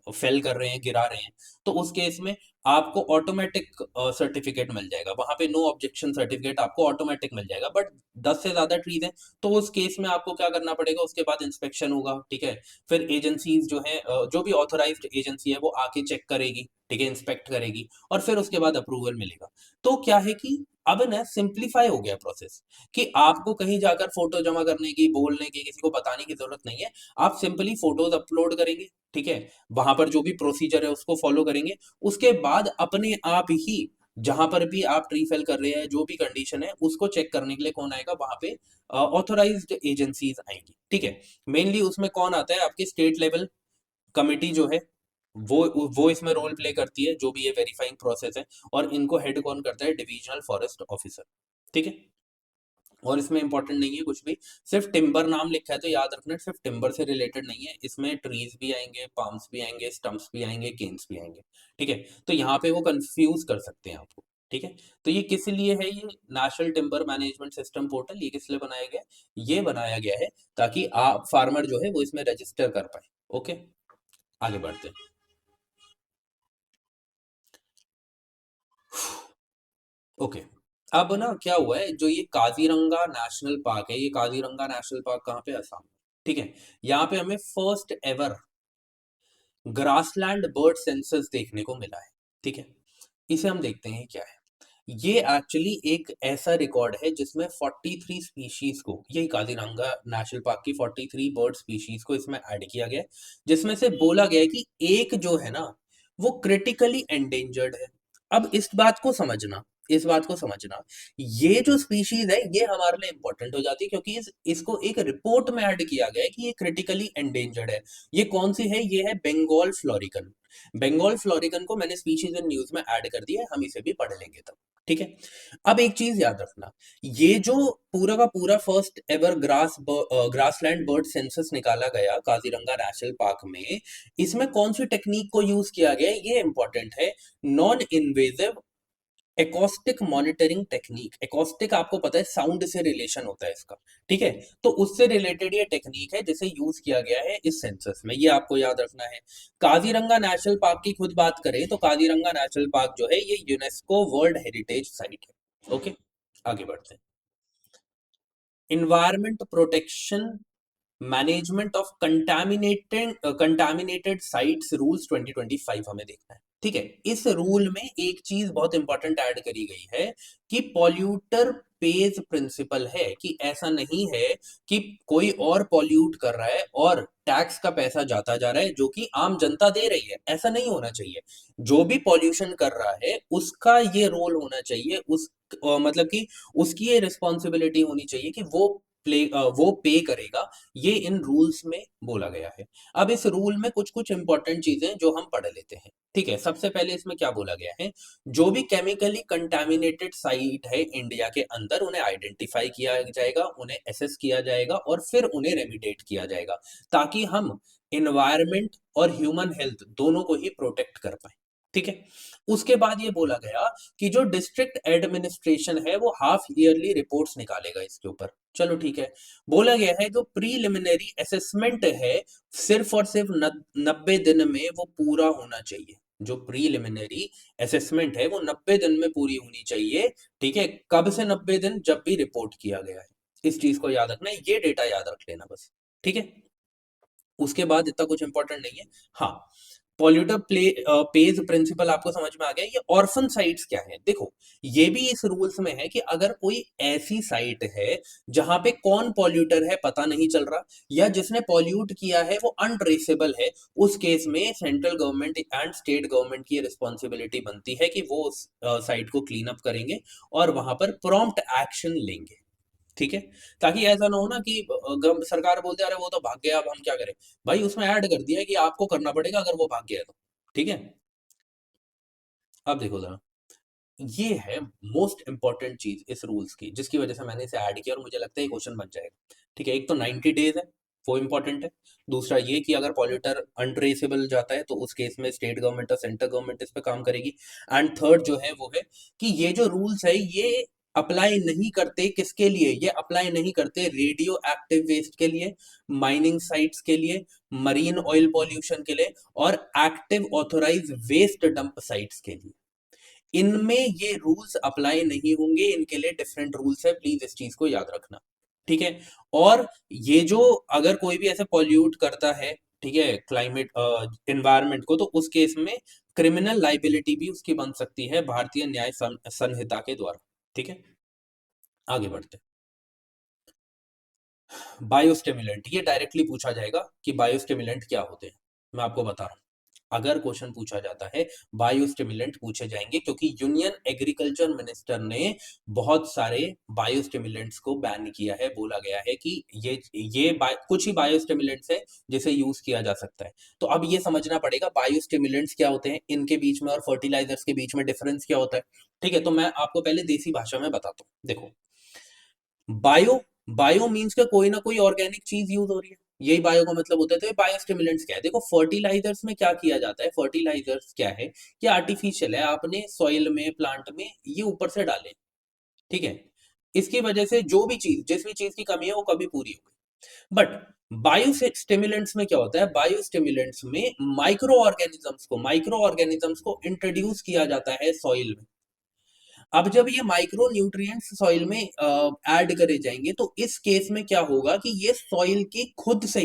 फेल कर रहे हैं, गिरा रहे हैं, तो उस केस में आपको ऑटोमेटिक सर्टिफिकेट मिल जाएगा वहां पे, नो ऑब्जेक्शन सर्टिफिकेट आपको ऑटोमेटिक मिल जाएगा। बट 10 से ज्यादा ट्रीज हैं तो उस केस में आपको क्या करना पड़ेगा, उसके बाद इंस्पेक्शन होगा। ठीक है, फिर एजेंसीज जो है, जो भी ऑथोराइज्ड एजेंसी है वो आके चेक करेगी, ठीक है, इंस्पेक्ट करेगी, और फिर उसके बाद अप्रूवल मिलेगा। तो क्या है कि अब ना सिंप्लीफाई हो गया प्रोसेस, कि आपको कहीं जाकर फोटो जमा करने की, बोलने की, किसी को बताने की जरूरत नहीं है। आप सिंपली फोटोज अपलोड करेंगे, ठीक है, वहां पर जो भी प्रोसीजर है उसको फॉलो करेंगे, उसके बाद अपने आप ही जहां पर भी आप ट्री फेल कर रहे हैं, जो भी कंडीशन है उसको चेक करने के लिए कौन आएगा वहां पे, ऑथोराइज्ड एजेंसीज आएंगी। ठीक है, मेनली उसमें कौन आता है, आपकी स्टेट लेवल कमिटी जो है, वो इसमें रोल प्ले करती है, जो भी ये वेरीफाइंग प्रोसेस है। और इनको हेड कौन करता है, डिविजनल फॉरेस्ट ऑफिसर। ठीक है, और इसमें इंपॉर्टेंट नहीं है कुछ भी, सिर्फ टिम्बर नाम लिखा है तो याद रखना, सिर्फ टिम्बर से रिलेटेड नहीं है, इसमें ट्रीज भी आएंगे, पाम्स भी आएंगे, स्टम्प्स भी आएंगे, केन्स भी आएंगे। ठीक है, तो यहाँ पे वो कंफ्यूज कर सकते हैं आपको। ठीक है, तो ये किस लिए है, ये national timber management system portal, ये किस लिए बनाया गया है, ये बनाया गया है ताकि आप फार्मर जो है वो इसमें रजिस्टर कर पाए। ओके, आगे बढ़ते हैं। ओके, अब ना क्या हुआ है, जो ये काजीरंगा नेशनल पार्क है, ये काजीरंगा नेशनल पार्क कहाँ पे, असम में। ठीक है, यहाँ पे हमें first ever grassland bird census देखने को मिला है। ठीक है, इसे हम देखते हैं क्या है। ये एक्चुअली एक ऐसा रिकॉर्ड है जिसमें 43 स्पीशीज को, यही काजीरंगा नेशनल पार्क की 43 बर्ड स्पीशीज को इसमें ऐड किया गया है, जिसमें से बोला गया है कि एक जो है ना वो क्रिटिकली एंडेंजर्ड है। अब इस बात को समझना, इस बात को समझना, ये जो स्पीशीज है ये हमारे लिए इंपॉर्टेंट हो जाती है, क्योंकि इसको एक रिपोर्ट में ऐड किया गया है कि ये क्रिटिकली एंडेंजर्ड है। ये कौन सी है? ये है बंगाल फ्लोरिकन। बंगाल फ्लोरिकन को मैंने स्पीशीज इन न्यूज में ऐड कर दिया है, हम इसे भी पढ़ लेंगे तब। ठीक है। अब एक चीज याद रखना, ये जो पूरा का पूरा first ever grassland bird census निकाला गया काजीरंगा नेशनल पार्क में, इसमें कौन सी टेक्निक को यूज किया गया है ये इंपॉर्टेंट है। Non invasive acoustic monitoring technique. Acoustic आपको पता है साउंड से रिलेशन होता है इसका, ठीक है। तो उससे रिलेटेड ये टेक्निक है जिसे यूज किया गया है इस सेंसस में, ये आपको याद रखना है। काजीरंगा नेशनल पार्क की खुद बात करें तो काजीरंगा नेशनल पार्क जो है ये यूनेस्को वर्ल्ड हेरिटेज साइट है। ओके, आगे बढ़ते हैं। Environment protection management of contaminated sites rules 2025 हमें देखना है। ठीक है। इस रूल में एक चीज बहुत इंपॉर्टेंट ऐड करी गई है कि पॉल्यूटर पेज प्रिंसिपल है, कि ऐसा नहीं है कि कोई और पॉल्यूट कर रहा है और टैक्स का पैसा जाता जा रहा है जो कि आम जनता दे रही है, ऐसा नहीं होना चाहिए। जो भी पॉल्यूशन कर रहा है उसका ये रोल होना चाहिए, उस मतलब कि उसकी ये रिस्पॉन्सिबिलिटी होनी चाहिए कि वो पे करेगा। ये इन रूल्स में बोला गया है। अब इस रूल में कुछ कुछ इंपॉर्टेंट चीजें जो हम पढ़ लेते हैं। ठीक है। सबसे पहले इसमें क्या बोला गया है, जो भी केमिकली कंटामिनेटेड साइट है इंडिया के अंदर उन्हें आइडेंटिफाई किया जाएगा, उन्हें एसेस किया जाएगा और फिर उन्हें रेमिडिएट किया जाएगा, ताकि हम इन्वायरमेंट और ह्यूमन हेल्थ दोनों को ही प्रोटेक्ट कर पाए। ठीक है। उसके बाद ये बोला गया कि जो डिस्ट्रिक्ट एडमिनिस्ट्रेशन है वो हाफ ईयरली रिपोर्ट्स निकालेगा इसके ऊपर। चलो ठीक है। बोला गया है जो प्रीलिमिनरी असेसमेंट है सिर्फ और सिर्फ 90 दिन में वो पूरा होना चाहिए। जो प्रीलिमिनरी असेसमेंट है वो 90 दिन में पूरी होनी चाहिए। ठीक है। कब से 90 दिन? जब भी रिपोर्ट किया गया है। इस चीज को याद रखना है, ये डेटा याद रख लेना बस। ठीक है। उसके बाद इतना कुछ इंपॉर्टेंट नहीं है। हाँ, पॉल्यूटर पेज प्रिंसिपल आपको समझ में आ गया। ये ऑर्फन साइट्स क्या है? देखो, ये भी इस रूल्स में है कि अगर कोई ऐसी साइट है जहां पे कौन पॉल्यूटर है पता नहीं चल रहा, या जिसने पॉल्यूट किया है वो अनट्रेसेबल है, उस केस में central government and state government की रिस्पॉन्सिबिलिटी बनती है कि वो उस साइट को क्लीन अप करेंगे और वहां पर प्रॉम्प्ट एक्शन लेंगे। ठीक है। ताकि ऐसा ना हो ना कि सरकार बोलते अरे वो तो भाग गया अब हम क्या करें। भाई उसमें ऐड कर दिया है कि आपको करना पड़ेगा अगर वो भाग गया तो। ठीक है। अब देखो जरा, ये है मोस्ट इंपॉर्टेंट चीज इस रूल्स की, जिसकी वजह से मैंने इसे ऐड किया और मुझे लगता है ये क्वेश्चन बन जाएगा। ठीक है। एक तो 90 डेज है, वो इंपॉर्टेंट है। दूसरा ये कि अगर पॉल्यूटर अनट्रेसेबल जाता है तो उस केस में स्टेट गवर्नमेंट और सेंट्रल गवर्नमेंट इस पे काम करेगी। एंड थर्ड जो है वो है कि ये जो रूल्स है ये अप्लाई नहीं करते किसके लिए? ये अप्लाई नहीं करते रेडियो एक्टिव वेस्ट के लिए, माइनिंग साइट्स के लिए, मरीन ऑयल पॉल्यूशन के लिए और active authorise waste dump sites के लिए। इनमें ये रूल्स अप्लाई नहीं होंगे, इनके लिए डिफरेंट रूल्स है, प्लीज इस चीज को याद रखना। ठीक है। और ये जो अगर कोई भी ऐसे पॉल्यूट करता है, ठीक है, क्लाइमेट एनवायरनमेंट को, तो उस केस में क्रिमिनल लाइबिलिटी भी उसकी बन सकती है भारतीय न्याय संहिता के द्वारा। ठीक है। आगे बढ़ते हैं। बायोस्टिमुलेंट, ये डायरेक्टली पूछा जाएगा कि बायोस्टिमुलेंट क्या होते हैं। मैं आपको बता रहा हूँ, अगर क्वेश्चन पूछा जाता है बायोस्टिमुलेंट पूछे जाएंगे, क्योंकि यूनियन एग्रीकल्चर मिनिस्टर ने बहुत सारे बायोस्टिमुलेंट्स को बैन किया है। बोला गया है कि कुछ ही बायोस्टिमुलेंट्स है जिसे यूज किया जा सकता है। तो अब ये समझना पड़ेगा बायोस्टिमुलेंट्स क्या होते हैं, इनके बीच में और फर्टिलाइजर्स के बीच में डिफरेंस क्या होता है। ठीक है। तो मैं आपको पहले देसी भाषा में बताता हूँ। देखो, बायो बायो मीन्स का कोई ना कोई ऑर्गेनिक चीज यूज हो रही है, यही बायो का मतलब होता है। तो ये बायो स्टिमुलेंट्स क्या है? देखो, फर्टिलाइजर्स में क्या किया जाता है, फर्टिलाइजर्स क्या है, ये आर्टिफिशियल है, आपने सॉइल में प्लांट में ये ऊपर से डाले। ठीक है। इसकी वजह से जो भी चीज, जिस भी चीज की कमी है वो कभी पूरी हो गई। बट बायो स्टिमुलेंट्स में क्या होता है? बायो स्टिमुलेंट्स में माइक्रो ऑर्गेनिजम्स को इंट्रोड्यूस किया जाता है सॉइल में। अब जब ये माइक्रो न्यूट्रिएंट्स सॉइल में ऐड करे जाएंगे तो इस केस में क्या होगा कि ये सॉइल की खुद से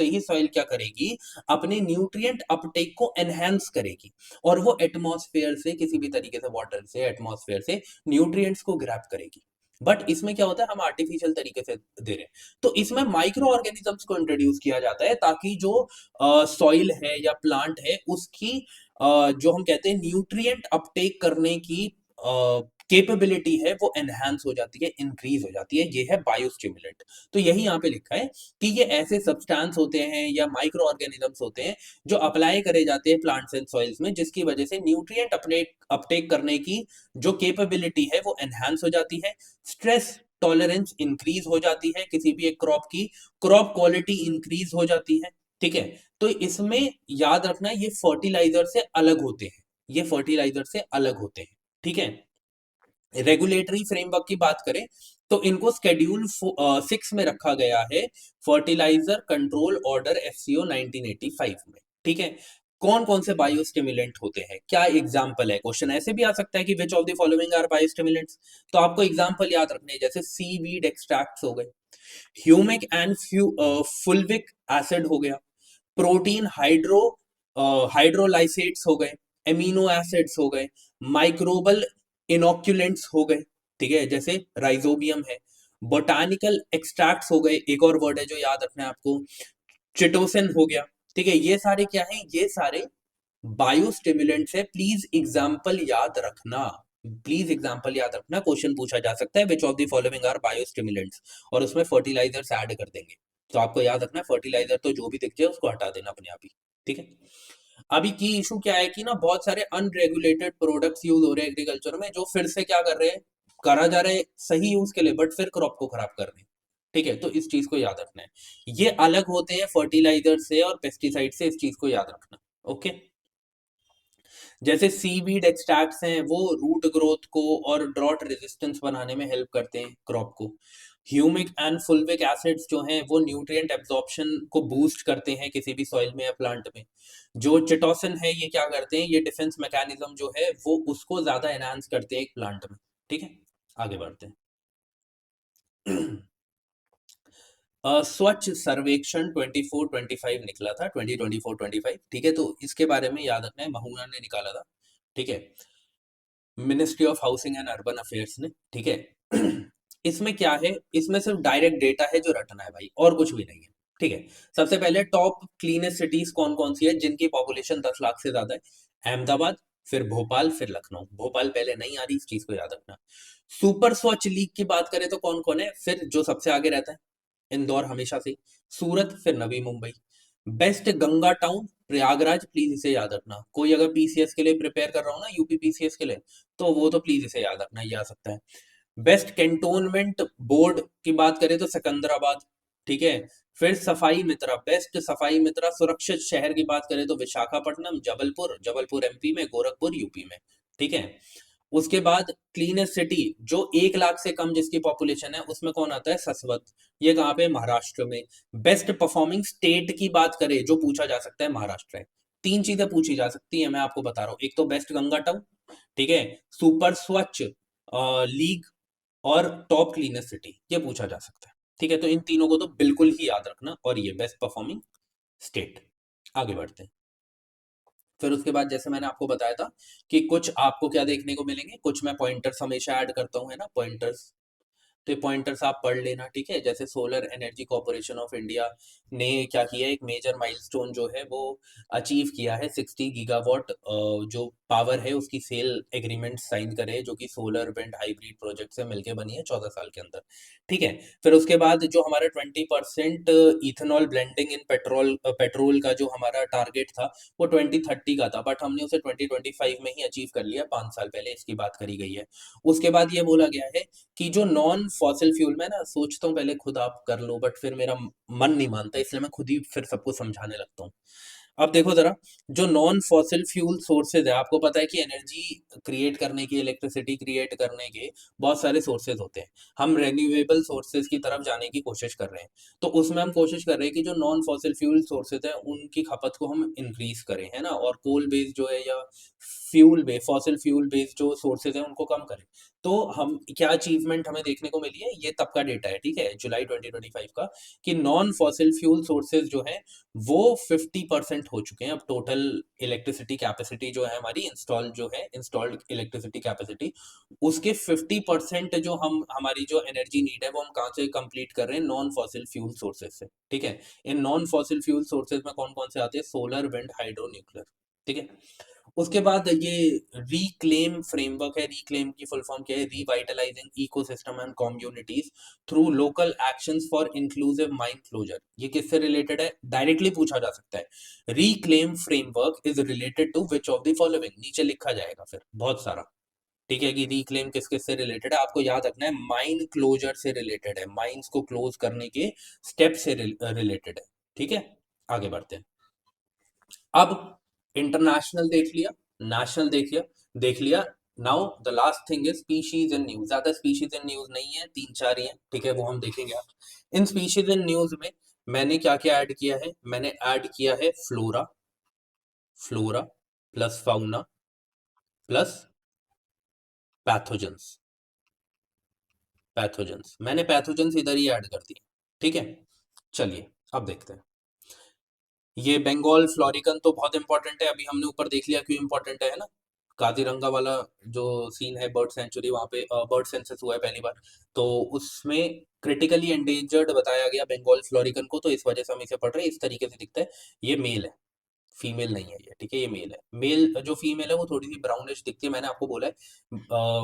ही सॉइल क्या करेगी, अपने न्यूट्रिएंट अपटेक को एनहेंस करेगी और वो एटमॉस्फेयर से, किसी भी तरीके से, वाटर से, एटमॉस्फेयर से न्यूट्रिएंट्स को ग्रैब करेगी। बट इसमें क्या होता है, हम आर्टिफिशियल तरीके से दे रहे हैं। तो इसमें माइक्रो ऑर्गेनिजम्स को इंट्रोड्यूस किया जाता है ताकि जो सॉइल है या प्लांट है उसकी जो हम कहते हैं न्यूट्रिएंट अपटेक करने की कैपेबिलिटी है वो एनहांस हो जाती है, इंक्रीज हो जाती है। ये है बायोस्टिमुलेंट। तो यही यहाँ पे लिखा है कि ये ऐसे सब्सटेंस होते हैं या माइक्रो ऑर्गेनिजम्स होते हैं जो अप्लाई करे जाते हैं प्लांट्स एंड सॉइल्स में, जिसकी वजह से न्यूट्रिएंट अपटेक करने की जो कैपेबिलिटी है वो एनहांस हो जाती है, स्ट्रेस टॉलरेंस इंक्रीज हो जाती है किसी भी एक क्रॉप की, क्रॉप क्वालिटी इंक्रीज हो जाती है। ठीक है, तो इसमें याद रखना ये फर्टिलाइजर से अलग होते हैं, ये फर्टिलाइजर से अलग होते हैं। ठीक है, रेगुलेटरी फ्रेमवर्क की बात करें तो इनको स्केड्यूल 6 में रखा गया है, फर्टिलाइजर कंट्रोल ऑर्डर एफसीओ 1985 में। ठीक है, कौन कौन से बायोस्टिमुलेंट होते हैं, क्या एग्जांपल है, क्वेश्चन ऐसे भी आ सकता है कि which of the following are biostimulants. तो आपको एग्जांपल याद रखने हैं, जैसे सीवीड एक्सट्रैक्ट्स हो गए, ह्यूमिक एंड फुल्विक एसिड हो गया, प्रोटीन हाइड्रोलाइसेट्स हो गए, एमिनो एसिड्स हो गए, माइक्रोबल इनोक्यूलेंट्स हो गए। ठीक है, जैसे राइजोबियम है, बोटानिकल एक्सट्रैक्ट्स हो गए, एक और वर्ड है जो याद रखना है आपको, चिटोसिन हो गया। ठीक है, ये सारे क्या है, ये सारे बायोस्टिमुलेंट्स है। प्लीज एग्जांपल याद रखना, प्लीज एग्जांपल याद रखना, क्वेश्चन पूछा जा सकता है which of the following are biostimulants, और उसमें फर्टिलाइजर्स ऐड कर देंगे। तो आपको याद रखना फर्टिलाइजर तो जो भी दिख जाए उसको हटा देना अपने आप ही। ठीक है, अभी की इशू क्या है कि ना बहुत सारे अनरेगुलेटेड प्रोडक्ट्स यूज हो रहे हैं एग्रीकल्चर में, जो फिर से क्या कर रहे हैं, करा जा रहे हैं सही यूज के लिए, बट फिर क्रॉप को खराब कर रहे हैं। ठीक है, तो इस चीज को याद रखना है, ये अलग होते हैं फर्टिलाइजर से और पेस्टिसाइड से, इस चीज को याद रखना। ओके, जैसे सीवीड एक्सट्रैक्ट्स हैं वो रूट ग्रोथ को और ड्रॉट रेजिस्टेंस बनाने में हेल्प करते हैं क्रॉप को। ह्यूमिक एंड फुल्विक एसिड्स जो हैं वो न्यूट्रिएंट एब्जॉर्प्शन को बूस्ट करते हैं किसी भी सॉइल में या प्लांट में। जो चिटोसिन है ये क्या करते हैं, ये डिफेंस मैकेनिज्म जो है वो उसको ज्यादा एनहांस करते हैं एक प्लांट में। ठीक है, आगे बढ़ते हैं। स्वच्छ सर्वेक्षण 24-25 निकला था, 2024-25। ठीक है, तो इसके बारे में याद रखना है, महुआ ने निकाला था। ठीक है, ministry of housing and urban affairs ने। ठीक है, इसमें क्या है, इसमें सिर्फ डायरेक्ट डेटा है जो रटना है भाई, और कुछ भी नहीं है। ठीक है, सबसे पहले टॉप क्लीनेस्ट सिटीज कौन कौन सी है जिनकी पॉपुलेशन 10 लाख से ज्यादा है, अहमदाबाद, फिर भोपाल, फिर लखनऊ। भोपाल पहले नहीं आ रही, इस चीज को याद रखना। सुपर स्वच्छ लीग की बात करें तो कौन कौन है, फिर जो सबसे आगे रहता है इंदौर हमेशा से, सूरत, फिर Navi Mumbai. Best Ganga town Prayagraj, please इसे याद रखना। कोई अगर पीसीएस के लिए प्रिपेयर कर रहा हो ना, यूपी पीसीएस के लिए, तो वो तो प्लीज इसे याद रखना, ये आ सकता है। बेस्ट कैंटोनमेंट बोर्ड की बात करें तो सिकंदराबाद। ठीक है, फिर सफाई मित्रा, बेस्ट सफाई मित्रा सुरक्षित शहर की बात करें तो विशाखापट्टनम, जबलपुर, जबलपुर एमपी में, गोरखपुर यूपी में। ठीक है, उसके बाद क्लीनेस्ट सिटी जो 1 लाख से कम जिसकी पॉपुलेशन है उसमें कौन आता है, ससवत। ये कहाँ पे, महाराष्ट्र में। बेस्ट परफॉर्मिंग स्टेट की बात करें जो पूछा जा सकता है, महाराष्ट्र है। तीन चीजें पूछी जा सकती है, मैं आपको बता रहा हूँ, एक तो बेस्ट गंगा टाउन, ठीक है, सुपर स्वच्छ लीग, और टॉप क्लीनेस्ट सिटी, ये पूछा जा सकता है। ठीक है, तो इन तीनों को तो बिल्कुल ही याद रखना, और ये बेस्ट परफॉर्मिंग स्टेट। आगे बढ़ते हैं। फिर उसके बाद जैसे मैंने आपको बताया था कि कुछ आपको क्या देखने को मिलेंगे, कुछ मैं पॉइंटर्स हमेशा ऐड करता हूँ, है ना, पॉइंटर्स। तो ये पॉइंटर्स आप पढ़ लेना। ठीक है, जैसे solar energy corporation of India ने क्या किया, एक मेजर माइलस्टोन जो है वो अचीव किया है, 60 गीगावाट जो पावर है उसकी सेल एग्रीमेंट साइन करे, जो कि सोलर विंड हाइब्रिड प्रोजेक्ट से मिलकर बनी है 14 साल के अंदर। ठीक है, फिर उसके बाद जो हमारा 20% ethanol blending in petrol petrol का जो हमारा टारगेट था वो 2030 का था, बट हमने उसे 2025 में ही अचीव कर लिया, 5 साल पहले इसकी बात करी गई है। उसके बाद ये बोला गया है कि जो नॉन फॉसिल फ्यूल, मैं ना सोचता हूँ पहले खुद आप कर लो, बट फिर मेरा मन नहीं मानता, इसलिए मैं खुद ही फिर सबको समझाने लगता हूँ। अब देखो जरा, जो नॉन फॉसिल फ्यूल सोर्सेज है, आपको पता है कि एनर्जी क्रिएट करने की, इलेक्ट्रिसिटी क्रिएट करने के बहुत सारे सोर्सेज होते हैं। हम रेन्यूएबल सोर्सेज की तरफ जाने की कोशिश कर रहे हैं, तो उसमें हम कोशिश कर रहे हैं कि जो नॉन फॉसिल फ्यूल सोर्सेज है उनकी खपत को हम इंक्रीज करें, है ना, और कोल बेस्ड जो है या fuel based, fossil fuel based जो सोर्सेज है उनको कम करें। तो हम क्या अचीवमेंट हमें देखने को मिली है, ये तब का डेटा है, ठीक है, जुलाई 2025 का, कि नॉन फॉसिल फ्यूल सोर्सेज जो है वो 50% हो चुके हैं अब टोटल इलेक्ट्रिसिटी कैपेसिटी जो है हमारी, इंस्टॉल जो है इंस्टॉल्ड इलेक्ट्रिसिटी कैपेसिटी, उसके 50% जो हम हमारी जो एनर्जी नीड है वो हम कहाँ से कंप्लीट कर रहे हैं, नॉन फॉसिल फ्यूल सोर्सेज से। ठीक है, in non fossil fuel sources में कौन कौन से आते हैं, सोलर, विंड, हाइड्रो, न्यूक्लियर। ठीक है। उसके बाद ये रिक्लेम फ्रेमवर्क है। रिक्लेम की फुल फॉर्म क्या है? Revitalising ecosystem and communities through local actions for inclusive mine closure. ये किससे रिलेटेड है? डायरेक्टली पूछा जा सकता है। Reclaim framework is related to which of the following, नीचे लिखा जाएगा फिर बहुत सारा। ठीक है, कि रिक्लेम किस किस से रिलेटेड है, आपको याद रखना है माइन क्लोजर से रिलेटेड है, माइंस को क्लोज करने के स्टेप से रिलेटेड है। ठीक है, आगे बढ़ते हैं। अब इंटरनेशनल देख लिया, नेशनल देख लिया। Now the last thing is species in news. ज्यादा स्पीशीज इन न्यूज नहीं है, तीन चार ही है। ठीक है, वो हम देखेंगे। आप इन स्पीशीज इन न्यूज में मैंने क्या क्या ऐड किया है? मैंने ऐड किया है flora, flora plus fauna plus pathogens. Pathogens मैंने पैथोजेंस इधर ही ऐड कर दिए। ठीक है, चलिए अब देखते हैं। ये बंगाल फ्लोरिकन तो बहुत इंपॉर्टेंट है, अभी हमने ऊपर देख लिया क्यों इंपॉर्टेंट है ना। काजीरंगा वाला जो सीन है, बर्ड सेंचुरी, वहां पे बर्ड सेंसस हुआ है पहली बार, तो उसमें क्रिटिकली एंडेंजर्ड बताया गया बंगाल फ्लोरिकन को, तो इस वजह से हम इसे पढ़ रहे हैं। इस तरीके से दिखता है। ये मेल है, फीमेल नहीं है ये। ठीक है, ये मेल है। मेल जो फीमेल है वो थोड़ी सी ब्राउनिश दिखती है। मैंने आपको बोला है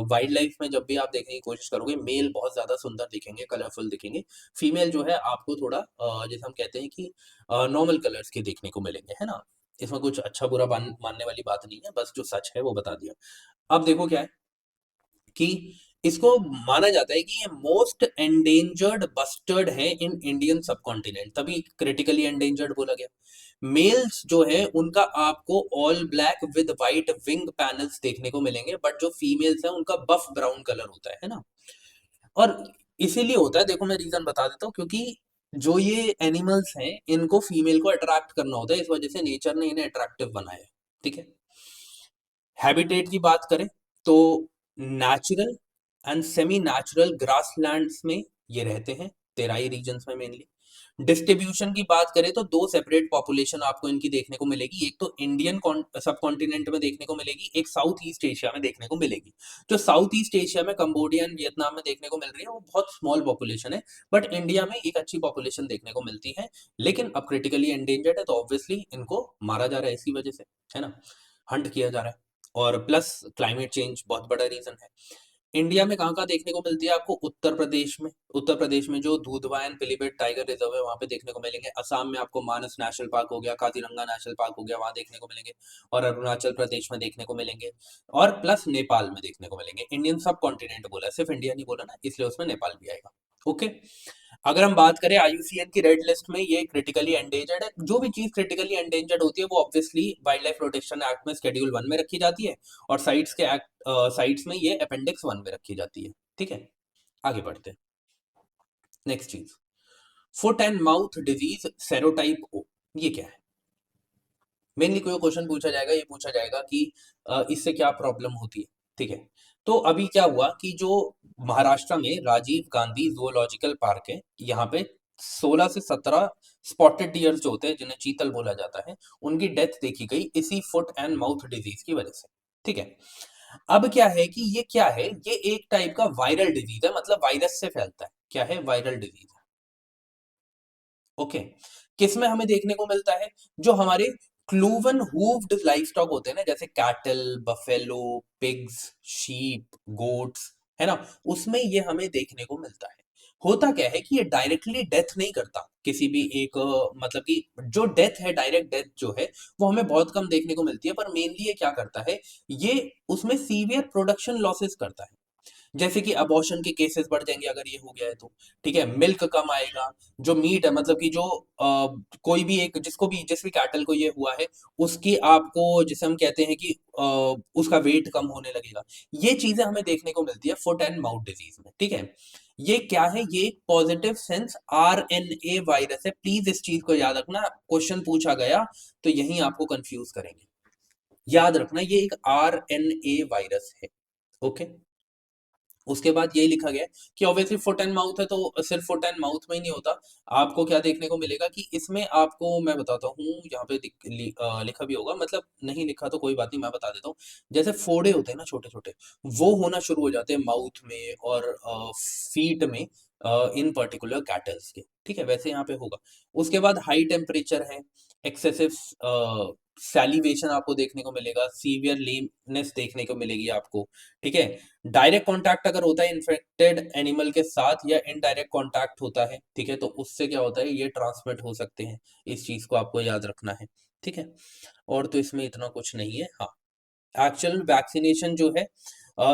वाइल्ड लाइफ में जब भी आप देखने की कोशिश करोगे, मेल बहुत ज्यादा सुंदर दिखेंगे, कलरफुल दिखेंगे। फीमेल जो है आपको थोड़ा जैसे हम कहते हैं कि नॉर्मल कलर्स के देखने को मिलेंगे, है ना। इसमें कुछ अच्छा बुरा मानने वाली बात नहीं है, बस जो सच है वो बता दिया। अब देखो क्या है कि इसको माना जाता है कि ये मोस्ट एंडेंजर्ड बस्टर्ड है इन इंडियन सब कॉन्टिनेंट, तभी क्रिटिकली एंडेंजर्ड बोला गया। मेल्स जो है उनका आपको all black with white wing panels देखने को मिलेंगे, बट जो फीमेल्स है उनका बफ ब्राउन कलर होता है ना। और इसीलिए होता है, देखो मैं रीजन बता देता हूँ, क्योंकि जो ये एनिमल्स हैं इनको फीमेल को अट्रैक्ट करना होता है, इस वजह से नेचर ने इन्हें अट्रैक्टिव बनाया है। ठीक है। हैबिटेट की बात करें तो natural and semi natural grasslands में ये रहते हैं, तेराई रीजन्स में मेनली। डिस्ट्रीब्यूशन की बात करें तो दो सेपरेट पॉपुलेशन आपको इनकी देखने को मिलेगी। एक तो इंडियन सब कॉन्टिनेंट में देखने को मिलेगी, एक साउथ ईस्ट एशिया में देखने को मिलेगी। जो साउथ ईस्ट एशिया में कंबोडिया एंड वियतनाम में देखने को मिल रही है वो बहुत स्मॉल पॉपुलेशन है, बट इंडिया में एक अच्छी पॉपुलेशन देखने को मिलती है। लेकिन अब क्रिटिकली एंडेंजर्ड है, तो ऑब्वियसली इनको मारा जा रहा है इसी वजह से, है ना, हंट किया जा रहा है। और प्लस क्लाइमेट चेंज बहुत बड़ा रीजन है। इंडिया में कहाँ कहाँ देखने को मिलती है आपको? उत्तर प्रदेश में, उत्तर प्रदेश में जो दूधवा एंड पिलीभीत टाइगर रिजर्व है वहां पे देखने को मिलेंगे। असम में आपको मानस नेशनल पार्क हो गया, काजीरंगा नेशनल पार्क हो गया, वहां देखने को मिलेंगे। और अरुणाचल प्रदेश में देखने को मिलेंगे। और प्लस नेपाल में देखने को मिलेंगे। इंडियन सब कॉन्टिनेंट बोला, सिर्फ इंडिया नहीं बोला ना, इसलिए उसमें नेपाल भी आएगा। ओके। अगर हम बात करें आईयूसीएन की रेड लिस्ट में, ये क्रिटिकली एंडेंजर्ड है। जो भी चीज क्रिटिकली एंडेंजर्ड होती है वो obviously wild life protection act में शेड्यूल 1 में रखी जाती है, और साइट्स के एक्ट साइट्स में ये अपेंडिक्स 1 में रखी जाती है। ठीक है, आगे बढ़ते हैं। नेक्स्ट चीज, foot and mouth disease serotype O, ये क्या है? मेनली कोई क्वेश्चन पूछा जाएगा, ये पूछा जाएगा कि इससे क्या प्रॉब्लम होती है। ठीक है, तो अभी क्या हुआ कि जो महाराष्ट्र में राजीव गांधी जूलॉजिकल पार्क है, यहाँ पे 16 से 17 स्पॉटेड डियर्स जो होते हैं, जिन्हें चीतल बोला जाता है, उनकी डेथ देखी गई इसी फुट एंड माउथ डिजीज की वजह से। ठीक है, अब क्या है कि ये क्या है? ये एक टाइप का वायरल डिजीज है, मतलब वायरस से फैलता है। क्या है? Viral disease. ओके। किसमें हमें देखने को मिलता है? जो हमारे क्लूवन हूव्ड लाइवस्टॉक होते हैं ना, जैसे cattle, buffalo, pigs, sheep, goats, है ना, उसमें ये हमें देखने को मिलता है। होता क्या है कि ये डायरेक्टली डेथ नहीं करता किसी भी एक मतलब कि जो डेथ है, डायरेक्ट डेथ जो है, वो हमें बहुत कम देखने को मिलती है, पर मेनली ये क्या करता है, ये उसमें सीवियर प्रोडक्शन लॉसेस करता है। जैसे कि अबॉर्शन के केसेस बढ़ जाएंगे अगर ये हो गया है तो। ठीक है, मिल्क कम आएगा। जो मीट है, मतलब कि जो कोई भी एक, जिसको भी, जिस भी कैटल को ये हुआ है, उसकी आपको, जिसे हम कहते हैं कि उसका वेट कम होने लगेगा। ये चीजें हमें देखने को मिलती है फुट एंड माउथ डिजीज में। ठीक है, ये क्या है? ये पॉजिटिव सेंस आरएनए वायरस है। प्लीज इस चीज को याद रखना, क्वेश्चन पूछा गया तो यही आपको कंफ्यूज करेंगे। याद रखना, ये एक आरएनए वायरस है। ओके। उसके बाद यही लिखा गया है कि ऑब्वियसली फुट एंड माउथ है, तो सिर्फ फुट एंड माउथ में ही नहीं होता। आपको क्या देखने को मिलेगा कि इसमें, आपको मैं बताता हूँ, यहाँ पे लिखा भी होगा, मतलब नहीं लिखा तो कोई बात नहीं, मैं बता देता हूँ। जैसे फोड़े होते हैं ना छोटे छोटे, वो होना शुरू हो जाते हैं माउथ में और फीट में, इन पर्टिकुलर कैटल्स के। ठीक है, वैसे यहाँ पे होगा। उसके बाद हाई टेम्परेचर है, एक्सेसिव सैलिवेशन आपको देखने को मिलेगा, सीवियर लेमनेस देखने को मिलेगी आपको, ठीक है। डायरेक्ट कांटेक्ट अगर होता है इन्फेक्टेड एनिमल के साथ या इनडायरेक्ट कांटेक्ट होता है, ठीक है, तो उससे क्या होता है, ये ट्रांसमिट हो सकते हैं। इस चीज को आपको याद रखना है, ठीक है। और तो इसमें इतना कुछ नहीं है। हाँ, एक्चुअल वैक्सीनेशन जो है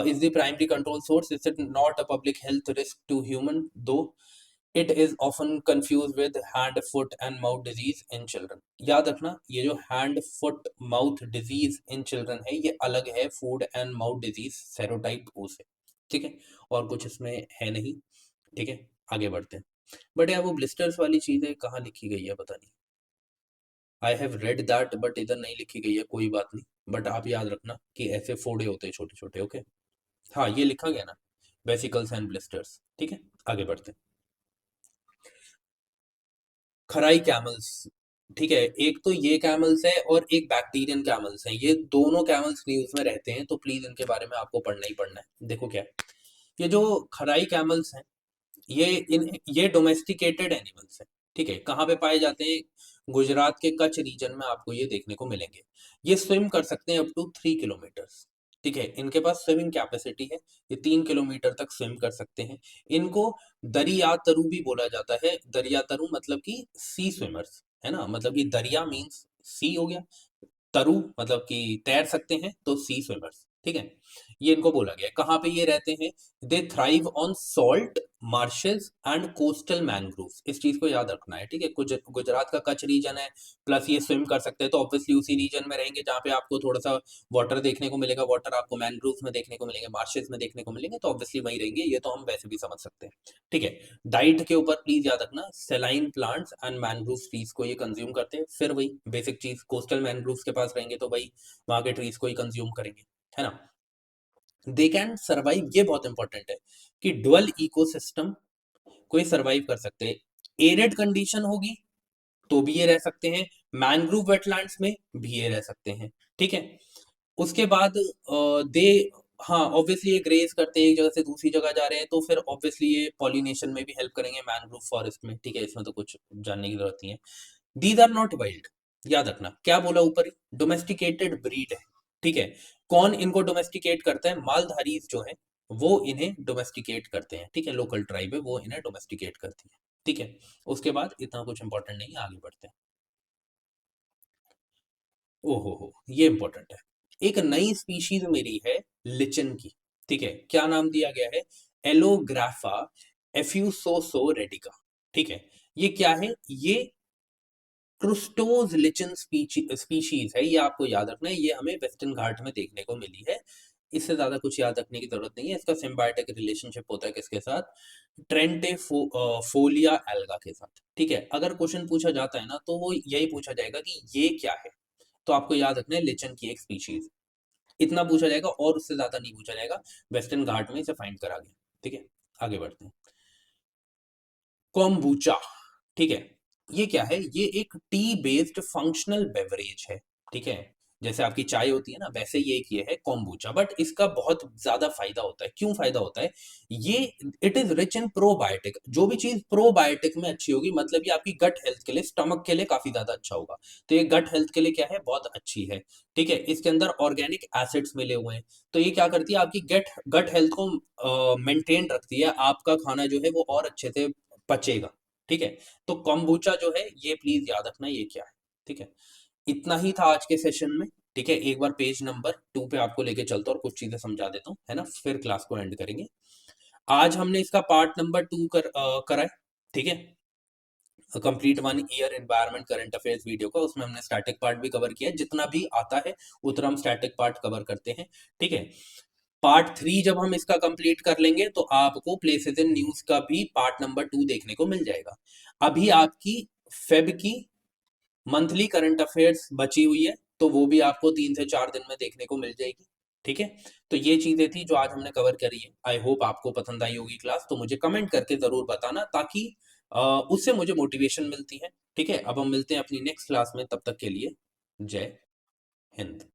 is the primary control source, is it not a public health risk to human, though it is often confuse with hand foot and mouth disease in children. याद रखना, ये जो hand foot mouth disease in children है, ये अलग है food and mouth disease serotype O से, ठीक है। और कुछ इसमें है नहीं, ठीक है। आगे बढ़ते हैं। बट यार वो ब्लिस्टर्स वाली चीजें कहाँ लिखी गई है पता नहीं। I have read that but इधर नहीं लिखी गई है, कोई बात नहीं। बट आप याद रखना कि ऐसे फोड़े होते हैं छोटे छोटे, ओके। हाँ, ये लिखा गया ना, वेसिकल्स एंड ब्लिस्टर्स, ठीक है। आगे बढ़ते हैं। खराई कैमल्स, ठीक है। एक तो ये कैमल्स है और एक बैक्टीरियन कैमल्स है, ये दोनों कैमल्स न्यूज में रहते हैं, तो प्लीज इनके बारे में आपको पढ़ना ही पढ़ना है। देखो क्या है, ये जो खराई कैमल्स हैं, ये डोमेस्टिकेटेड एनिमल्स हैं, ठीक है। कहाँ पे पाए जाते हैं, गुजरात के कच्छ रीजन में आपको ये देखने को मिलेंगे। ये स्विम कर सकते हैं अप टू 3 किलोमीटर्स, ठीक है। इनके पास स्विमिंग कैपेसिटी है, ये 3 किलोमीटर तक स्विम कर सकते हैं। इनको दरिया तरु भी बोला जाता है। दरिया तरु मतलब कि सी स्विमर्स, है ना, मतलब कि दरिया मीन्स सी हो गया, तरु मतलब कि तैर सकते हैं, तो सी स्विमर्स, ठीक है। ये इनको बोला गया है। कहाँ पे ये रहते हैं, दे thrive on salt marches and coastal mangroves, इस चीज को याद रखना है, ठीक है। गुजरात का कच्छ रीजन है, प्लस ये स्विम कर सकते हैं, तो ऑब्वियसली उसी रीजन में रहेंगे जहाँ पे आपको थोड़ा सा वाटर देखने को मिलेगा। वाटर आपको मैनग्रोव्स में देखने को मिलेंगे, मार्शेस में देखने को मिलेंगे, तो ऑब्वियसली वही रहेंगे, ये तो हम वैसे भी समझ सकते हैं, ठीक है। डाइट के ऊपर प्लीज याद रखना, सेलाइन प्लांट्स एंड मैनग्रोव ट्रीज को ये कंज्यूम करते हैं। फिर वही बेसिक चीज, कोस्टल मैनग्रोव्स के पास रहेंगे तो भाई वहां के ट्रीज को ही कंज्यूम करेंगे, है ना। दे कैन सर्वाइव, ये बहुत इंपॉर्टेंट है कि डुअल इकोसिस्टम को ये सर्वाइव कर सकते हैं। एरिड कंडीशन होगी तो भी ये रह सकते हैं, मैनग्रोव वेटलैंड्स में भी ये रह सकते हैं, ठीक है। उसके बाद दे, हाँ ऑब्वियसली ये ग्रेज करते हैं, एक जगह से दूसरी जगह जा रहे हैं, तो फिर ऑब्वियसली ये पॉलिनेशन में भी हेल्प करेंगे मैनग्रोव फॉरेस्ट में, ठीक है। इसमें तो कुछ जानने की जरूरत नहीं है। दीज आर नॉट वाइल्ड, याद रखना क्या बोला ऊपर ही, डोमेस्टिकेटेड ब्रीड है, ठीक है। कौन इनको डोमेस्टिकेट करता है, मालधारी जो है वो इन्हें डोमेस्टिकेट करते हैं, ठीक है। लोकल ट्राइब है वो इन्हें डोमेस्टिकेट करती है, ठीक है। उसके बाद इतना कुछ इंपॉर्टेंट नहीं है, आगे बढ़ते हैं। ओहो हो, ये इंपॉर्टेंट है। एक नई स्पीशीज मेरी है लिचन की, ठीक है। क्या नाम दिया गया है, एलोग्राफा एफ्यूसोसो रेडिका, ठीक है। ये क्या है, ये क्रुस्टोज लिचन स्पीशीज है, ये आपको याद रखना है। ये हमें वेस्टर्न घाट में देखने को मिली है। इससे ज्यादा कुछ याद रखने की जरूरत नहीं है। इसका सिम्बायोटिक रिलेशनशिप होता है किसके साथ, ट्रेंटे फोलिया एल्गा के साथ, ठीक है। अगर क्वेश्चन पूछा जाता है ना, तो वो यही पूछा जाएगा कि ये क्या है, तो आपको याद रखना है लिचन की एक स्पीशीज, इतना पूछा जाएगा और उससे ज्यादा नहीं पूछा जाएगा। वेस्टर्न घाट में इसे फाइंड करा गया, ठीक है। आगे बढ़ते हैं। कॉम्बूचा, ठीक है। ये क्या है, ये एक टी बेस्ड फंक्शनल बेवरेज है, ठीक है। जैसे आपकी चाय होती है ना, वैसे ये एक ये है कॉम्बूचा। बट इसका बहुत ज्यादा फायदा होता है। क्यों फायदा होता है, ये it is rich in probiotic. जो भी चीज प्रोबायोटिक में अच्छी होगी, मतलब ये आपकी गट हेल्थ के लिए, स्टमक के लिए काफी ज्यादा अच्छा होगा। तो ये गट हेल्थ के लिए क्या है, बहुत अच्छी है, ठीक है। इसके अंदर ऑर्गेनिक एसिड्स मिले हुए हैं, तो ये क्या करती है, आपकी गट गट हेल्थ को मेंटेन रखती है। आपका खाना जो है वो और अच्छे से पचेगा, ठीक है। तो कॉम्बूचा जो है ये प्लीज याद रखना ये क्या है, ठीक है। इतना ही था आज के सेशन में, ठीक है। एक बार पेज नंबर 2 पे आपको लेके चलता हूँ और कुछ चीजें समझा देता हूँ, है ना, फिर क्लास को एंड करेंगे। आज हमने इसका पार्ट नंबर 2 करा है, ठीक है। Complete 1 year environment current affairs video का, उसमें हमने स्टैटिक पार्ट भी कवर किया है, जितना भी आता है उतना हम स्टैटिक पार्ट कवर करते हैं, ठीक है। पार्ट 3 जब हम इसका कंप्लीट कर लेंगे, तो आपको प्लेसेस इन न्यूज का भी पार्ट नंबर 2 देखने को मिल जाएगा। अभी आपकी फेब की मंथली करंट अफेयर्स बची हुई है, तो वो भी आपको 3 से 4 दिन में देखने को मिल जाएगी, ठीक है। तो ये चीजें थी जो आज हमने कवर करी है। आई होप आपको पसंद आई होगी क्लास, तो मुझे कमेंट करके जरूर बताना, ताकि उससे मुझे मोटिवेशन मिलती है, ठीक है। अब हम मिलते हैं अपनी नेक्स्ट क्लास में, तब तक के लिए जय हिंद।